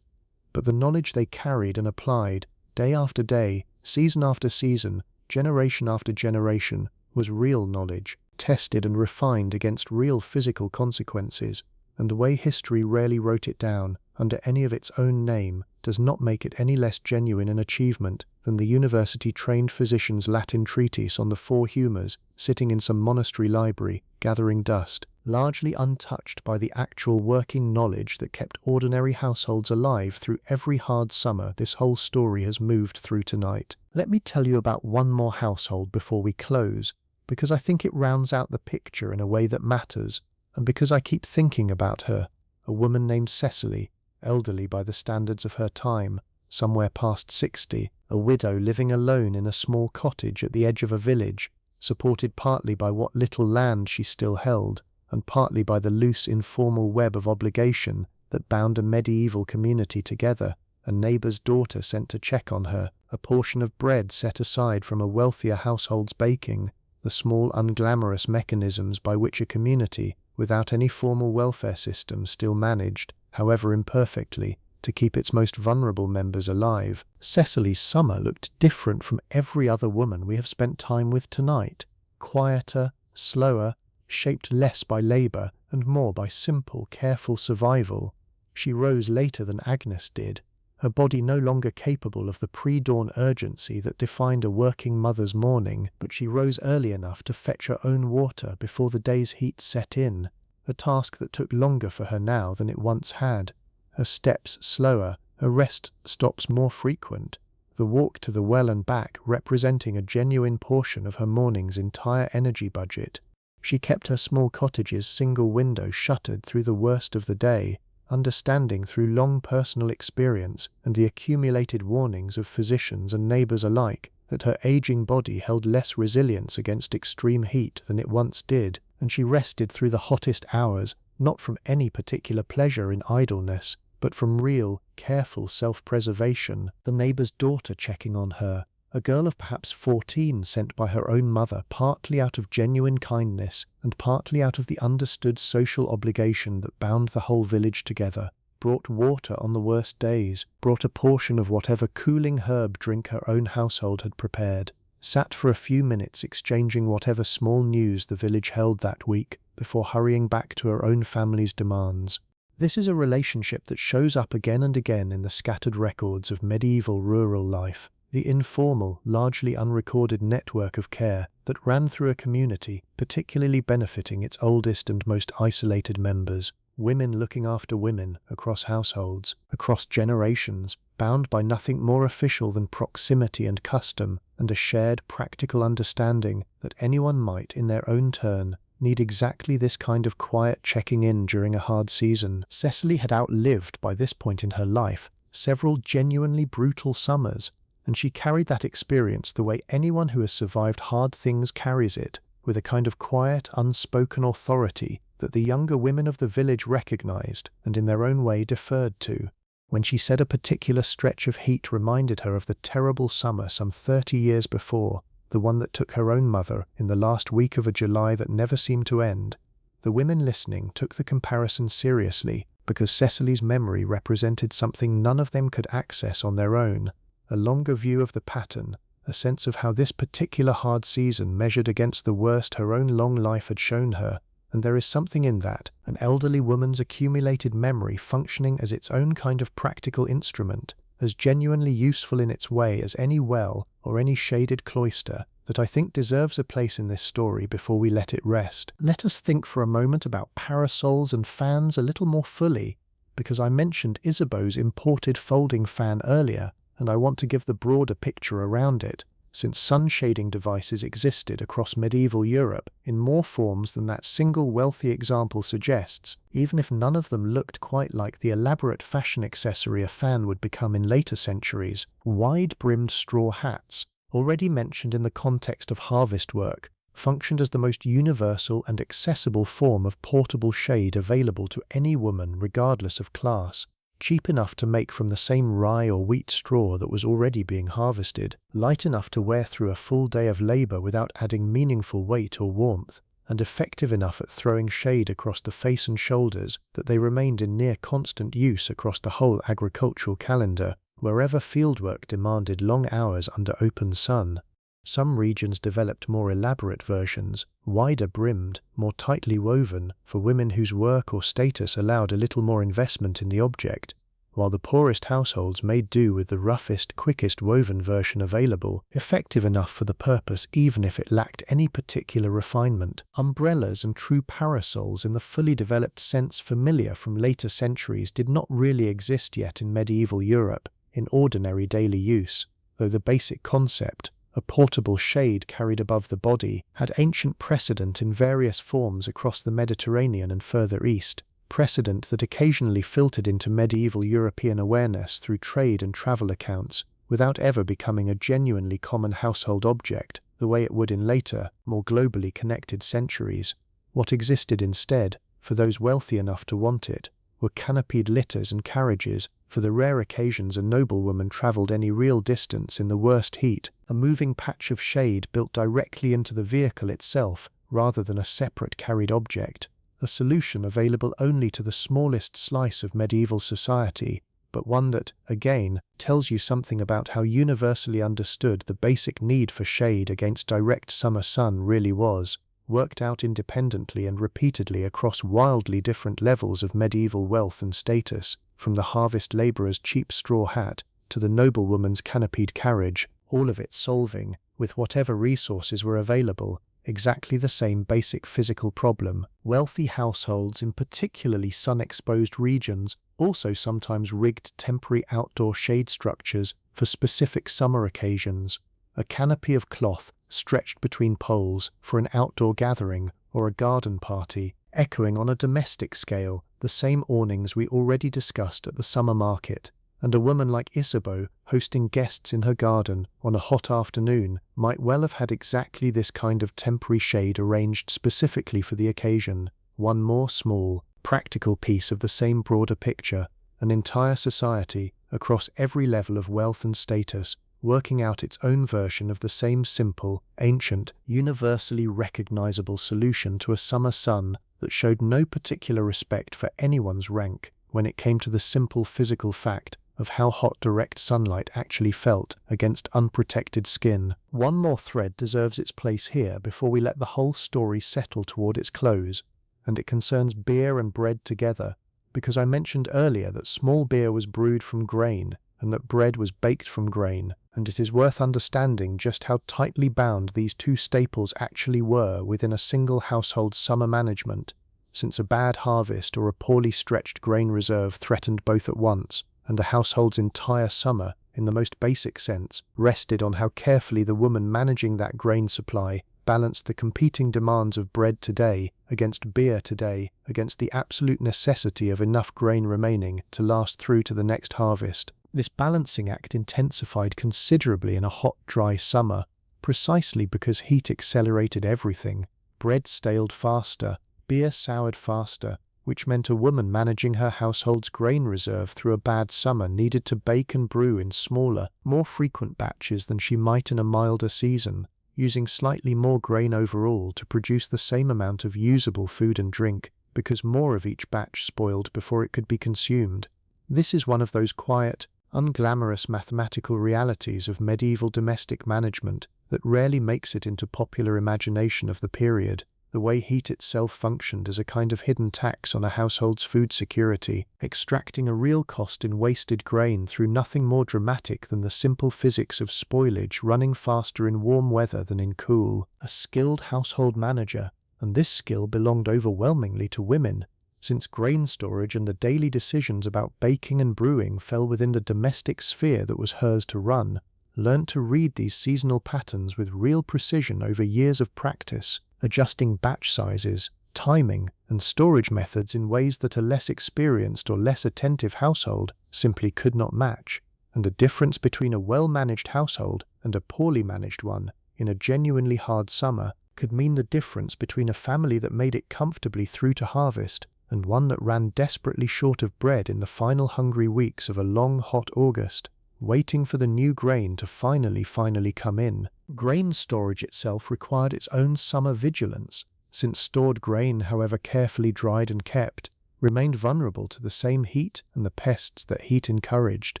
But the knowledge they carried and applied, day after day, season after season, generation after generation, was real knowledge, tested and refined against real physical consequences, and the way history rarely wrote it down, under any of its own name, does not make it any less genuine an achievement than the university-trained physician's Latin treatise on the four humours sitting in some monastery library, gathering dust, largely untouched by the actual working knowledge that kept ordinary households alive through every hard summer this whole story has moved through tonight. Let me tell you about one more household before we close, because I think it rounds out the picture in a way that matters, and because I keep thinking about her, a woman named Cecily, elderly by the standards of her time, somewhere past 60, a widow living alone in a small cottage at the edge of a village, supported partly by what little land she still held, and partly by the loose informal web of obligation that bound a medieval community together, a neighbour's daughter sent to check on her, a portion of bread set aside from a wealthier household's baking, the small unglamorous mechanisms by which a community, without any formal welfare system, still managed, however imperfectly, to keep its most vulnerable members alive. Cecily's summer looked different from every other woman we have spent time with tonight. Quieter, slower, shaped less by labour and more by simple, careful survival. She rose later than Agnes did, her body no longer capable of the pre-dawn urgency that defined a working mother's morning, but she rose early enough to fetch her own water before the day's heat set in, a task that took longer for her now than it once had. Her steps slower, her rest stops more frequent, the walk to the well and back representing a genuine portion of her morning's entire energy budget. She kept her small cottage's single window shuttered through the worst of the day, understanding through long personal experience and the accumulated warnings of physicians and neighbours alike that her aging body held less resilience against extreme heat than it once did, and she rested through the hottest hours, not from any particular pleasure in idleness, but from real, careful self-preservation. The neighbour's daughter checking on her, A girl of perhaps 14 sent by her own mother partly out of genuine kindness and partly out of the understood social obligation that bound the whole village together, brought water on the worst days, brought a portion of whatever cooling herb drink her own household had prepared, sat for a few minutes exchanging whatever small news the village held that week before hurrying back to her own family's demands. This is a relationship that shows up again and again in the scattered records of medieval rural life, the informal, largely unrecorded network of care that ran through a community, particularly benefiting its oldest and most isolated members, women looking after women across households, across generations, bound by nothing more official than proximity and custom and a shared practical understanding that anyone might, in their own turn, need exactly this kind of quiet checking in during a hard season. Cecily had outlived, by this point in her life, several genuinely brutal summers, and she carried that experience the way anyone who has survived hard things carries it, with a kind of quiet, unspoken authority that the younger women of the village recognized and in their own way deferred to. When she said a particular stretch of heat reminded her of the terrible summer some 30 years before, the one that took her own mother in the last week of a July that never seemed to end, the women listening took the comparison seriously because Cecily's memory represented something none of them could access on their own, a longer view of the pattern, a sense of how this particular hard season measured against the worst her own long life had shown her, and there is something in that, an elderly woman's accumulated memory functioning as its own kind of practical instrument, as genuinely useful in its way as any well or any shaded cloister, that I think deserves a place in this story before we let it rest. Let us think for a moment about parasols and fans a little more fully, because I mentioned Isabeau's imported folding fan earlier, and I want to give the broader picture around it, since sun-shading devices existed across medieval Europe in more forms than that single wealthy example suggests, even if none of them looked quite like the elaborate fashion accessory a fan would become in later centuries. Wide-brimmed straw hats, already mentioned in the context of harvest work, functioned as the most universal and accessible form of portable shade available to any woman regardless of class. Cheap enough to make from the same rye or wheat straw that was already being harvested, light enough to wear through a full day of labor without adding meaningful weight or warmth, and effective enough at throwing shade across the face and shoulders that they remained in near constant use across the whole agricultural calendar, wherever fieldwork demanded long hours under open sun. Some regions developed more elaborate versions, wider brimmed, more tightly woven, for women whose work or status allowed a little more investment in the object, while the poorest households made do with the roughest, quickest woven version available, effective enough for the purpose even if it lacked any particular refinement. Umbrellas and true parasols in the fully developed sense familiar from later centuries did not really exist yet in medieval Europe, in ordinary daily use, though the basic concept, a portable shade carried above the body, had ancient precedent in various forms across the Mediterranean and further east, precedent that occasionally filtered into medieval European awareness through trade and travel accounts, without ever becoming a genuinely common household object, the way it would in later, more globally connected centuries. What existed instead, for those wealthy enough to want it, were canopied litters and carriages, for the rare occasions a noblewoman travelled any real distance in the worst heat, a moving patch of shade built directly into the vehicle itself, rather than a separate carried object, a solution available only to the smallest slice of medieval society, but one that, again, tells you something about how universally understood the basic need for shade against direct summer sun really was, worked out independently and repeatedly across wildly different levels of medieval wealth and status, from the harvest labourer's cheap straw hat to the noblewoman's canopied carriage, all of it solving, with whatever resources were available, exactly the same basic physical problem. Wealthy households in particularly sun-exposed regions also sometimes rigged temporary outdoor shade structures for specific summer occasions, a canopy of cloth stretched between poles for an outdoor gathering or a garden party, echoing on a domestic scale the same awnings we already discussed at the summer market, and a woman like Isabeau hosting guests in her garden on a hot afternoon might well have had exactly this kind of temporary shade arranged specifically for the occasion. One more small, practical piece of the same broader picture, an entire society, across every level of wealth and status, working out its own version of the same simple, ancient, universally recognizable solution to a summer sun that showed no particular respect for anyone's rank when it came to the simple physical fact of how hot direct sunlight actually felt against unprotected skin. One more thread deserves its place here before we let the whole story settle toward its close, and it concerns beer and bread together, because I mentioned earlier that small beer was brewed from grain and that bread was baked from grain, and it is worth understanding just how tightly bound these two staples actually were within a single household's summer management, since a bad harvest or a poorly stretched grain reserve threatened both at once, and a household's entire summer, in the most basic sense, rested on how carefully the woman managing that grain supply balanced the competing demands of bread today against beer today, against the absolute necessity of enough grain remaining to last through to the next harvest. This balancing act intensified considerably in a hot, dry summer, precisely because heat accelerated everything. Bread staled faster, beer soured faster, which meant a woman managing her household's grain reserve through a bad summer needed to bake and brew in smaller, more frequent batches than she might in a milder season, using slightly more grain overall to produce the same amount of usable food and drink, because more of each batch spoiled before it could be consumed. This is one of those quiet, unglamorous mathematical realities of medieval domestic management that rarely makes it into popular imagination of the period. The way heat itself functioned as a kind of hidden tax on a household's food security, extracting a real cost in wasted grain through nothing more dramatic than the simple physics of spoilage running faster in warm weather than in cool. A skilled household manager, and this skill belonged overwhelmingly to women, since grain storage and the daily decisions about baking and brewing fell within the domestic sphere that was hers to run, learnt to read these seasonal patterns with real precision over years of practice, adjusting batch sizes, timing, and storage methods in ways that a less experienced or less attentive household simply could not match. And the difference between a well-managed household and a poorly managed one in a genuinely hard summer could mean the difference between a family that made it comfortably through to harvest and one that ran desperately short of bread in the final hungry weeks of a long, hot August, waiting for the new grain to finally come in. Grain storage itself required its own summer vigilance, since stored grain, however carefully dried and kept, remained vulnerable to the same heat and the pests that heat encouraged,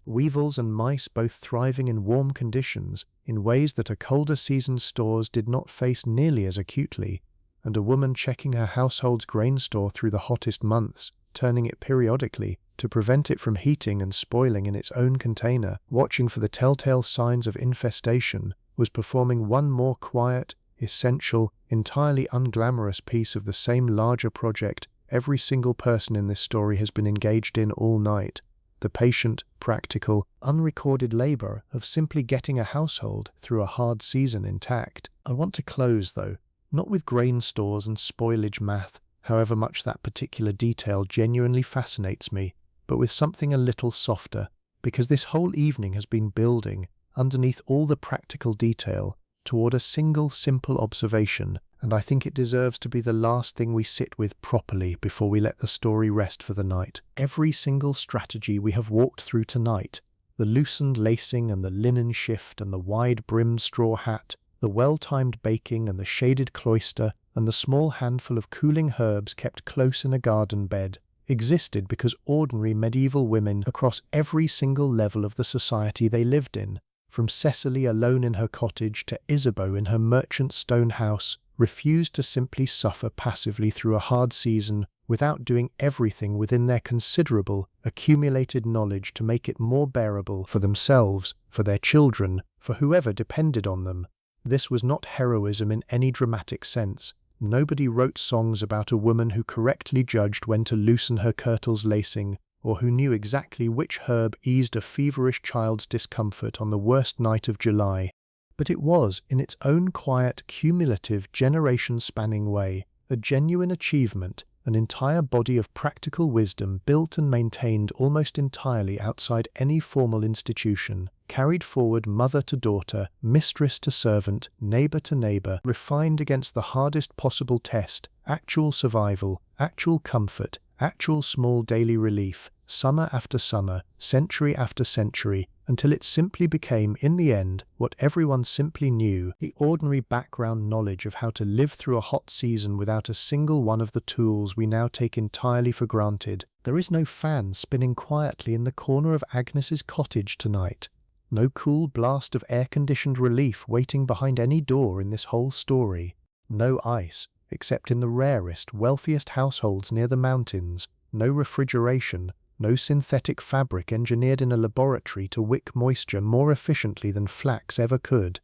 weevils and mice both thriving in warm conditions in ways that a colder season's stores did not face nearly as acutely, and a woman checking her household's grain store through the hottest months, turning it periodically to prevent it from heating and spoiling in its own container, watching for the telltale signs of infestation, was performing one more quiet, essential, entirely unglamorous piece of the same larger project every single person in this story has been engaged in all night: the patient, practical, unrecorded labor of simply getting a household through a hard season intact. I want to close, though, not with grain stores and spoilage math, however much that particular detail genuinely fascinates me, but with something a little softer, because this whole evening has been building, underneath all the practical detail, toward a single simple observation, and I think it deserves to be the last thing we sit with properly before we let the story rest for the night. Every single strategy we have walked through tonight, the loosened lacing and the linen shift and the wide-brimmed straw hat, the well-timed baking and the shaded cloister, and the small handful of cooling herbs kept close in a garden bed, existed because ordinary medieval women across every single level of the society they lived in, from Cecily alone in her cottage to Isabeau in her merchant stone house, refused to simply suffer passively through a hard season without doing everything within their considerable, accumulated knowledge to make it more bearable for themselves, for their children, for whoever depended on them. This was not heroism in any dramatic sense. Nobody wrote songs about a woman who correctly judged when to loosen her kirtles lacing, or who knew exactly which herb eased a feverish child's discomfort on the worst night of July. But it was, in its own quiet, cumulative, generation-spanning way, a genuine achievement, an entire body of practical wisdom built and maintained almost entirely outside any formal institution, carried forward mother to daughter, mistress to servant, neighbor to neighbor, refined against the hardest possible test, actual survival, actual comfort, actual small daily relief, summer after summer, century after century, until it simply became, in the end, what everyone simply knew, the ordinary background knowledge of how to live through a hot season without a single one of the tools we now take entirely for granted. There is no fan spinning quietly in the corner of Agnes's cottage tonight. No cool blast of air-conditioned relief waiting behind any door in this whole story. No ice, except in the rarest, wealthiest households near the mountains. No refrigeration, no synthetic fabric engineered in a laboratory to wick moisture more efficiently than flax ever could.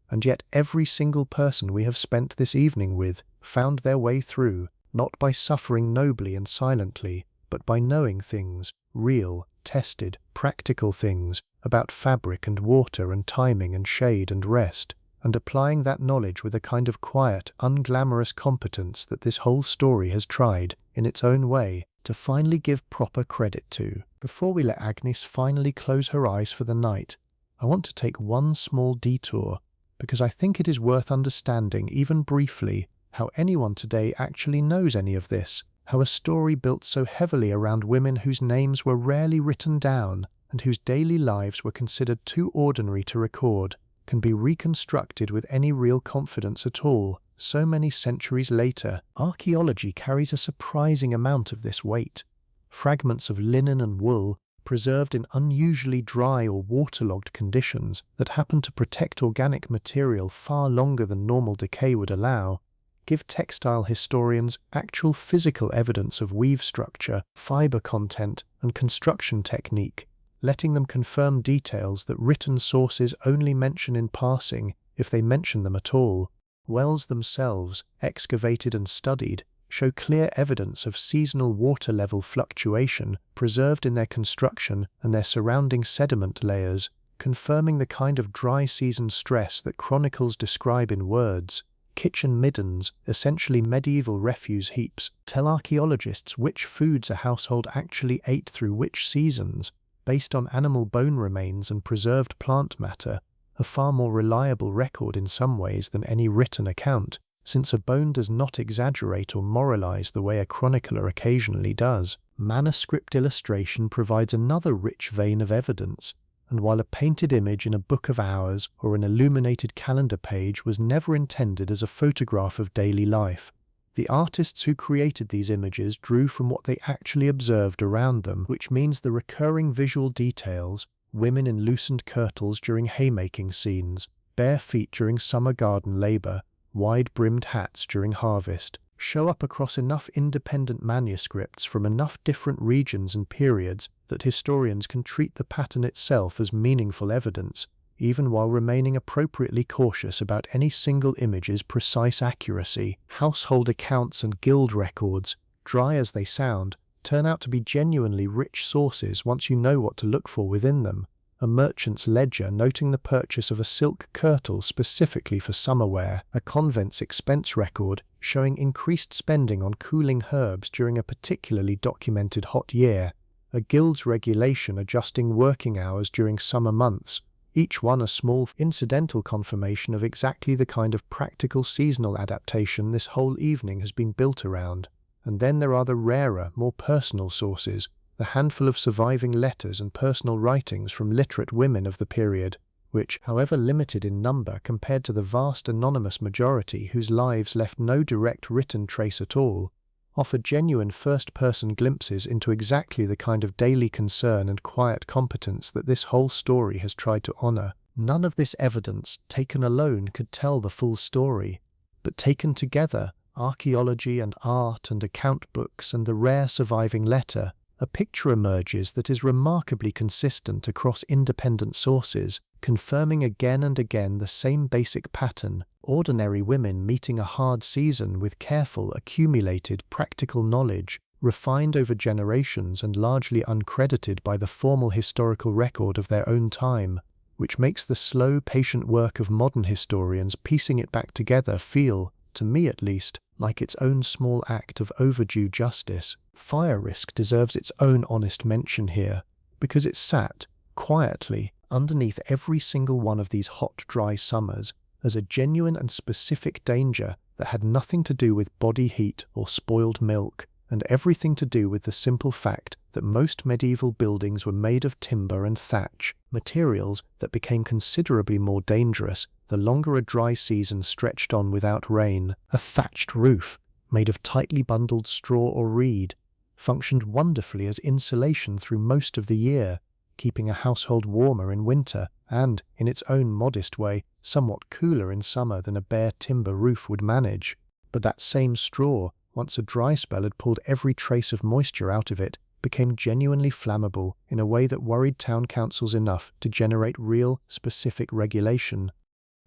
And yet every single person we have spent this evening with found their way through, not by suffering nobly and silently, but by knowing things, real, tested, practical things, about fabric and water and timing and shade and rest, and applying that knowledge with a kind of quiet, unglamorous competence that this whole story has tried, in its own way, to finally give proper credit to. Before we let Agnes finally close her eyes for the night, I want to take one small detour, because I think it is worth understanding, even briefly, how anyone today actually knows any of this, how a story built so heavily around women whose names were rarely written down, and whose daily lives were considered too ordinary to record, can be reconstructed with any real confidence at all. So many centuries later, archaeology carries a surprising amount of this weight. Fragments of linen and wool, preserved in unusually dry or waterlogged conditions that happen to protect organic material far longer than normal decay would allow, give textile historians actual physical evidence of weave structure, fiber content, and construction technique, letting them confirm details that written sources only mention in passing, if they mention them at all. Wells themselves, excavated and studied, show clear evidence of seasonal water level fluctuation preserved in their construction and their surrounding sediment layers, confirming the kind of dry season stress that chronicles describe in words. Kitchen middens, essentially medieval refuse heaps, tell archaeologists which foods a household actually ate through which seasons, based on animal bone remains and preserved plant matter, a far more reliable record in some ways than any written account, since a bone does not exaggerate or moralize the way a chronicler occasionally does. Manuscript illustration provides another rich vein of evidence, and while a painted image in a book of hours or an illuminated calendar page was never intended as a photograph of daily life, the artists who created these images drew from what they actually observed around them, which means the recurring visual details, women in loosened kirtles during haymaking scenes, bare feet during summer garden labor, wide-brimmed hats during harvest, show up across enough independent manuscripts from enough different regions and periods that historians can treat the pattern itself as meaningful evidence, even while remaining appropriately cautious about any single image's precise accuracy. Household accounts and guild records, dry as they sound, turn out to be genuinely rich sources once you know what to look for within them. A merchant's ledger noting the purchase of a silk kirtle specifically for summer wear, a convent's expense record showing increased spending on cooling herbs during a particularly documented hot year, a guild's regulation adjusting working hours during summer months, each one a small incidental confirmation of exactly the kind of practical seasonal adaptation this whole evening has been built around. And then there are the rarer, more personal sources, the handful of surviving letters and personal writings from literate women of the period, which, however limited in number compared to the vast anonymous majority whose lives left no direct written trace at all, offer genuine first-person glimpses into exactly the kind of daily concern and quiet competence that this whole story has tried to honor. None of this evidence, taken alone, could tell the full story, but taken together, archaeology and art and account books and the rare surviving letter, a picture emerges that is remarkably consistent across independent sources, confirming again and again the same basic pattern: ordinary women meeting a hard season with careful, accumulated, practical knowledge, refined over generations and largely uncredited by the formal historical record of their own time, which makes the slow, patient work of modern historians piecing it back together feel, to me at least, like its own small act of overdue justice. Fire risk deserves its own honest mention here, because it sat, quietly, underneath every single one of these hot, dry summers as a genuine and specific danger that had nothing to do with body heat or spoiled milk, and everything to do with the simple fact that most medieval buildings were made of timber and thatch, materials that became considerably more dangerous the longer a dry season stretched on without rain. A thatched roof, made of tightly bundled straw or reed, functioned wonderfully as insulation through most of the year, keeping a household warmer in winter and, in its own modest way, somewhat cooler in summer than a bare timber roof would manage. But that same straw, once a dry spell had pulled every trace of moisture out of it, became genuinely flammable in a way that worried town councils enough to generate real, specific regulation.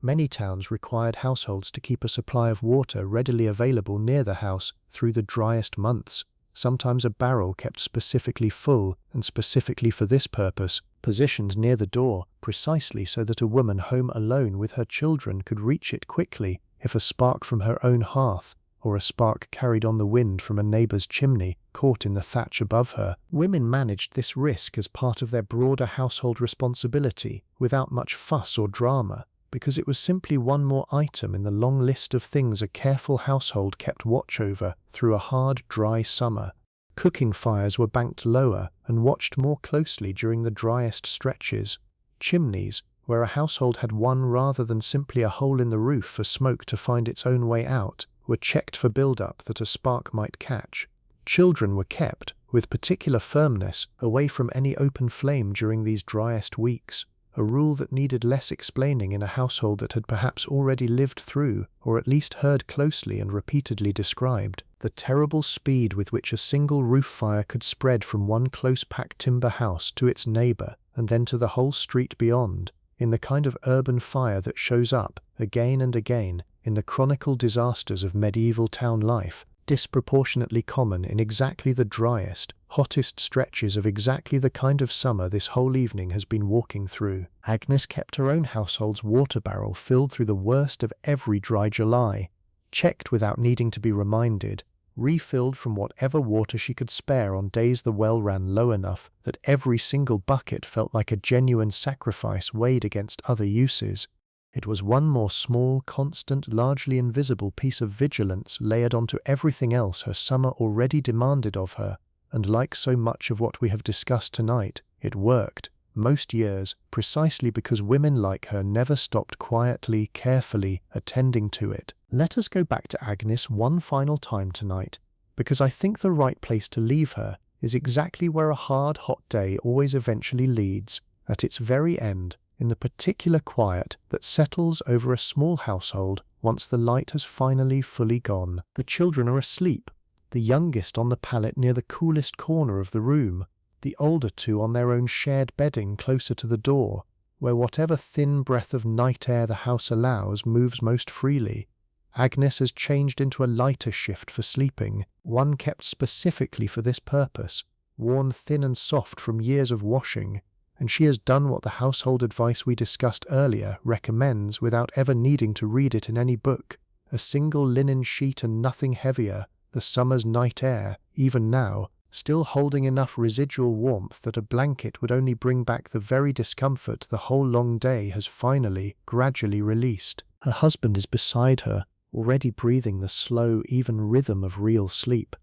Many towns required households to keep a supply of water readily available near the house through the driest months, sometimes a barrel kept specifically full and specifically for this purpose, positioned near the door precisely so that a woman home alone with her children could reach it quickly if a spark from her own hearth or a spark carried on the wind from a neighbor's chimney caught in the thatch above her. Women managed this risk as part of their broader household responsibility without much fuss or drama, because it was simply one more item in the long list of things a careful household kept watch over through a hard, dry summer. Cooking fires were banked lower and watched more closely during the driest stretches. Chimneys, where a household had one rather than simply a hole in the roof for smoke to find its own way out, were checked for build-up that a spark might catch. Children were kept, with particular firmness, away from any open flame during these driest weeks, a rule that needed less explaining in a household that had perhaps already lived through, or at least heard closely and repeatedly described, the terrible speed with which a single roof fire could spread from one close-packed timber house to its neighbor and then to the whole street beyond, in the kind of urban fire that shows up, again and again, in the chronicle disasters of medieval town life, disproportionately common in exactly the driest, hottest stretches of exactly the kind of summer this whole evening has been walking through. Agnes kept her own household's water barrel filled through the worst of every dry July, checked without needing to be reminded, refilled from whatever water she could spare on days the well ran low enough that every single bucket felt like a genuine sacrifice weighed against other uses. It was one more small, constant, largely invisible piece of vigilance layered onto everything else her summer already demanded of her, and like so much of what we have discussed tonight, it worked, most years, precisely because women like her never stopped quietly, carefully attending to it. Let us go back to Agnes one final time tonight, because I think the right place to leave her is exactly where a hard, hot day always eventually leads, at its very end, in the particular quiet that settles over a small household once the light has finally fully gone. The children are asleep, the youngest on the pallet near the coolest corner of the room, the older two on their own shared bedding closer to the door, where whatever thin breath of night air the house allows moves most freely. Agnes has changed into a lighter shift for sleeping, one kept specifically for this purpose, worn thin and soft from years of washing, and she has done what the household advice we discussed earlier recommends without ever needing to read it in any book. A single linen sheet and nothing heavier, the summer's night air, even now, still holding enough residual warmth that a blanket would only bring back the very discomfort the whole long day has finally, gradually released. Her husband is beside her, already breathing the slow, even rhythm of real sleep.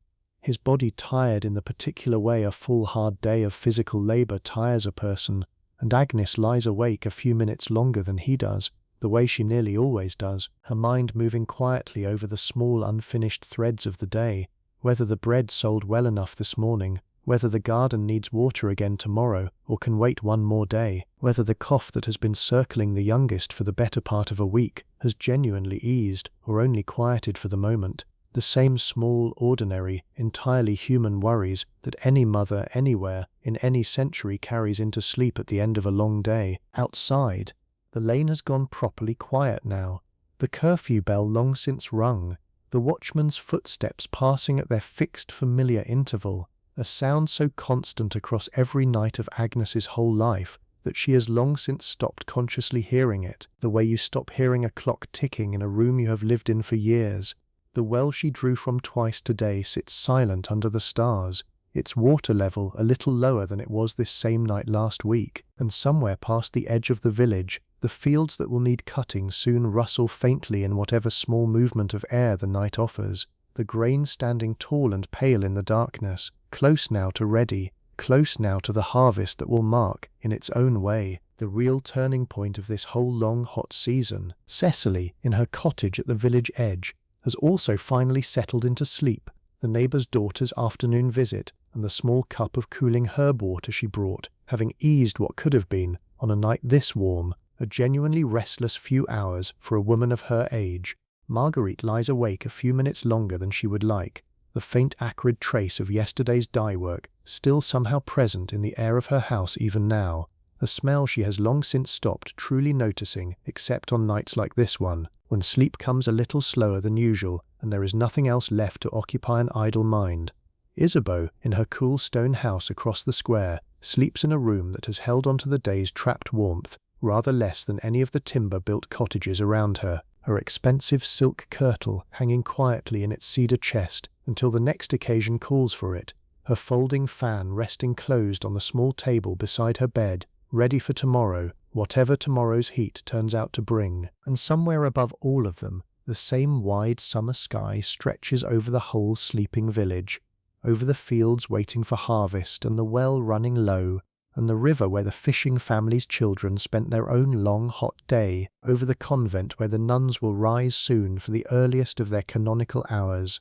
His body tired in the particular way a full hard day of physical labor tires a person, and Agnes lies awake a few minutes longer than he does, the way she nearly always does, her mind moving quietly over the small unfinished threads of the day, whether the bread sold well enough this morning, whether the garden needs water again tomorrow or can wait one more day, whether the cough that has been circling the youngest for the better part of a week has genuinely eased or only quieted for the moment. The same small, ordinary, entirely human worries that any mother anywhere in any century carries into sleep at the end of a long day. Outside, the lane has gone properly quiet now, the curfew bell long since rung, the watchman's footsteps passing at their fixed familiar interval, a sound so constant across every night of Agnes's whole life that she has long since stopped consciously hearing it, the way you stop hearing a clock ticking in a room you have lived in for years. The well she drew from twice today sits silent under the stars, its water level a little lower than it was this same night last week, and somewhere past the edge of the village, the fields that will need cutting soon rustle faintly in whatever small movement of air the night offers, the grain standing tall and pale in the darkness, close now to ready, close now to the harvest that will mark, in its own way, the real turning point of this whole long hot season. Cecily, in her cottage at the village edge, has also finally settled into sleep. The neighbour's daughter's afternoon visit and the small cup of cooling herb water she brought, having eased what could have been, on a night this warm, a genuinely restless few hours for a woman of her age. Marguerite lies awake a few minutes longer than she would like, the faint acrid trace of yesterday's dye work still somehow present in the air of her house even now, a smell she has long since stopped truly noticing except on nights like this one, when sleep comes a little slower than usual and there is nothing else left to occupy an idle mind. Isabeau, in her cool stone house across the square, sleeps in a room that has held onto the day's trapped warmth rather less than any of the timber-built cottages around her, her expensive silk kirtle hanging quietly in its cedar chest until the next occasion calls for it, her folding fan resting closed on the small table beside her bed, ready for tomorrow, whatever tomorrow's heat turns out to bring. And somewhere above all of them, the same wide summer sky stretches over the whole sleeping village, over the fields waiting for harvest and the well running low, and the river where the fishing family's children spent their own long hot day, over the convent where the nuns will rise soon for the earliest of their canonical hours,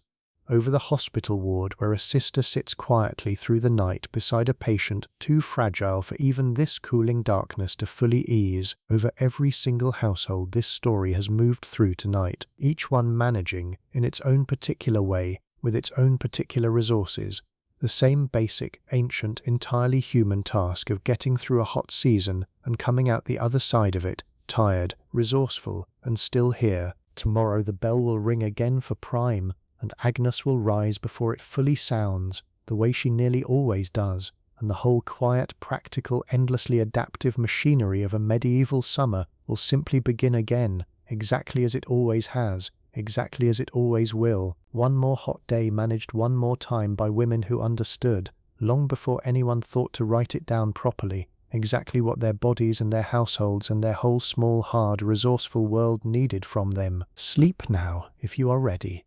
over the hospital ward where a sister sits quietly through the night beside a patient too fragile for even this cooling darkness to fully ease, over every single household this story has moved through tonight, each one managing, in its own particular way, with its own particular resources, the same basic, ancient, entirely human task of getting through a hot season and coming out the other side of it, tired, resourceful, and still here. Tomorrow the bell will ring again for prime, and Agnes will rise before it fully sounds, the way she nearly always does, and the whole quiet, practical, endlessly adaptive machinery of a medieval summer will simply begin again, exactly as it always has, exactly as it always will. One more hot day managed one more time by women who understood, long before anyone thought to write it down properly, exactly what their bodies and their households and their whole small, hard, resourceful world needed from them. Sleep now, if you are ready.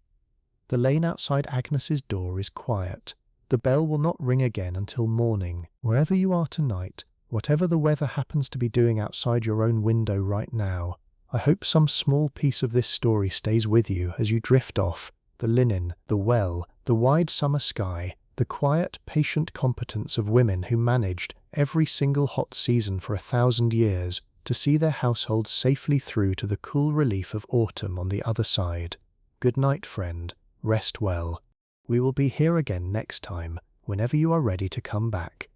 The lane outside Agnes's door is quiet. The bell will not ring again until morning. Wherever you are tonight, whatever the weather happens to be doing outside your own window right now, I hope some small piece of this story stays with you as you drift off. The linen, the well, the wide summer sky, the quiet, patient competence of women who managed, every single hot season for 1,000 years, to see their households safely through to the cool relief of autumn on the other side. Good night, friend. Rest well. We will be here again next time, whenever you are ready to come back.